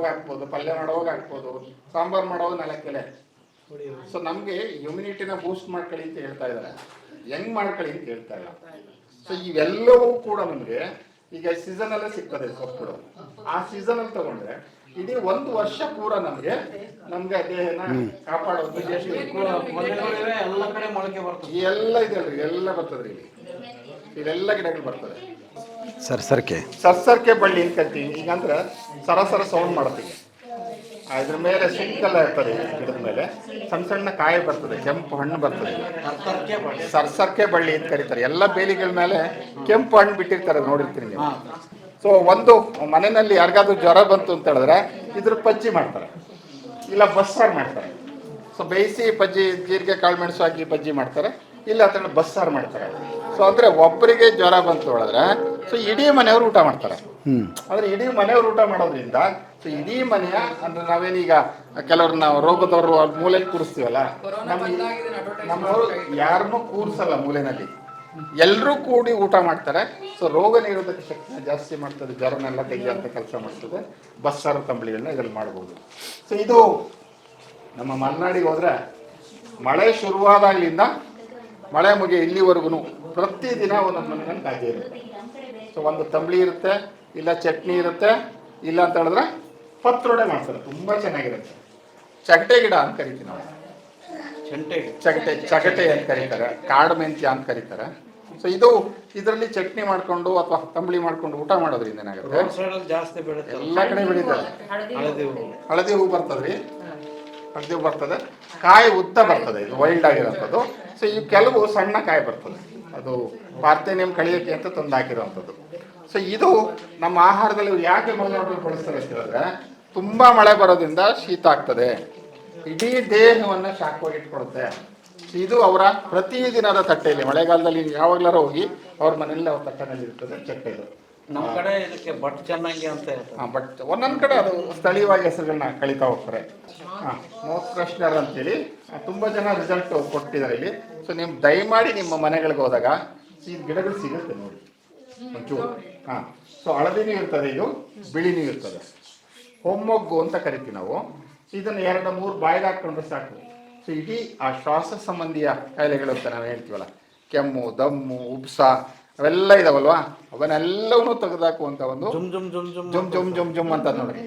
ಹಾಕ್ಬೋದು, ಪಲ್ಯ ಮಾಡುವಾಗ ಹಾಕ್ಬೋದು, ಸಾಂಬಾರು ಮಾಡುವಾಗ 4 ಎಲೆ. ಸೊ ನಮ್ಗೆ ಇಮ್ಯುನಿಟಿನ ಬೂಸ್ಟ್ ಮಾಡ್ಕೊಳ್ಳಿ ಅಂತ ಹೇಳ್ತಾ ಇದ್ದಾರೆ, ಹೆಂಗ್ ಮಾಡ್ಕೊಳ್ಳಿ ಅಂತ ಹೇಳ್ತಾ ಇಲ್ಲ. ಸೊ ಇವೆಲ್ಲವೂ ಕೂಡ ನಮ್ಗೆ ಈಗ ಸೀಸನ್ ಅಲ್ಲೇ ಸಿಗ್ತದೆ ಸೊಪ್ಪುಗಳು. ಆ ಸೀಸನ್ ಅಲ್ಲಿ ತಗೊಂಡ್ರೆ ಇಡೀ 1 ವರ್ಷ ಪೂರ ನಮ್ಗೆ ದೇಹನ ಕಾಪಾಡೋ ವಿಶೇಷ ಎಲ್ಲ ಕಡೆ ಮೊಳಕೆ ಬರ್ತದೆ. ಎಲ್ಲ ಇದೆಲ್ರಿ, ಎಲ್ಲ ಬರ್ತದ್ರಿ ಇಲ್ಲಿ, ಇದೆಲ್ಲ ಗಿಡಗಳು ಬರ್ತದೆ. ಸರ್ಸರ್ಕೆ ಸರ್ಸರ್ಕೆ ಬಳ್ಳಿ ಅಂತ ಕರಿತೀವಿ. ಈಗ ಅಂದ್ರೆ ಸರಸರ ಸೌಂಡ್ ಮಾಡ್ತೀವಿ, ಇದ್ರ ಮೇಲೆ ಸುಂಕೆಲ್ಲ ಇರ್ತದೆ ಗಿಡದ ಮೇಲೆ, ಸಣ್ಣ ಸಣ್ಣ ಕಾಯಿ ಬರ್ತದೆ, ಕೆಂಪು ಹಣ್ಣು ಬರ್ತದೆ. ಸರ್ಸರ್ಕೆ ಬಳ್ಳಿ ಅಂತ ಕರೀತಾರೆ. ಎಲ್ಲ ಬೇಲಿಗಳ ಮೇಲೆ ಕೆಂಪು ಹಣ್ಣು ಬಿಟ್ಟಿರ್ತಾರೆ, ನೋಡಿರ್ತೀನಿ ನೀವು. ಸೊ ಒಂದು ಮನೆಯಲ್ಲಿ ಯಾರಿಗಾದ್ರೂ ಜ್ವರ ಬಂತು ಅಂತ ಹೇಳಿದ್ರೆ ಇದ್ರ ಪಜ್ಜಿ ಮಾಡ್ತಾರೆ, ಇಲ್ಲ ಬಸ್ಸಾರು ಮಾಡ್ತಾರೆ. ಸೊ ಬೇಯಿಸಿ ಪಜ್ಜಿ, ಜೀರಿಗೆ ಕಾಳು ಮೆಣಸು ಹಾಕಿ ಬಜ್ಜಿ ಮಾಡ್ತಾರೆ, ಇಲ್ಲ ಅದನ್ನ ಬಸ್ಸಾರು ಮಾಡ್ತಾರೆ. ಸೊ ಅಂದರೆ ಒಬ್ಬರಿಗೆ ಜ್ವರ ಬಂತು ಹೇಳಿದ್ರೆ ಸೊ ಇಡೀ ಮನೆಯವರು ಊಟ ಮಾಡ್ತಾರೆ. ಅಂದರೆ ಇಡೀ ಮನೆಯವರು ಊಟ ಮಾಡೋದ್ರಿಂದ ಸೊ ಇಡೀ ಮನೆಯ, ಅಂದರೆ ನಾವೇನೀಗ ಕೆಲವ್ರು ನಾವು ರೋಗದವರು ಮೂಲೆಯಲ್ಲಿ ಕೂರಿಸ್ತೀವಲ್ಲ, ನಮ್ಮವರು ಯಾರನ್ನೂ ಕೂರಿಸಲ್ಲ ಮೂಲೆಯಲ್ಲಿ, ಎಲ್ಲರೂ ಕೂಡಿ ಊಟ ಮಾಡ್ತಾರೆ. ಸೊ ರೋಗ ನಿರೋಧಕ ಶಕ್ತಿನ ಜಾಸ್ತಿ ಮಾಡ್ತದೆ, ಜ್ವರನೆಲ್ಲ ತೆಗೆಯುವಂಥ ಕೆಲಸ ಮಾಡ್ತದೆ. ಬಸ್ಸಾರು ತಂಬಳಿಗಳನ್ನ ಇದರಲ್ಲಿ ಮಾಡ್ಬೋದು. ಸೊ ಇದು ನಮ್ಮ ಮಲೆನಾಡಿಗೆ ಹೋದರೆ ಮಳೆ ಶುರುವಾದಾಗಲಿಂದ ಮಳೆ ಮುಗಿ ಇಲ್ಲಿವರೆಗೂ ಪ್ರತಿದಿನ ಒಂದೊಂದು ಮನೆಯಲ್ಲಿ ಕಾಜಿ ಇರುತ್ತೆ. ಸೊ ಒಂದು ತಂಬಳಿ ಇರುತ್ತೆ, ಇಲ್ಲ ಚಟ್ನಿ ಇರುತ್ತೆ, ಇಲ್ಲ ಅಂತ ಹೇಳಿದ್ರೆ ಪತ್ರೊಡೆ ಮಾಡ್ತಾರೆ, ತುಂಬ ಚೆನ್ನಾಗಿರುತ್ತೆ. ಚಗಟೆ ಗಿಡ ಅಂತ ಕರಿತೀವಿ ನಾವು, ಚಗಟೆ ಅಂತ ಕರೀತಾರೆ, ಕಾಡು ಮೆಂತ್ಯ ಅಂತ ಕರೀತಾರೆ. ಸೊ ಇದು ಇದರಲ್ಲಿ ಚಟ್ನಿ ಮಾಡ್ಕೊಂಡು ಅಥವಾ ತಂಬಳಿ ಮಾಡ್ಕೊಂಡು ಊಟ ಮಾಡೋದ್ರಿಂದ ಏನಾಗುತ್ತೆ, ಎಲ್ಲ ಕಡೆ ಬೆಳೀತಾರೆ. ಹಳದಿ ಹೂ ಬರ್ತದ್ರಿ, ಹಳದಿ ಹೂ ಬರ್ತದೆ, ಕಾಯಿ ಉದ್ದ ಬರ್ತದೆ, ಇದು ವೈಲ್ಡ್ ಆಗಿರೋಂಥದ್ದು. ಸೊ ಈ ಕೆಲವು ಸಣ್ಣ ಕಾಯಿ ಬರ್ತದೆ, ಅದು ಪಾರ್ಥೇನಿಯಂ ಕಳಿಯಕ್ಕೆ ಅಂತ ತಂದು ಹಾಕಿರುವಂಥದ್ದು. ಸೊ ಇದು ನಮ್ಮ ಆಹಾರದಲ್ಲಿ ಯಾಕೆ ಮಲೆನಾಡಲ್ಲಿ ಬಳಸ್ತಾರೆ ಅಂತ ಹೇಳಿದ್ರೆ, ತುಂಬ ಮಳೆ ಬರೋದ್ರಿಂದ ಶೀತ ಆಗ್ತದೆ, ಇಡೀ ದೇಹವನ್ನು ಶಾಖವಾಗಿ ಇಟ್ಕೊಳುತ್ತೆ. ಇದು ಅವರ ಪ್ರತಿದಿನದ ತಟ್ಟೆಯಲ್ಲಿ, ಮಳೆಗಾಲದಲ್ಲಿ ಯಾವಾಗ್ಲಾರ ಹೋಗಿ ಅವ್ರ ಮನೆಯಲ್ಲಿ ಅವ್ರ ತಟ್ಟೆನಲ್ಲಿ ಇರ್ತದೆ ಚಟ್ಟೆದು. ನಮ್ಮ ಕಡೆ ಇದಕ್ಕೆ ಬಟ್ ಚೆನ್ನಾಗಿ ಅಂತ ಬಟ್ ಒಂದೊಂದು ಕಡೆ ಅದು ಸ್ಥಳೀಯವಾಗಿ ಹೆಸರುಗಳನ್ನ ಕಳೀತಾ ಹೋಗ್ತಾರೆ. ಮೌತ್ ಫ್ರೆಶ್ನರ್ ಅಂತೇಳಿ ತುಂಬ ಜನ ರಿಸಲ್ಟ್ ಕೊಟ್ಟಿದ್ದಾರೆ ಇಲ್ಲಿ. ಸೊ ನೀವು ದಯಮಾಡಿ ನಿಮ್ಮ ಮನೆಗಳಿಗೆ ಹೋದಾಗ ಈ ಗಿಡಗಳು ಸಿಗುತ್ತೆ ನೋಡಿ ಒಂಚೂರು. ಸೊ ಹಳದಿನೂ ಇರ್ತದೆ, ಇದು ಬಿಳಿನೂ ಇರ್ತದೆ. ಹೊಮ್ಮೊಗ್ಗು ಅಂತ ಕರಿತೀವಿ ನಾವು. ಇದನ್ನು 2-3 ಬಾಯಿಗೆ ಹಾಕ್ಕೊಂಡ್ರೆ ಸಾಕು. ಸೊ ಇಡೀ ಆ ಶ್ವಾಸ ಸಂಬಂಧಿಯ ಕಾಯಿಲೆಗಳು ಅಂತ ನಾವು ಹೇಳ್ತೀವಲ್ಲ, ಕೆಮ್ಮು, ದಮ್ಮು, ಉಬ್ಸ ಅವೆಲ್ಲ ಇದಾವಲ್ವಾ, ಅವನ್ನೆಲ್ಲವನ್ನೂ ತೆಗೆದಾಕುವಂಥ ಒಂದು ಜುಮ್ ಜುಮ್ ಜುಮ್ ಜುಮ್ ಅಂತ ನೋಡಿ.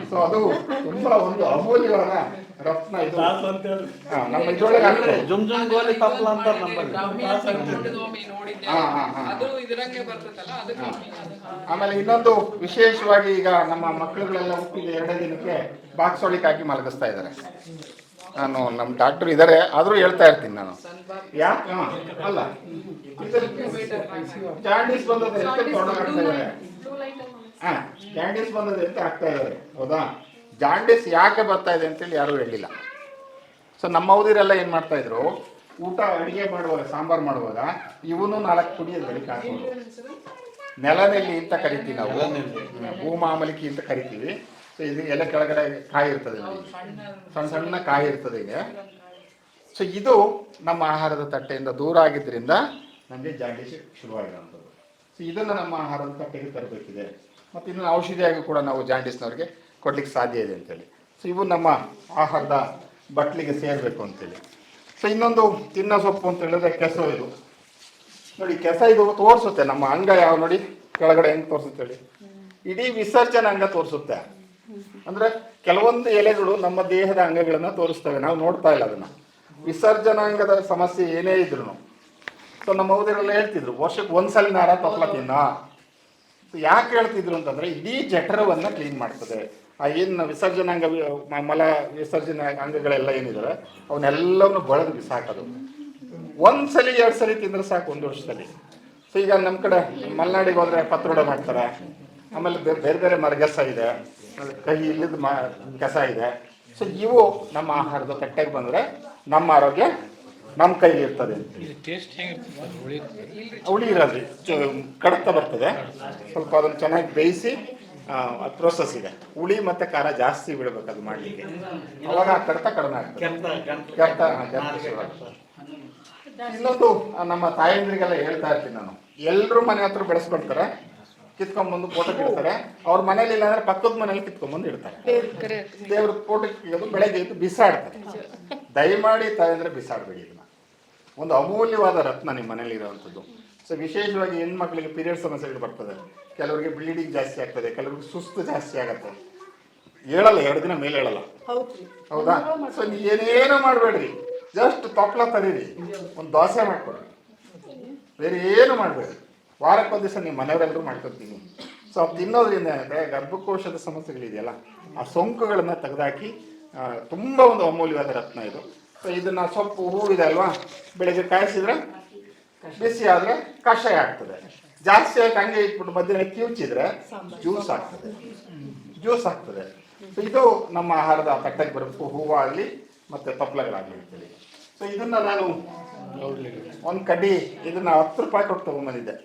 ಸೊ ಅದು ತುಂಬಾ ಒಂದು ಅಮೂಲ್ಯವಾದ ರತ್ನ ಇದು. ನಮ್ಮ ಇದ್ರೊಳಗೆ ಆಗ್ತದೆ ಜುಮ್ ಜುಮ್ ಗೋಲಿ ತಪ್ಪಲ ಅಂತಾರೆ ನಮ್ಮಲ್ಲಿ. ಆಮೇಲೆ ಇನ್ನೊಂದು ವಿಶೇಷವಾಗಿ ಈಗ ನಮ್ಮ ಮಕ್ಕಳುಗಳೆಲ್ಲ ಹುಟ್ಟಿದ 2 ದಿನಕ್ಕೆ ಬಾಕ್ಸ್ ಒಳಗೆ ಹಾಕಿ ಮಲಗಿಸ್ತಾ ಇದ್ದಾರೆ. ನಾನು ನಮ್ಮ ಡಾಕ್ಟರ್ ಇದ್ದಾರೆ, ಆದರೂ ಹೇಳ್ತಾ ಇರ್ತೀನಿ ನಾನು, ಯಾಕೆ ಅಲ್ಲ ಜಾಂಡೀಸ್ ಬಂದದೆ ಅಂತ ಆಗ್ತಾ ಇದ್ದಾರೆ. ಜಾಂಡೀಸ್ ಬಂದದೆ ಅಂತ ಆಗ್ತಾ ಇದ್ದಾರೆ, ಹೌದಾ? ಜಾಂಡೀಸ್ ಯಾಕೆ ಬರ್ತಾ ಇದೆ ಅಂತೇಳಿ ಯಾರೂ ಹೇಳಿಲ್ಲ. ಸೊ ನಮ್ಮ ಅವಧಿರೆಲ್ಲ ಏನು ಮಾಡ್ತಾ ಇದ್ರು, ಊಟ ಅಡುಗೆ ಮಾಡುವಾಗ, ಸಾಂಬಾರು ಮಾಡುವಾಗ ಇವನು 4 ಪುಡಿ ಬೆಳಿಗ್ಗೆ ಹಾಕೋದು. ನೆಲನೆಲ್ಲಿ ಅಂತ ಕರಿತೀವಿ ನಾವು, ಭೂಮಾಮಲಿಕೆ ಅಂತ ಕರಿತೀವಿ. ಸೊ ಇದು ಎಲೆ ಕೆಳಗಡೆ ಕಾಯಿ ಇರ್ತದೆ, ಸಣ್ಣ ಸಣ್ಣ ಕಾಯಿ ಇರ್ತದೆ ಇದೆ. ಸೊ ಇದು ನಮ್ಮ ಆಹಾರದ ತಟ್ಟೆಯಿಂದ ದೂರ ಆಗಿದ್ದರಿಂದ ನಮಗೆ ಜಾಂಡೀಸ್ ಶುರುವಾಗಿರುವಂಥದ್ದು. ಸೊ ಇದನ್ನು ನಮ್ಮ ಆಹಾರದ ತಟ್ಟೆಗೆ ತರಬೇಕಿದೆ. ಮತ್ತು ಇದನ್ನು ಔಷಧಿಯಾಗಿ ಕೂಡ ನಾವು ಜಾಂಡೀಸ್ನವ್ರಿಗೆ ಕೊಡ್ಲಿಕ್ಕೆ ಸಾಧ್ಯ ಇದೆ ಅಂತೇಳಿ. ಸೊ ಇವು ನಮ್ಮ ಆಹಾರದ ಬಟ್ಲಿಗೆ ಸೇರಬೇಕು ಅಂತೇಳಿ. ಸೊ ಇನ್ನೊಂದು ತಿನ್ನೋ ಸೊಪ್ಪು ಅಂತ ಹೇಳಿದ್ರೆ ಕೆಸರು. ಇದು ನೋಡಿ, ಕೆಸ ಇದು ತೋರಿಸುತ್ತೆ ನಮ್ಮ ಅಂಗ ಯಾವ, ನೋಡಿ ಕೆಳಗಡೆ ಹೆಂಗೆ ತೋರಿಸುತ್ತೆ ಹೇಳಿ, ಇಡೀ ವಿಸರ್ಜನೆ ಅಂಗ ತೋರಿಸುತ್ತೆ. ಅಂದರೆ ಕೆಲವೊಂದು ಎಲೆಗಳು ನಮ್ಮ ದೇಹದ ಅಂಗಗಳನ್ನು ತೋರಿಸ್ತವೆ, ನಾವು ನೋಡ್ತಾ ಇಲ್ಲ ಅದನ್ನು. ವಿಸರ್ಜನಾಂಗದ ಸಮಸ್ಯೆ ಏನೇ ಇದ್ರು ಸೊ ನಮ್ಮ ಓದಿರೆಲ್ಲ ಹೇಳ್ತಿದ್ರು, ವರ್ಷಕ್ಕೆ 1 ಸಲಿನಾರ ತಪ್ಪಲ ತಿನ್ನ. ಯಾಕೆ ಹೇಳ್ತಿದ್ರು ಅಂತಂದರೆ, ಇಡೀ ಜಠರವನ್ನು ಕ್ಲೀನ್ ಮಾಡ್ತದೆ. ಆ ಏನು ವಿಸರ್ಜನಾಂಗ, ಮಲ ವಿಸರ್ಜನೆ ಅಂಗಗಳೆಲ್ಲ ಏನಿದ್ದಾರೆ ಅವನ್ನೆಲ್ಲವನ್ನು ಬಳದು ಬಿಸಾಕೋದು. 1 ಸಲಿ 2 ಸಲಿ ತಿಂದರೆ ಸಾಕು 1 ವರ್ಷದಲ್ಲಿ. ಸೊ ಈಗ ನಮ್ಮ ಕಡೆ ಮಲೆನಾಡಿಗೆ ಹೋದರೆ ಪತ್ರೊಡೆ ಮಾಡ್ತಾರೆ, ಆಮೇಲೆ ಬೇರೆ ಬೇರೆ ಮರಗೆಸ ಇದೆ, ಕಹಿ ಇಲ್ಲದ ಕೆಸ ಇದೆ. ಸೊ ಇವು ನಮ್ಮ ಆಹಾರದ ತಟ್ಟೆಗೆ ಬಂದರೆ ನಮ್ಮ ಆರೋಗ್ಯ ನಮ್ಮ ಕೈಲಿ ಇರ್ತದೆ. ಹುಳಿ ಇರೋದ್ರಿ, ಕಡತ ಬರ್ತದೆ ಸ್ವಲ್ಪ, ಅದನ್ನು ಚೆನ್ನಾಗಿ ಬೇಯಿಸಿ ಪ್ರೋಸೆಸ್ ಇದೆ. ಹುಳಿ ಮತ್ತು ಖಾರ ಜಾಸ್ತಿ ಬಿಡಬೇಕು ಅದು ಮಾಡಲಿಕ್ಕೆ, ಅವಾಗ ಆ ಕಡತ ಕಡಿಮೆ ಆಗ್ತದೆ. ಇನ್ನೊಂದು ನಮ್ಮ ತಾಯಂದ್ರಿಗೆಲ್ಲ ಹೇಳ್ತಾ ಇರ್ತೀನಿ ನಾನು, ಎಲ್ಲರೂ ಮನೆ ಹತ್ರ ಬೆಳೆಸ್ಕೊಳ್ತಾರೆ, ಕಿತ್ಕೊಂಡ್ಬಂದು ಫೋಟೋ ಇಡ್ತಾರೆ. ಅವ್ರ ಮನೇಲಿ ಇಲ್ಲ ಅಂದ್ರೆ ಪಕ್ಕದ ಮನೇಲಿ ಕಿತ್ಕೊಂಡ್ಬಂದು ಇಡ್ತಾರೆ. ದೇವ್ರ ಫೋಟೋ ಇಡೋದು, ಬೆಳಗ್ಗೆ ಎದ್ದು ಬಿಸಾಡ್ತಾರೆ. ದಯಮಾಡಿ ತಾಯಂದ್ರೆ ಬಿಸಾಡಬೇಡಿ. ಇದನ್ನ ಒಂದು ಅಮೂಲ್ಯವಾದ ರತ್ನ ನಿಮ್ಮ ಮನೇಲಿ ಇರೋವಂಥದ್ದು. ಸೊ ವಿಶೇಷವಾಗಿ ಹೆಣ್ಮಕ್ಳಿಗೆ ಪೀರಿಯಡ್ ಸಮಸ್ಯೆಗಳು ಬರ್ತದೆ, ಕೆಲವರಿಗೆ ಬ್ಲೀಡಿಂಗ್ ಜಾಸ್ತಿ ಆಗ್ತದೆ, ಕೆಲವರಿಗೆ ಸುಸ್ತು ಜಾಸ್ತಿ ಆಗುತ್ತೆ, ಹೇಳಲ್ಲ 2 ದಿನ ಮೇಲೆ ಹೇಳಲ್ಲ, ಹೌದಾ? ಸೊ ಏನೇನೋ ಮಾಡಬೇಡ್ರಿ, ಜಸ್ಟ್ ತಪ್ಪಲ ತರೀರಿ, ಒಂದು ದೋಸೆ ಮಾಡಿಕೊಡ್ರಿ, ಬೇರೆ ಏನು ಮಾಡಬೇಡಿ. ವಾರಕ್ಕೊಂದು ದಿವಸ ನೀವು ಮನೆಯವರೆಲ್ಲರೂ ಮಾಡ್ಕೊತೀನಿ. ಸೊ ಅದು ತಿನ್ನೋದ್ರಿಂದ ಗರ್ಭಕೋಶದ ಸಮಸ್ಯೆಗಳಿದೆಯಲ್ಲ ಆ ಸೋಂಕುಗಳನ್ನ ತೆಗೆದಾಕಿ ತುಂಬ ಒಂದು ಅಮೂಲ್ಯವಾದ ರತ್ನ ಇದು. ಸೊ ಇದನ್ನ ಸೊಪ್ಪು ಹೂವಿದೆ ಅಲ್ವಾ, ಬೆಳಗ್ಗೆ ಕಾಯಿಸಿದ್ರೆ ಬಿಸಿ ಆದರೆ ಕಷಾಯ ಆಗ್ತದೆ. ಜಾಸ್ತಿ ಆಗಿ ಹಂಗೆ ಇಟ್ಬಿಟ್ಟು ಮಧ್ಯಾಹ್ನ ಕಿವುಚಿದ್ರೆ ಜ್ಯೂಸ್ ಆಗ್ತದೆ. ಸೊ ಇದು ನಮ್ಮ ಆಹಾರದ ತಟ್ಟೆಗೆ ಬರಬೇಕು, ಹೂವಾಗಲಿ ಮತ್ತು ತಪ್ಪಲೆಗಳಾಗಲಿ ಅಂತೇಳಿ. ಸೊ ಇದನ್ನ ನಾನು ಒಂದು ಕಡ್ಡಿ ಇದನ್ನ 10 ರೂಪಾಯಿ ಕೊಟ್ಟು ತಗೊಂಡ್ಬಂದಿದ್ದೆ.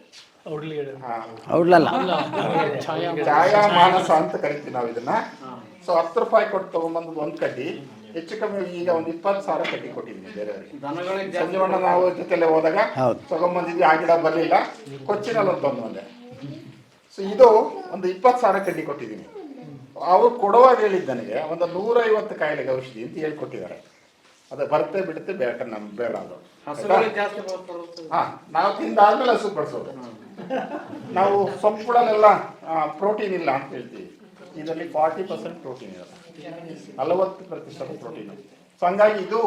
ಛಾಯಾಮಾನಸ ಅಂತ ಕರಿತೀವಿ ನಾವು ಇದನ್ನ. ಸೊ 10 ರೂಪಾಯಿ ಕೊಟ್ಟು ತಗೊಂಡ್ಬಂದು ಒಂದು ಕಡ್ಡಿ, ಹೆಚ್ಚು ಕಮ್ಮಿ ಈಗ ಒಂದು 20,000 ಕಡ್ಡಿ ಕೊಟ್ಟಿದ್ದೀನಿ ಬೇರೆಯವರಿಗೆ. ಸಂಜೀವಣ್ಣ ನಾವು ಜೊತೆಲೆ ಹೋದಾಗ ತಗೊಂಡ್ಬಂದಿದ್ವಿ, ಆ ಗಿಡ ಬರಲಿಲ್ಲ, ಕೊಚ್ಚಿನಲ್ಲಿ ಒಂದು ತಂದು. ಸೊ ಇದು ಒಂದು 20,000 ಕಡ್ಡಿ ಕೊಟ್ಟಿದ್ದೀನಿ. ಅವ್ರು ಕೊಡುವಾಗ ಹೇಳಿದ್ದು ನನಗೆ ಒಂದು 150 ಕಾಯಿಲೆಗೆ ಔಷಧಿ ಅಂತ ಹೇಳ್ಕೊಟ್ಟಿದ್ದಾರೆ. ಅದು ಬರುತ್ತೆ ಬಿಡುತ್ತೆ ಬೇಡ, ನಮ್ಗೆ ಬೇಡ ಅದು. ನಾವು ತಿಂದಾದ್ಮೇಲೆ ಹಸು ಬಡಿಸೋದು. ನಾವು ಸೊಪ್ಪುಗಳಲ್ಲೆಲ್ಲ ಪ್ರೋಟೀನ್ ಇಲ್ಲ ಅಂತ ಹೇಳ್ತೀವಿ, ಇದರಲ್ಲಿ 40% ಪ್ರೋಟೀನ್ ಇರುತ್ತೆ, 40% ಪ್ರೋಟೀನ್. ಸೊ ಹಂಗಾಗಿ ಇದು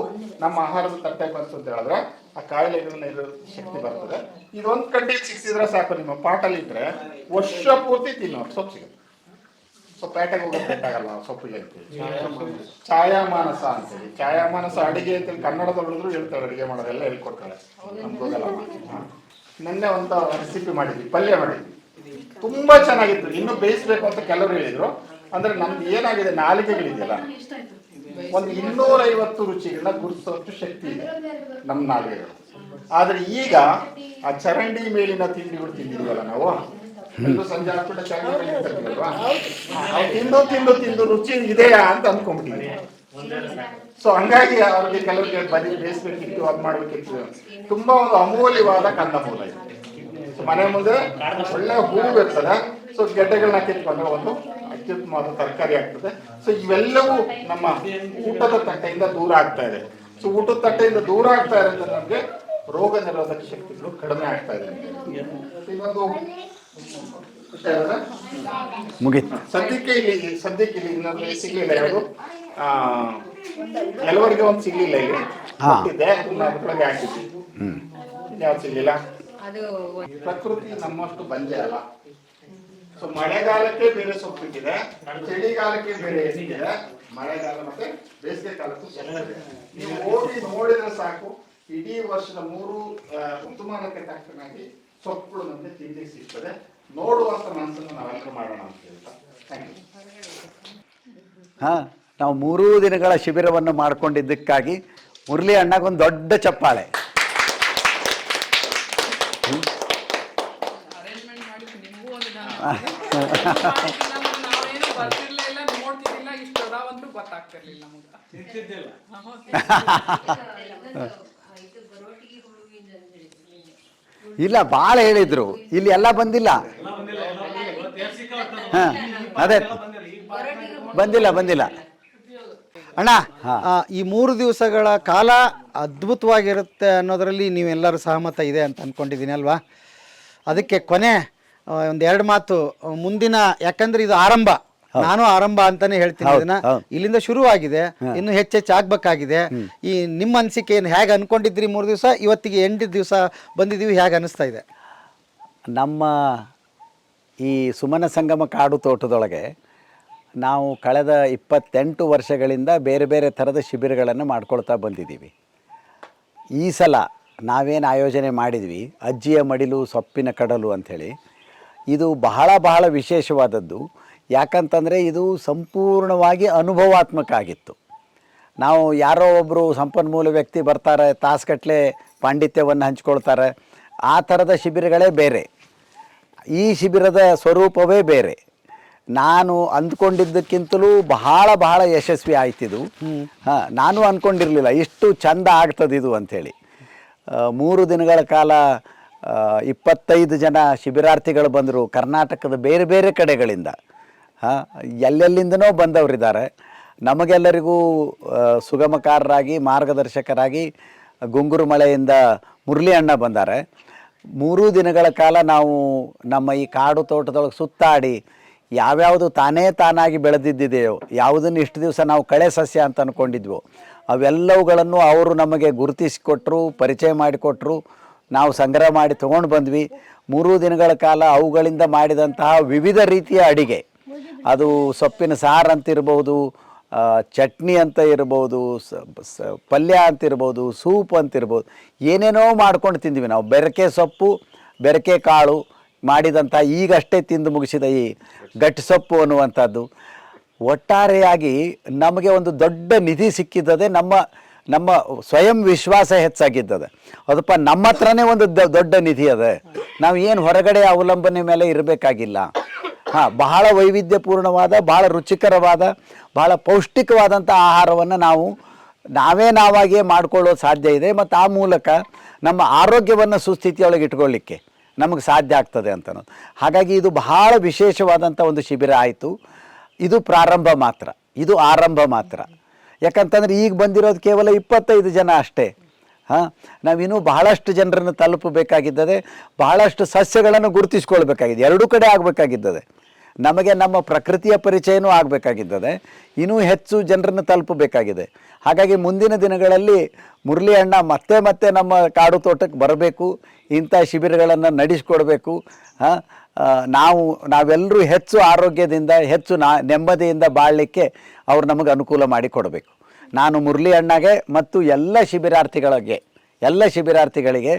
ನಮ್ಮ ಆಹಾರದ ತಟ್ಟೆ ಬಂತು ಅಂತ ಹೇಳಿದ್ರೆ ಆ ಕಾಯಿಲೆಗಳನ್ನ ಇರೋ ಶಕ್ತಿ ಬರ್ತದೆ. ಇದೊಂದು ಕಡ್ಡಿ ಸಿಕ್ಕಿದ್ರೆ ಸಾಕು, ನಿಮ್ಮ ಪಾಟಲ್ಲಿ ಇಟ್ಟರೆ ವರ್ಷ ಪೂರ್ತಿ ತಿನ್ನೋರು ಸೊಪ್ಪು ಸಿಗುತ್ತೆ. ಸೊ ಪೇಟೆಗೆ ಹೋಗೋದು ಬೇಕಾಗಲ್ಲ ಸೊಪ್ಪಿಗೆ ಅಂತೇಳಿ. ಛಾಯಾಮಾನಸ ಅಂತೇಳಿ, ಛಾಯಾಮಾನಸ ಅಡಿಗೆ ಅಂತೇಳಿ ಕನ್ನಡದೊಳದ್ರು ಹೇಳ್ತಾರೆ, ಅಡುಗೆ ಮಾಡೋದೆಲ್ಲ ಹೇಳ್ಕೊಡ್ತಾರೆ, ನಮ್ಗೆ ಹೋಗಲ್ಲ. ನಿನ್ನೆ ಒಂದು ರೆಸಿಪಿ ಮಾಡಿದ್ವಿ, ಪಲ್ಯ ಮಾಡಿದ್ವಿ, ತುಂಬಾ ಚೆನ್ನಾಗಿತ್ತು. ಇನ್ನೂ ಬೇಯಿಸ್ಬೇಕು ಅಂತ ಕೆಲವರು ಹೇಳಿದ್ರು. ಅಂದ್ರೆ ನಮ್ದು ಏನಾಗಿದೆ, ನಾಲಿಗೆಗಳಿದೆಯಲ್ಲ, ಒಂದು 250 ರುಚಿಗಳನ್ನ ಗುರುತಿಸೋಷ್ಟು ಶಕ್ತಿ ಇದೆ ನಮ್ಮ ನಾಲಿಗೆಗಳು. ಆದ್ರೆ ಈಗ ಆ ಚರಂಡಿ ಮೇಲಿನ ತಿಂಡಿಗಳು ತಿಂದಿದೀವಲ್ಲ ನಾವು, ಸಂಜೆ ಹಾಕ್ಬಿಟ್ಟು ಚರಂಡಿ ಮೇಲೆ ತರ್ತೀವಲ್ವಾ, ತಿಂದು ರುಚಿ ಇದೆಯಾ ಅಂತ ಅಂದ್ಕೊಂಡ್ಬಿಟ್ಟಿದ್ವಿ. ಸೊ ಹಂಗಾಗಿ ಅವ್ರಿಗೆ ಕೆಲವರಿಗೆ ಬರೀ ಬೇಯಿಸ್ಬೇಕಿತ್ತು, ಅದು ಮಾಡ್ಬೇಕಿತ್ತು. ತುಂಬಾ ಒಂದು ಅಮೂಲ್ಯವಾದ ಕಂದಮೂಲ ಇದೆ. ಮನೆ ಮುಂದೆ ಒಳ್ಳೆ ಹೂವು ಇರ್ತದೆ. ಸೊ ಗೆಡ್ಡೆಗಳನ್ನ ಕಿತ್ಕೊಂಡ್ರೆ ಒಂದು ಅತ್ಯುತ್ತಮವಾದ ತರಕಾರಿ ಆಗ್ತದೆ. ಸೊ ಇವೆಲ್ಲವೂ ನಮ್ಮ ಊಟದ ತಟ್ಟೆಯಿಂದ ದೂರ ಆಗ್ತಾ ಇದೆ. ಸೊ ಊಟದ ತಟ್ಟೆಯಿಂದ ದೂರ ಆಗ್ತಾ ಇದೆ ಅಂದ್ರೆ ನಮಗೆ ರೋಗ ನಿರೋಧಕ ಶಕ್ತಿಗಳು ಕಡಿಮೆ ಆಗ್ತಾ ಇದೆ. ಇನ್ನೊಂದು ಸದ್ಯಕ್ಕೆ ಇಲ್ಲಿ ಇನ್ನೊಂದು ಸಿಗ್ಲಿಲ್ಲ, ಯಾವುದು ಕೆಲವರಿಗೆ ಒಂದು ಸಿಗ್ಲಿಲ್ಲ, ಇಲ್ಲಿ ಕೊಟ್ಟಿದ್ದೆ, ಅದರೊಳಗೆ ಹಾಕಿದ್ವಿ, ಯಾವ್ದು ಸಿಗ್ಲಿಲ್ಲ. ಪ್ರಕೃತಿ ನಮ್ಮಷ್ಟು ಬಂದೆ ಅಲ್ಲ. ಸೊ ಮಳೆಗಾಲಕ್ಕೆ ಬೇರೆ ಸೊಪ್ಪಿಟ್ಟಿದೆ, ಚಳಿಗಾಲಕ್ಕೆ ಬೇರೆ ಇದೆ, ಮಳೆಗಾಲ ಮತ್ತೆ ಬೇಸಿಗೆ ಕಾಲಕ್ಕೂ ಸೊಪ್ಪಿದೆ. ನೀವು ಹೋಗಿ ನೋಡಿದ್ರೆ ಸಾಕು, ಇಡೀ ವರ್ಷದ 3 ಋತುಮಾನಕ್ಕೆ ತಕ್ಕನಾಗಿ ಸೊಪ್ಪುಗಳು ನಮಗೆ ತಿಂಡಿಗೆ ಸಿಗ್ತದೆ. ನೋಡುವಂತ ಮನಸ್ಸನ್ನು ನಾವೆಲ್ಲರೂ ಮಾಡೋಣ ಅಂತ ಹೇಳ್ತಾ ನಾವು 3 ದಿನಗಳ ಶಿಬಿರವನ್ನು ಮಾಡಿಕೊಂಡಿದ್ದಕ್ಕಾಗಿ ಮುರಳಿ ಅಣ್ಣಗೊಂದು ದೊಡ್ಡ ಚಪ್ಪಾಳೆ. ಇಲ್ಲ, ಭಾಳ ಹೇಳಿದ್ರು, ಇಲ್ಲಿ ಎಲ್ಲ ಬಂದಿಲ್ಲ. ಅದೇ ಬಂದಿಲ್ಲ ಅಣ್ಣ. ಈ 3 ದಿವಸಗಳ ಕಾಲ ಅದ್ಭುತವಾಗಿರುತ್ತೆ ಅನ್ನೋದರಲ್ಲಿ ನೀವೆಲ್ಲರೂ ಸಹಮತ ಇದೆ ಅಂತ ಅಂದ್ಕೊಂಡಿದ್ದೀನಿ ಅಲ್ವಾ? ಅದಕ್ಕೆ ಕೊನೆ ಒಂದು 2 ಮಾತು ಮುಂದಿನ, ಯಾಕಂದ್ರೆ ಇದು ಆರಂಭ, ನಾನು ಆರಂಭ ಅಂತಾನೆ ಹೇಳ್ತೀನಿ. ಇದನ್ನ ಇಲ್ಲಿಂದ ಶುರುವಾಗಿದೆ, ಇನ್ನು ಹೆಚ್ಚೆಚ್ಚು ಆಗ್ಬೇಕಾಗಿದೆ. ಈ ನಿಮ್ಮ ಅನಿಸಿಕೆ ಏನು, ಹೇಗೆ ಅನ್ಕೊಂಡಿದ್ರಿ 3 ದಿವಸ, ಇವತ್ತಿಗೆ 8 ದಿವಸ ಬಂದಿದ್ದೀವಿ, ಹೇಗೆ ಅನಿಸ್ತಾ ಇದೆ? ನಮ್ಮ ಈ ಸುಮನ ಸಂಗಮ ಕಾಡು ತೋಟದೊಳಗೆ ನಾವು ಕಳೆದ 28 ವರ್ಷಗಳಿಂದ ಬೇರೆ ಬೇರೆ ಥರದ ಶಿಬಿರಗಳನ್ನು ಮಾಡ್ಕೊಳ್ತಾ ಬಂದಿದ್ದೀವಿ. ಈ ಸಲ ನಾವೇನು ಆಯೋಜನೆ ಮಾಡಿದ್ವಿ, ಅಜ್ಜಿಯ ಮಡಿಲು ಸೊಪ್ಪಿನ ಕಡಲು ಅಂಥೇಳಿ, ಇದು ಬಹಳ ವಿಶೇಷವಾದದ್ದು. ಯಾಕಂತಂದರೆ ಇದು ಸಂಪೂರ್ಣವಾಗಿ ಅನುಭವಾತ್ಮಕ ಆಗಿತ್ತು. ನಾವು ಯಾರೋ ಒಬ್ಬರು ಸಂಪನ್ಮೂಲ ವ್ಯಕ್ತಿ ಬರ್ತಾರೆ, ತಾಸುಗಟ್ಟಲೆ ಪಾಂಡಿತ್ಯವನ್ನು ಹಂಚ್ಕೊಳ್ತಾರೆ, ಆ ಥರದ ಶಿಬಿರಗಳೇ ಬೇರೆ. ಈ ಶಿಬಿರದ ಸ್ವರೂಪವೇ ಬೇರೆ. ನಾನು ಅಂದ್ಕೊಂಡಿದ್ದಕ್ಕಿಂತಲೂ ಬಹಳ ಯಶಸ್ವಿ ಆಯ್ತಿದು. ನಾನು ಅಂದ್ಕೊಂಡಿರಲಿಲ್ಲ ಇಷ್ಟು ಚಂದ ಆಗ್ತದಿದು ಅಂಥೇಳಿ. 3 ದಿನಗಳ ಕಾಲ 25 ಜನ ಶಿಬಿರಾರ್ಥಿಗಳು ಬಂದರು, ಕರ್ನಾಟಕದ ಬೇರೆ ಬೇರೆ ಕಡೆಗಳಿಂದ, ಎಲ್ಲೆಲ್ಲಿಂದನೋ ಬಂದವರಿದ್ದಾರೆ. ನಮಗೆಲ್ಲರಿಗೂ ಸುಗಮಕಾರರಾಗಿ ಮಾರ್ಗದರ್ಶಕರಾಗಿ ಗುಂಗುರು ಮಳೆಯಿಂದ ಮುರಳಿ ಅಣ್ಣ ಬಂದ್ದಾರೆ. 3 ದಿನಗಳ ಕಾಲ ನಾವು ನಮ್ಮ ಈ ಕಾಡು ತೋಟದೊಳಗೆ ಸುತ್ತಾಡಿ ಯಾವ್ಯಾವುದು ತಾನಾಗಿ ಬೆಳೆದಿದ್ದೆಯೋ, ಯಾವುದನ್ನು ಇಷ್ಟು ದಿವಸ ನಾವು ಕಳೆ ಸಸ್ಯ ಅಂತ ಅಂದ್ಕೊಂಡಿದ್ವೋ ಅವೆಲ್ಲವುಗಳನ್ನು ಅವರು ನಮಗೆ ಗುರುತಿಸಿಕೊಟ್ರು, ಪರಿಚಯ ಮಾಡಿಕೊಟ್ರು. ನಾವು ಸಂಗ್ರಹ ಮಾಡಿ ತೊಗೊಂಡು ಬಂದ್ವಿ. 3 ದಿನಗಳ ಕಾಲ ಅವುಗಳಿಂದ ಮಾಡಿದಂತಹ ವಿವಿಧ ರೀತಿಯ ಅಡಿಗೆ, ಅದು ಸೊಪ್ಪಿನ ಸಾರು ಅಂತ ಇರ್ಬೋದು, ಚಟ್ನಿ ಅಂತ ಇರ್ಬೋದು, ಪಲ್ಯ ಅಂತ ಇರ್ಬೋದು, ಸೂಪ್ ಅಂತ ಇರ್ಬೋದು, ಏನೇನೋ ಮಾಡ್ಕೊಂಡು ತಿಂದ್ವಿ ನಾವು. ಬೆರಕೆ ಸೊಪ್ಪು, ಬೆರಕೆ ಕಾಳು ಮಾಡಿದಂಥ ಈಗಷ್ಟೇ ತಿಂದು ಮುಗಿಸಿದ ಈ ಗಟ್ಟಿ ಸೊಪ್ಪು ಅನ್ನುವಂಥದ್ದು ಒಟ್ಟಾರೆಯಾಗಿ ನಮಗೆ ಒಂದು ದೊಡ್ಡ ನಿಧಿ ಸಿಕ್ಕಿದ್ದದೆ. ನಮ್ಮ ಸ್ವಯಂ ವಿಶ್ವಾಸ ಹೆಚ್ಚಾಗಿದ್ದದೆ. ಅದಪ್ಪ ನಮ್ಮ ಹತ್ರನೇ ಒಂದು ದೊಡ್ಡ ನಿಧಿ ಅದ. ನಾವು ಏನು ಹೊರಗಡೆ ಅವಲಂಬನೆ ಮೇಲೆ ಇರಬೇಕಾಗಿಲ್ಲ. ಬಹಳ ವೈವಿಧ್ಯಪೂರ್ಣವಾದ, ಬಹಳ ರುಚಿಕರವಾದ, ಬಹಳ ಪೌಷ್ಟಿಕವಾದಂಥ ಆಹಾರವನ್ನು ನಾವಾಗಿಯೇ ಮಾಡ್ಕೊಳ್ಳೋದು ಸಾಧ್ಯ ಇದೆ. ಮತ್ತು ಆ ಮೂಲಕ ನಮ್ಮ ಆರೋಗ್ಯವನ್ನು ಸುಸ್ಥಿತಿಯೊಳಗೆ ಇಟ್ಕೊಳ್ಳಿಕ್ಕೆ ನಮಗೆ ಸಾಧ್ಯ ಆಗ್ತದೆ ಅಂತ ಅನ್ನೋದು. ಹಾಗಾಗಿ ಇದು ಬಹಳ ವಿಶೇಷವಾದಂಥ ಒಂದು ಶಿಬಿರ ಆಯಿತು. ಇದು ಪ್ರಾರಂಭ ಮಾತ್ರ, ಇದು ಆರಂಭ ಮಾತ್ರ. ಯಾಕಂತಂದರೆ ಈಗ ಬಂದಿರೋದು ಕೇವಲ 25 ಜನ ಅಷ್ಟೇ. ನಾವಿನ್ನೂ ಬಹಳಷ್ಟು ಜನರನ್ನು ತಲುಪಬೇಕಾಗಿದ್ದದೆ, ಬಹಳಷ್ಟು ಸಸ್ಯಗಳನ್ನು ಗುರುತಿಸ್ಕೊಳ್ಬೇಕಾಗಿದೆ. ಎರಡೂ ಕಡೆ ಆಗಬೇಕಾಗಿದ್ದದೆ. ನಮಗೆ ನಮ್ಮ ಪ್ರಕೃತಿಯ ಪರಿಚಯನೂ ಆಗಬೇಕಾಗಿದ್ದದೆ, ಇನ್ನೂ ಹೆಚ್ಚು ಜನರನ್ನು ತಲುಪಬೇಕಾಗಿದೆ. ಹಾಗಾಗಿ ಮುಂದಿನ ದಿನಗಳಲ್ಲಿ ಮುರಳಿ ಅಣ್ಣ ಮತ್ತೆ ನಮ್ಮ ಕಾಡು ತೋಟಕ್ಕೆ ಬರಬೇಕು, ಇಂಥ ಶಿಬಿರಗಳನ್ನು ನಡೆಸಿಕೊಡ್ಬೇಕು. ನಾವೆಲ್ಲರೂ ಹೆಚ್ಚು ಆರೋಗ್ಯದಿಂದ, ಹೆಚ್ಚು ನೆಮ್ಮದಿಯಿಂದ ಬಾಳಲಿಕ್ಕೆ ಅವ್ರು ನಮಗೆ ಅನುಕೂಲ ಮಾಡಿ ಕೊಡಬೇಕು. ನಾನು ಮುರಳಿ ಅಣ್ಣಗೆ ಮತ್ತು ಎಲ್ಲ ಶಿಬಿರಾರ್ಥಿಗಳಿಗೆ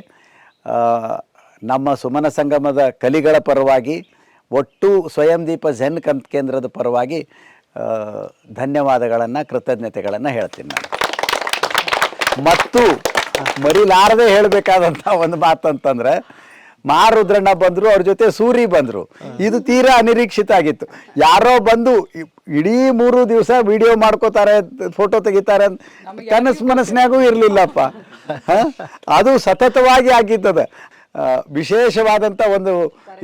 ನಮ್ಮ ಸುಮನ ಸಂಗಮದ ಕಲಿಗಳ ಪರವಾಗಿ, ಒಟ್ಟು ಸ್ವಯಂ ದೀಪ ಝೆನ್ ಕೇಂದ್ರದ ಪರವಾಗಿ ಧನ್ಯವಾದಗಳನ್ನು, ಕೃತಜ್ಞತೆಗಳನ್ನು ಹೇಳ್ತೀನಿ ನಾನು. ಮತ್ತು ಮರಿಲಾರದೆ ಹೇಳಬೇಕಾದಂಥ ಒಂದು ಮಾತಂತಂದರೆ, ಮಹಾರುದ್ರಣ್ಣ ಬಂದರು, ಅವ್ರ ಜೊತೆ ಸೂರಿ ಬಂದರು. ಇದು ತೀರಾ ಅನಿರೀಕ್ಷಿತ ಆಗಿತ್ತು. ಯಾರೋ ಬಂದು ಇಡೀ 3 ದಿವಸ ವಿಡಿಯೋ ಮಾಡ್ಕೋತಾರೆ, ಫೋಟೋ ತೆಗಿತಾರೆ ಅಂತ ಮನಸ್ಸಿನಾಗೂ ಇರಲಿಲ್ಲಪ್ಪ. ಅದು ಸತತವಾಗಿ ಆಗಿದ್ದದ. ವಿಶೇಷವಾದಂಥ ಒಂದು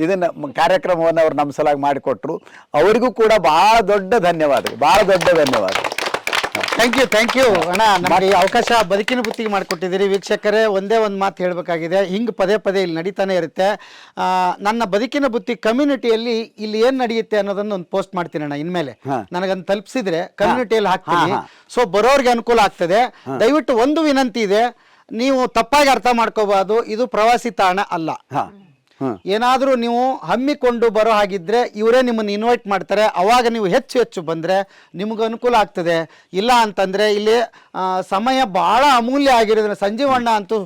ಇದನ್ನು ಕಾರ್ಯಕ್ರಮವನ್ನು ಅವ್ರು ನಮ್ಮ ಸಲಾಗಿ ಮಾಡಿಕೊಟ್ರು. ಅವರಿಗೂ ಕೂಡ ಭಾಳ ದೊಡ್ಡ ಧನ್ಯವಾದ. ಥ್ಯಾಂಕ್ ಯು ಅಣ್ಣ, ನಮಗೆ ಈ ಅವಕಾಶ ಬದುಕಿನ ಬುತ್ತಿಗೆ ಮಾಡಿಕೊಟ್ಟಿದ್ದೀರಿ. ವೀಕ್ಷಕರೇ, ಒಂದೇ ಒಂದು ಮಾತು ಹೇಳಬೇಕಾಗಿದೆ, ಹಿಂಗೆ ಪದೇ ಇಲ್ಲಿ ನಡೀತಾನೆ ಇರುತ್ತೆ. ನನ್ನ ಬದುಕಿನ ಬುತ್ತಿ ಕಮ್ಯುನಿಟಿಯಲ್ಲಿ ಇಲ್ಲಿ ಏನು ನಡೆಯುತ್ತೆ ಅನ್ನೋದನ್ನು ಒಂದು ಪೋಸ್ಟ್ ಮಾಡ್ತೀನಿ ಅಣ್ಣ. ಇನ್ಮೇಲೆ ನನಗನ್ನು ತಲುಪಿಸಿದ್ರೆ ಕಮ್ಯುನಿಟಿಯಲ್ಲಿ ಹಾಕ್ತೀನಿ. ಸೊ ಬರೋರಿಗೆ ಅನುಕೂಲ ಆಗ್ತದೆ. ದಯವಿಟ್ಟು ಒಂದು ವಿನಂತಿ ಇದೆ, ನೀವು ತಪ್ಪಾಗಿ ಅರ್ಥ ಮಾಡ್ಕೋಬಾರ್ದು. ಇದು ಪ್ರವಾಸಿ ತಾಣ ಅಲ್ಲ. ಏನಾದರೂ ನೀವು ಹಮ್ಮಿಕೊಂಡು ಬರೋ ಹಾಗಿದ್ರೆ ಇವರೇ ನಿಮ್ಮನ್ನು ಇನ್ವೈಟ್ ಮಾಡ್ತಾರೆ. ಅವಾಗ ನೀವು ಹೆಚ್ಚು ಬಂದರೆ ನಿಮ್ಗೆ ಅನುಕೂಲ ಆಗ್ತದೆ. ಇಲ್ಲ ಅಂತಂದರೆ ಇಲ್ಲಿ ಸಮಯ ಭಾಳ ಅಮೂಲ್ಯ ಆಗಿರೋದ್ರೆ, ಸಂಜೀವಣ್ಣ ಅಂತೂ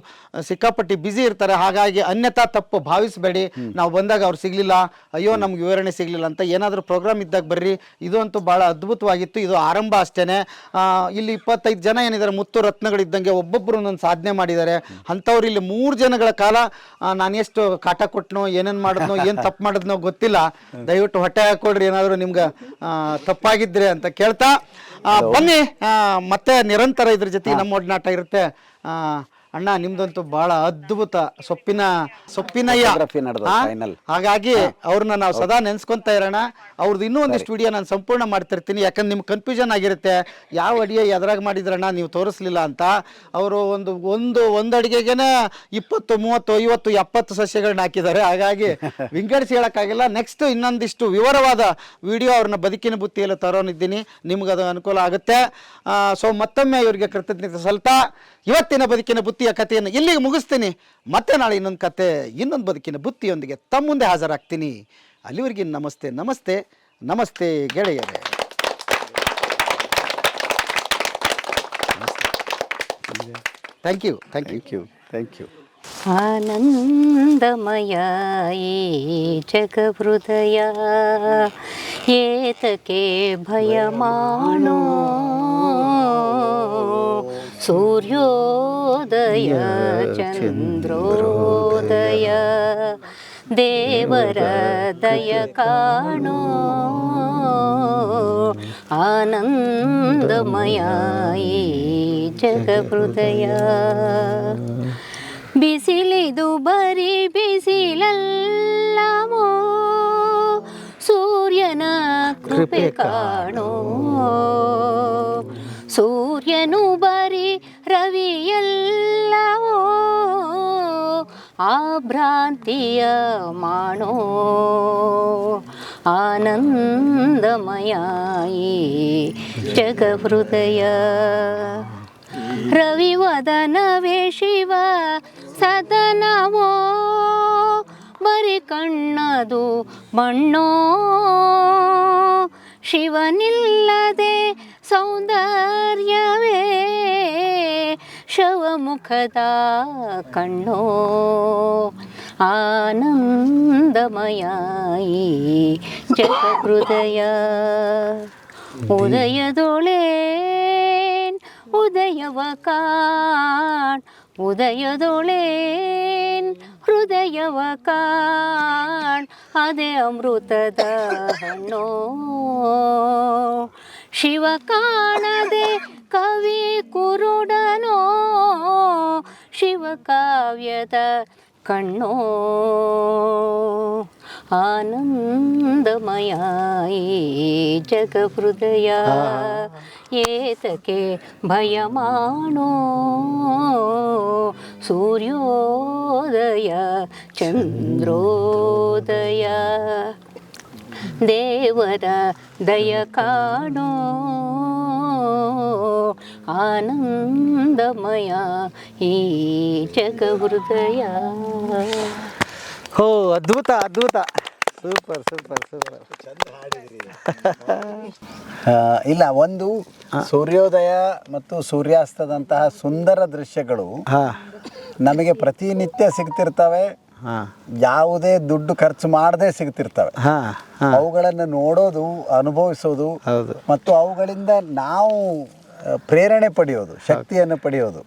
ಸಿಕ್ಕಾಪಟ್ಟಿ ಬ್ಯುಸಿ ಇರ್ತಾರೆ. ಹಾಗಾಗಿ ಅನ್ಯಥಾ ತಪ್ಪು ಭಾವಿಸಬೇಡಿ. ನಾವು ಬಂದಾಗ ಅವ್ರು ಸಿಗಲಿಲ್ಲ, ಅಯ್ಯೋ ನಮ್ಗೆ ವಿವರಣೆ ಸಿಗಲಿಲ್ಲ ಅಂತ. ಏನಾದರೂ ಪ್ರೋಗ್ರಾಮ್ ಇದ್ದಾಗ ಬರ್ರಿ. ಇದು ಅಂತೂ ಭಾಳ ಅದ್ಭುತವಾಗಿತ್ತು. ಇದು ಆರಂಭ ಅಷ್ಟೇ. ಇಲ್ಲಿ 25 ಜನ ಏನಿದ್ದಾರೆ, ಮುತ್ತು ರತ್ನಗಳಿದ್ದಂಗೆ ಒಬ್ಬೊಬ್ಬರು ಒಂದೊಂದು ಸಾಧನೆ ಮಾಡಿದ್ದಾರೆ. ಅಂಥವ್ರು ಇಲ್ಲಿ 3 ಜನಗಳ ಕಾಲ ನಾನು ಎಷ್ಟು ಕಾಟ ಕೊಟ್ಟನೋ, ಏನೇನು ಮಾಡಿದ್ನೋ, ಏನು ತಪ್ಪು ಮಾಡಿದ್ನೋ ಗೊತ್ತಿಲ್ಲ. ದಯವಿಟ್ಟು ಹೊಟ್ಟೆ ಹಾಕೊಳ್ರಿ ಏನಾದರೂ ನಿಮ್ಗೆ ತಪ್ಪಾಗಿದ್ರೆ ಅಂತ ಕೇಳ್ತಾ, ಬನ್ನಿ ಮತ್ತೆ ನಿರಂತರ ಇದ್ರ ಜೊತೆ ನಮ್ಮ ಒಡನಾಟ ಇರುತ್ತೆ. ಅಣ್ಣ ನಿಮ್ದಂತೂ ಬಹಳ ಅದ್ಭುತ ಸೊಪ್ಪಿನಯ್ಯ. ಹಾಗಾಗಿ ಅವ್ರನ್ನ ನಾವು ಸದಾ ನೆನ್ಸ್ಕೊಂತ ಇರೋಣ. ಅವ್ರದ್ದು ಇನ್ನೂ ಒಂದಿಷ್ಟು ವಿಡಿಯೋ ನಾನು ಸಂಪೂರ್ಣ ಮಾಡ್ತಿರ್ತೀನಿ. ಯಾಕಂದ್ರೆ ನಿಮ್ಗೆ ಕನ್ಫ್ಯೂಷನ್ ಆಗಿರುತ್ತೆ, ಯಾವ ಅಡಿಗೆ ಎದ್ರಾಗ ಮಾಡಿದ್ರಣ್ಣ ನೀವು ತೋರಿಸ್ಲಿಲ್ಲ ಅಂತ. ಅವರು ಒಂದು ಅಡಿಗೆಗೇನೆ 20, 30, 50, 70 ಸಸ್ಯಗಳನ್ನ ಹಾಕಿದ್ದಾರೆ. ಹಾಗಾಗಿ ವಿಂಗಡಿಸಿ ಹೇಳೋಕ್ಕಾಗಿಲ್ಲ. ನೆಕ್ಸ್ಟ್ ಇನ್ನೊಂದಿಷ್ಟು ವಿವರವಾದ ವಿಡಿಯೋ ಅವ್ರನ್ನ ಬದುಕಿನ ಬುತ್ತಿಯಲ್ಲಿ ತರೋನಿದ್ದೀನಿ, ನಿಮ್ಗೆ ಅದು ಅನುಕೂಲ ಆಗುತ್ತೆ. ಸೊ ಮತ್ತೊಮ್ಮೆ ಇವರಿಗೆ ಕೃತಜ್ಞತೆ ಸಲ್ತಾ ಇವತ್ತಿನ ಬದುಕಿನ ಬುತ್ತಿಯ ಕಥೆಯನ್ನು ಇಲ್ಲಿಗೆ ಮುಗಿಸ್ತೀನಿ. ಮತ್ತೆ ನಾಳೆ ಇನ್ನೊಂದು ಬದುಕಿನ ಬುತ್ತಿಯೊಂದಿಗೆ ತಮ್ಮ ಮುಂದೆ ಹಾಜರಾಗ್ತೀನಿ. ಅಲ್ಲಿವರೆಗೆ ನಮಸ್ತೆ ಗೆಳೆಯರೇ. Thank you. ಆನಂದಮಯ ಈ ಜಗಹೃದಯ, ಏತಕ್ಕೆ ಭಯ ಮಾಡೋ ಸೂರ್ಯೋದಯ ಚಂದ್ರೋದಯ, ದೇವರ ದಯ ಕಾಣೋ ಆನಂದಮಯ ಈ ಜಗಹೃದಯ. ಬಿಸಿಲಿದು ಬರೀ ಬಿಸಿಲಲ್ಲವೋ, ಸೂರ್ಯನ ಕೃಪೆ ಕಾಣೋ. ಸೂರ್ಯನು ಬರೀ ರವಿಯಲ್ಲವೋ, ಆ ಭ್ರಾಂತಿಯ ಮಾಡೋ ಆನಂದಮಯ ಈ ಜಗಹೃದಯ. ರವಿವದನವೇ ಶಿವ ಸದನವೋ, ಬರಿ ಕಣ್ಣದು ಮಣ್ಣೋ. ಶಿವನಿಲ್ಲದೆ ಸೌಂದರ್ಯವೇ ಶವಮುಖದ ಕಣ್ಣೋ ಆನಂದಮಯಾಯಿ ಜಗಹೃದಯ ಉದಯದೊಳೇನ್ ಉದಯವ ಕಾಣ್ ಉದಯದೊಳೇನ್ ಹೃದಯವ ಕಾಣ್ ಅದೇ ಅಮೃತದ ಹಣ್ಣೋ ಶಿವ ಕಾಣದೆ ಕವಿ ಕುರುಡನೋ ಶಿವ ಕಾವ್ಯದ ಕಣ್ಣೋ ಆನಂದಮಯಾಯಿ ಜಗಹೃದಯ ಏತಕ್ಕೆ ಭಯ ಮಾಡೋ ಸೂರ್ಯೋದಯ ಚಂದ್ರೋದಯ ದೇವರ ದಯ ಕಾಣೋ ಆನಂದಮಯ ಈ ಜಗಹೃದಯ. ಹೋ ಅದ್ಭುತ ಅದ್ಭುತ, ಸೂಪರ್ ಸೂಪರ್ ಸೂಪರ್. ಇಲ್ಲ, ಒಂದು ಸೂರ್ಯೋದಯ ಮತ್ತು ಸೂರ್ಯಾಸ್ತದಂತಹ ಸುಂದರ ದೃಶ್ಯಗಳು ನಮಗೆ ಪ್ರತಿನಿತ್ಯ ಸಿಗ್ತಿರ್ತವೆ, ಯಾವುದೇ ದುಡ್ಡು ಖರ್ಚು ಮಾಡದೆ ಸಿಗ್ತಿರ್ತವೆ. ಅವುಗಳನ್ನು ನೋಡೋದು, ಅನುಭವಿಸೋದು ಮತ್ತು ಅವುಗಳಿಂದ ನಾವು ಪ್ರೇರಣೆ ಪಡೆಯೋದು, ಶಕ್ತಿಯನ್ನು ಪಡೆಯೋದು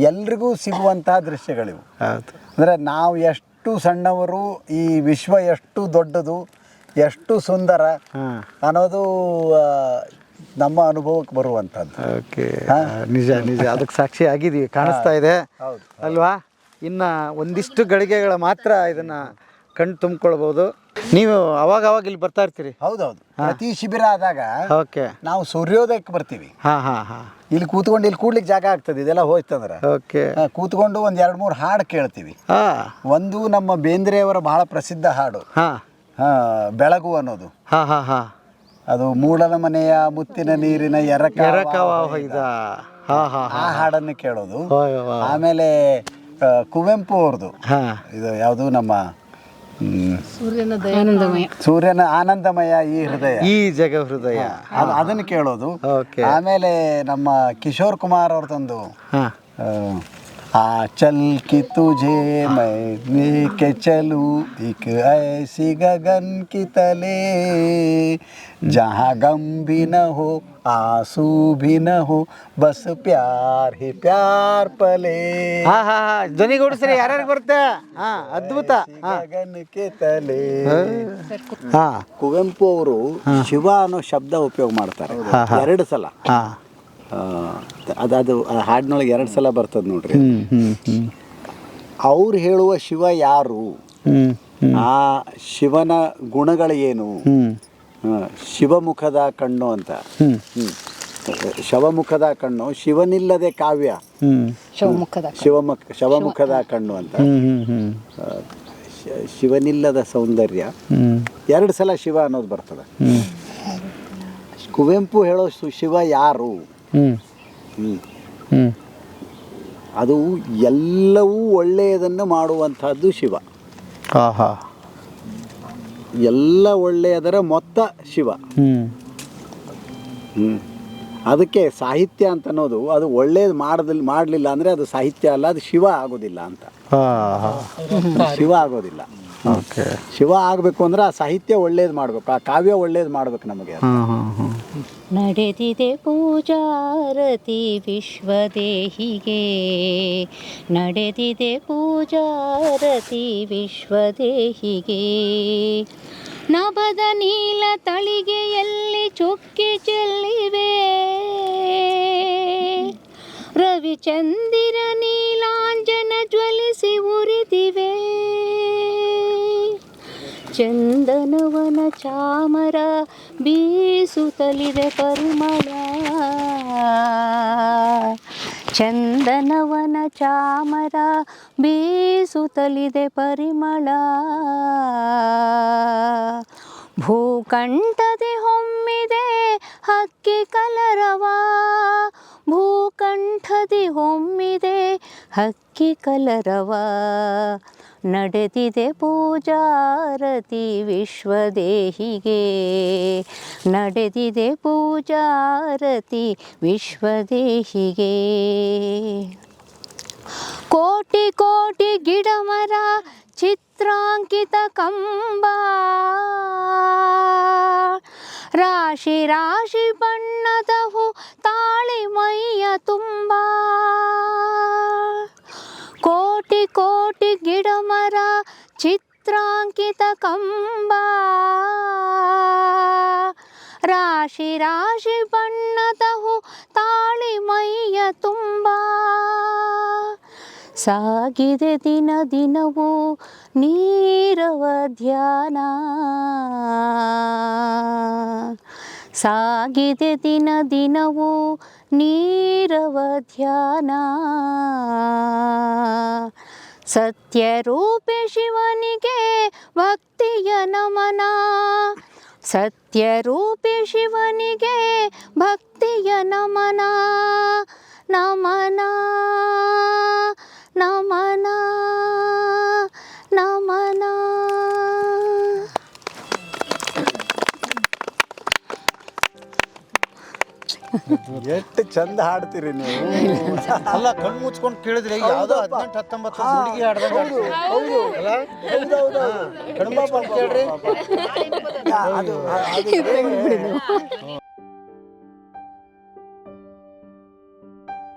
ಎಲ್ರಿಗೂ ಸಿಗುವಂತಹ ದೃಶ್ಯಗಳಿವು. ಅಂದರೆ ನಾವು ಎಷ್ಟು ಸಣ್ಣವರು, ಈ ವಿಶ್ವ ಎಷ್ಟು ದೊಡ್ಡದು, ಎಷ್ಟು ಸುಂದರ ಅನ್ನೋದು ನಮ್ಮ ಅನುಭವಕ್ಕೆ ಬರುವಂಥದ್ದು. ಓಕೆ, ನಿಜ ನಿಜ, ಅದಕ್ಕೆ ಸಾಕ್ಷಿ ಆಗಿದ್ದೀವಿ, ಕಾಣಿಸ್ತಾ ಇದೆ ಅಲ್ವಾ? ಇನ್ನು ಒಂದಿಷ್ಟು ಗಳಿಗೆಗಳ ಮಾತ್ರ ಇದನ್ನು ಕಣ್ಣು ತುಂಬಿಕೊಳ್ಬೋದು. ನೀವು ಅವಾಗ ಇಲ್ಲಿ ಬರ್ತಾ ಇರ್ತೀರಿ? ಹೌದೌದು, ಪ್ರತಿ ಶಿಬಿರ ಆದಾಗ ಓಕೆ ನಾವು ಸೂರ್ಯೋದಯಕ್ಕೆ ಬರ್ತೀವಿ. ಹಾಂ ಇಲ್ಲಿ ಕೂತ್ಕೊಂಡು ಇಲ್ಲಿ ಕೂಡ್ಲಿಕ್ಕೆ ಜಾಗ ಆಗ್ತದೆ, ಇದೆಲ್ಲ ಹೋಯ್ತಂದ್ರೆ ಓಕೆ ಕೂತ್ಕೊಂಡು ಒಂದು 2-3 ಹಾಡು ಕೇಳ್ತೀವಿ. ಒಂದು ನಮ್ಮ ಬೇಂದ್ರೆಯವರ ಬಹಳ ಪ್ರಸಿದ್ಧ ಹಾಡು ಬೆಳಗು ಅನ್ನೋದು. ಅದು ಮೂಡಲ ಮನೆಯ ಮುತ್ತಿನ ನೀರಿನ ಎರಕವ ಆ ಹಾಡನ್ನು ಕೇಳೋದು. ಆಮೇಲೆ ಕುವೆಂಪು ಅವ್ರದ್ದು ಇದು ಯಾವುದು, ನಮ್ಮ ಸೂರ್ಯನ ಆನಂದಮಯ ಈ ಹೃದಯ, ಈ ಜಗ ಹೃದಯ, ಅದನ್ನು ಕೇಳೋದು. ಆಮೇಲೆ ನಮ್ಮ ಕಿಶೋರ್ ಕುಮಾರ್ ಅವ್ರದ್ದೊಂದು चल कि तुझे मैं लेके चलूं एक ऐसी गगन की तले जहाँ गम भी न हो आंसू भी न हो बस प्यार ही प्यार पले. ಧ್ವನಿಗೂಡಿಸ್ರಿ, ಯಾರ್ಯಾರು ಬರುತ್ತೆ? ಅದ್ಭುತ. ಗಗನ್ ಕೆ ತಲೆ. ಕುವೆಂಪು ಅವರು ಶಿವ ಅನ್ನೋ ಶಬ್ದ ಉಪಯೋಗ ಮಾಡ್ತಾರೆ 2 ಸಲ. ಅದು ಹಾಡಿನೊಳಗೆ 2 ಸಲ ಬರ್ತದೆ ನೋಡ್ರಿ. ಅವ್ರು ಹೇಳುವ ಶಿವ ಯಾರು, ಆ ಶಿವನ ಗುಣಗಳು ಏನು, ಶಿವಮುಖದ ಕಣ್ಣು ಅಂತ. ಶವಮುಖದ ಕಣ್ಣು, ಶಿವನಿಲ್ಲದೆ ಕಾವ್ಯ, ಶವಮುಖದ ಕಣ್ಣು ಅಂತ. ಶಿವನಿಲ್ಲದ ಸೌಂದರ್ಯ, 2 ಸಲ ಶಿವ ಅನ್ನೋದು ಬರ್ತದೆ. ಕುವೆಂಪು ಹೇಳೋ ಶಿವ ಯಾರು, ಅದು ಎಲ್ಲವೂ ಒಳ್ಳೆಯದನ್ನು ಮಾಡುವಂಥದ್ದು ಶಿವ. ಎಲ್ಲ ಒಳ್ಳೆಯದರ ಮೊತ್ತ ಶಿವ. ಅದಕ್ಕೆ ಸಾಹಿತ್ಯ ಅಂತ ಅನ್ನೋದು, ಅದು ಒಳ್ಳೇದು ಮಾಡಲಿಲ್ಲ ಅಂದರೆ ಅದು ಸಾಹಿತ್ಯ ಅಲ್ಲ, ಅದು ಶಿವ ಆಗೋದಿಲ್ಲ ಅಂತ. ಶಿವ ಆಗೋದಿಲ್ಲ. ಶಿವ ಆಗಬೇಕು ಅಂದ್ರೆ ಆ ಸಾಹಿತ್ಯ ಒಳ್ಳೇದು ಮಾಡಬೇಕು, ಆ ಕಾವ್ಯ ಒಳ್ಳೇದು ಮಾಡಬೇಕು ನಮಗೆ. ನಡೆದಿದೆ ಪೂಜಾರತಿ ವಿಶ್ವದೇಹಿಗೆ, ನಡೆದಿದೆ ಪೂಜಾರತಿ ವಿಶ್ವದೇಹಿಗೆ. ನಭದ ನೀಲ ತಳಿಗೆಯಲ್ಲಿ ಚುಕ್ಕಿ ಚೆಲ್ಲಿವೆ, ರವಿಚಂದಿರ ನೀಲಾಂಜನ ಜ್ವಲಿಸಿ ಉರಿದಿವೆ. ಚಂದನವನ ಚಾಮರ ಬೀಸುತ್ತಲಿದೆ ಪರಿಮಳ, ಚಂದನವನ ಚಾಮರ ಬೀಸುತ್ತಲಿದೆ ಪರಿಮಳ. ಭೂಕಂಠದಿ ಹೊಮ್ಮಿದೆ ಹಕ್ಕಿ ಕಲರವ, ಭೂಕಂಠದಿ ಹೊಮ್ಮಿದೆ ಹಕ್ಕಿ ಕಲರವ ನಡೆದಿದೆ ಪೂಜಾರತಿ ವಿಶ್ವದೇಹಿಗೆ ನಡೆದಿದೆ ಪೂಜಾರತಿ ವಿಶ್ವದೇಹಿಗೆ ಕೋಟಿ ಕೋಟಿ ಗಿಡ ಮರ ಚಿತ್ರಾಂಕಿತ ಕಂಬ ರಾಶಿ ರಾಶಿ ಬಣ್ಣದ ಹೂ ತಾಳಿ ಮೈಯ ತುಂಬ ಕೋಟಿ ಕೋಟಿ ಗಿಡ ಮರ ಚಿತ್ರಾಂಕಿತ ಕಂಬ ರಾಶಿ ರಾಶಿ ಬಣ್ಣದ ಹೂ ತಾಳಿ ಮೈಯ ತುಂಬ ಸಾಗಿದೆ ದಿನ ದಿನವೂ ನೀರವ ಧ್ಯಾನ ಸಾಗಿದೆ ದಿನ ದಿನವೂ ನೀರವ ಧ್ಯಾನ ಸತ್ಯರೂಪಿ ಶಿವನಿಗೆ ಭಕ್ತಿಯ ನಮನ ಸತ್ಯರೂಪಿ ಶಿವನಿಗೆ ಭಕ್ತಿಯ ನಮನ ನಮನ ನಮನ ನಮನ ಎಷ್ಟು ಚಂದ ಹಾಡ್ತೀರಿ ನೀವು. ಅಲ್ಲ ಕಣ್ಣು ಮುಚ್ಕೊಂಡು ಕೇಳಿದ್ರೆ ಯಾವುದೋ 18-19 ಹುಡುಗಿ ಹಾಡ್ದಂಗೆ ಕಣ್ಮಾ ಕೇಳ್ರಿ. ಅದು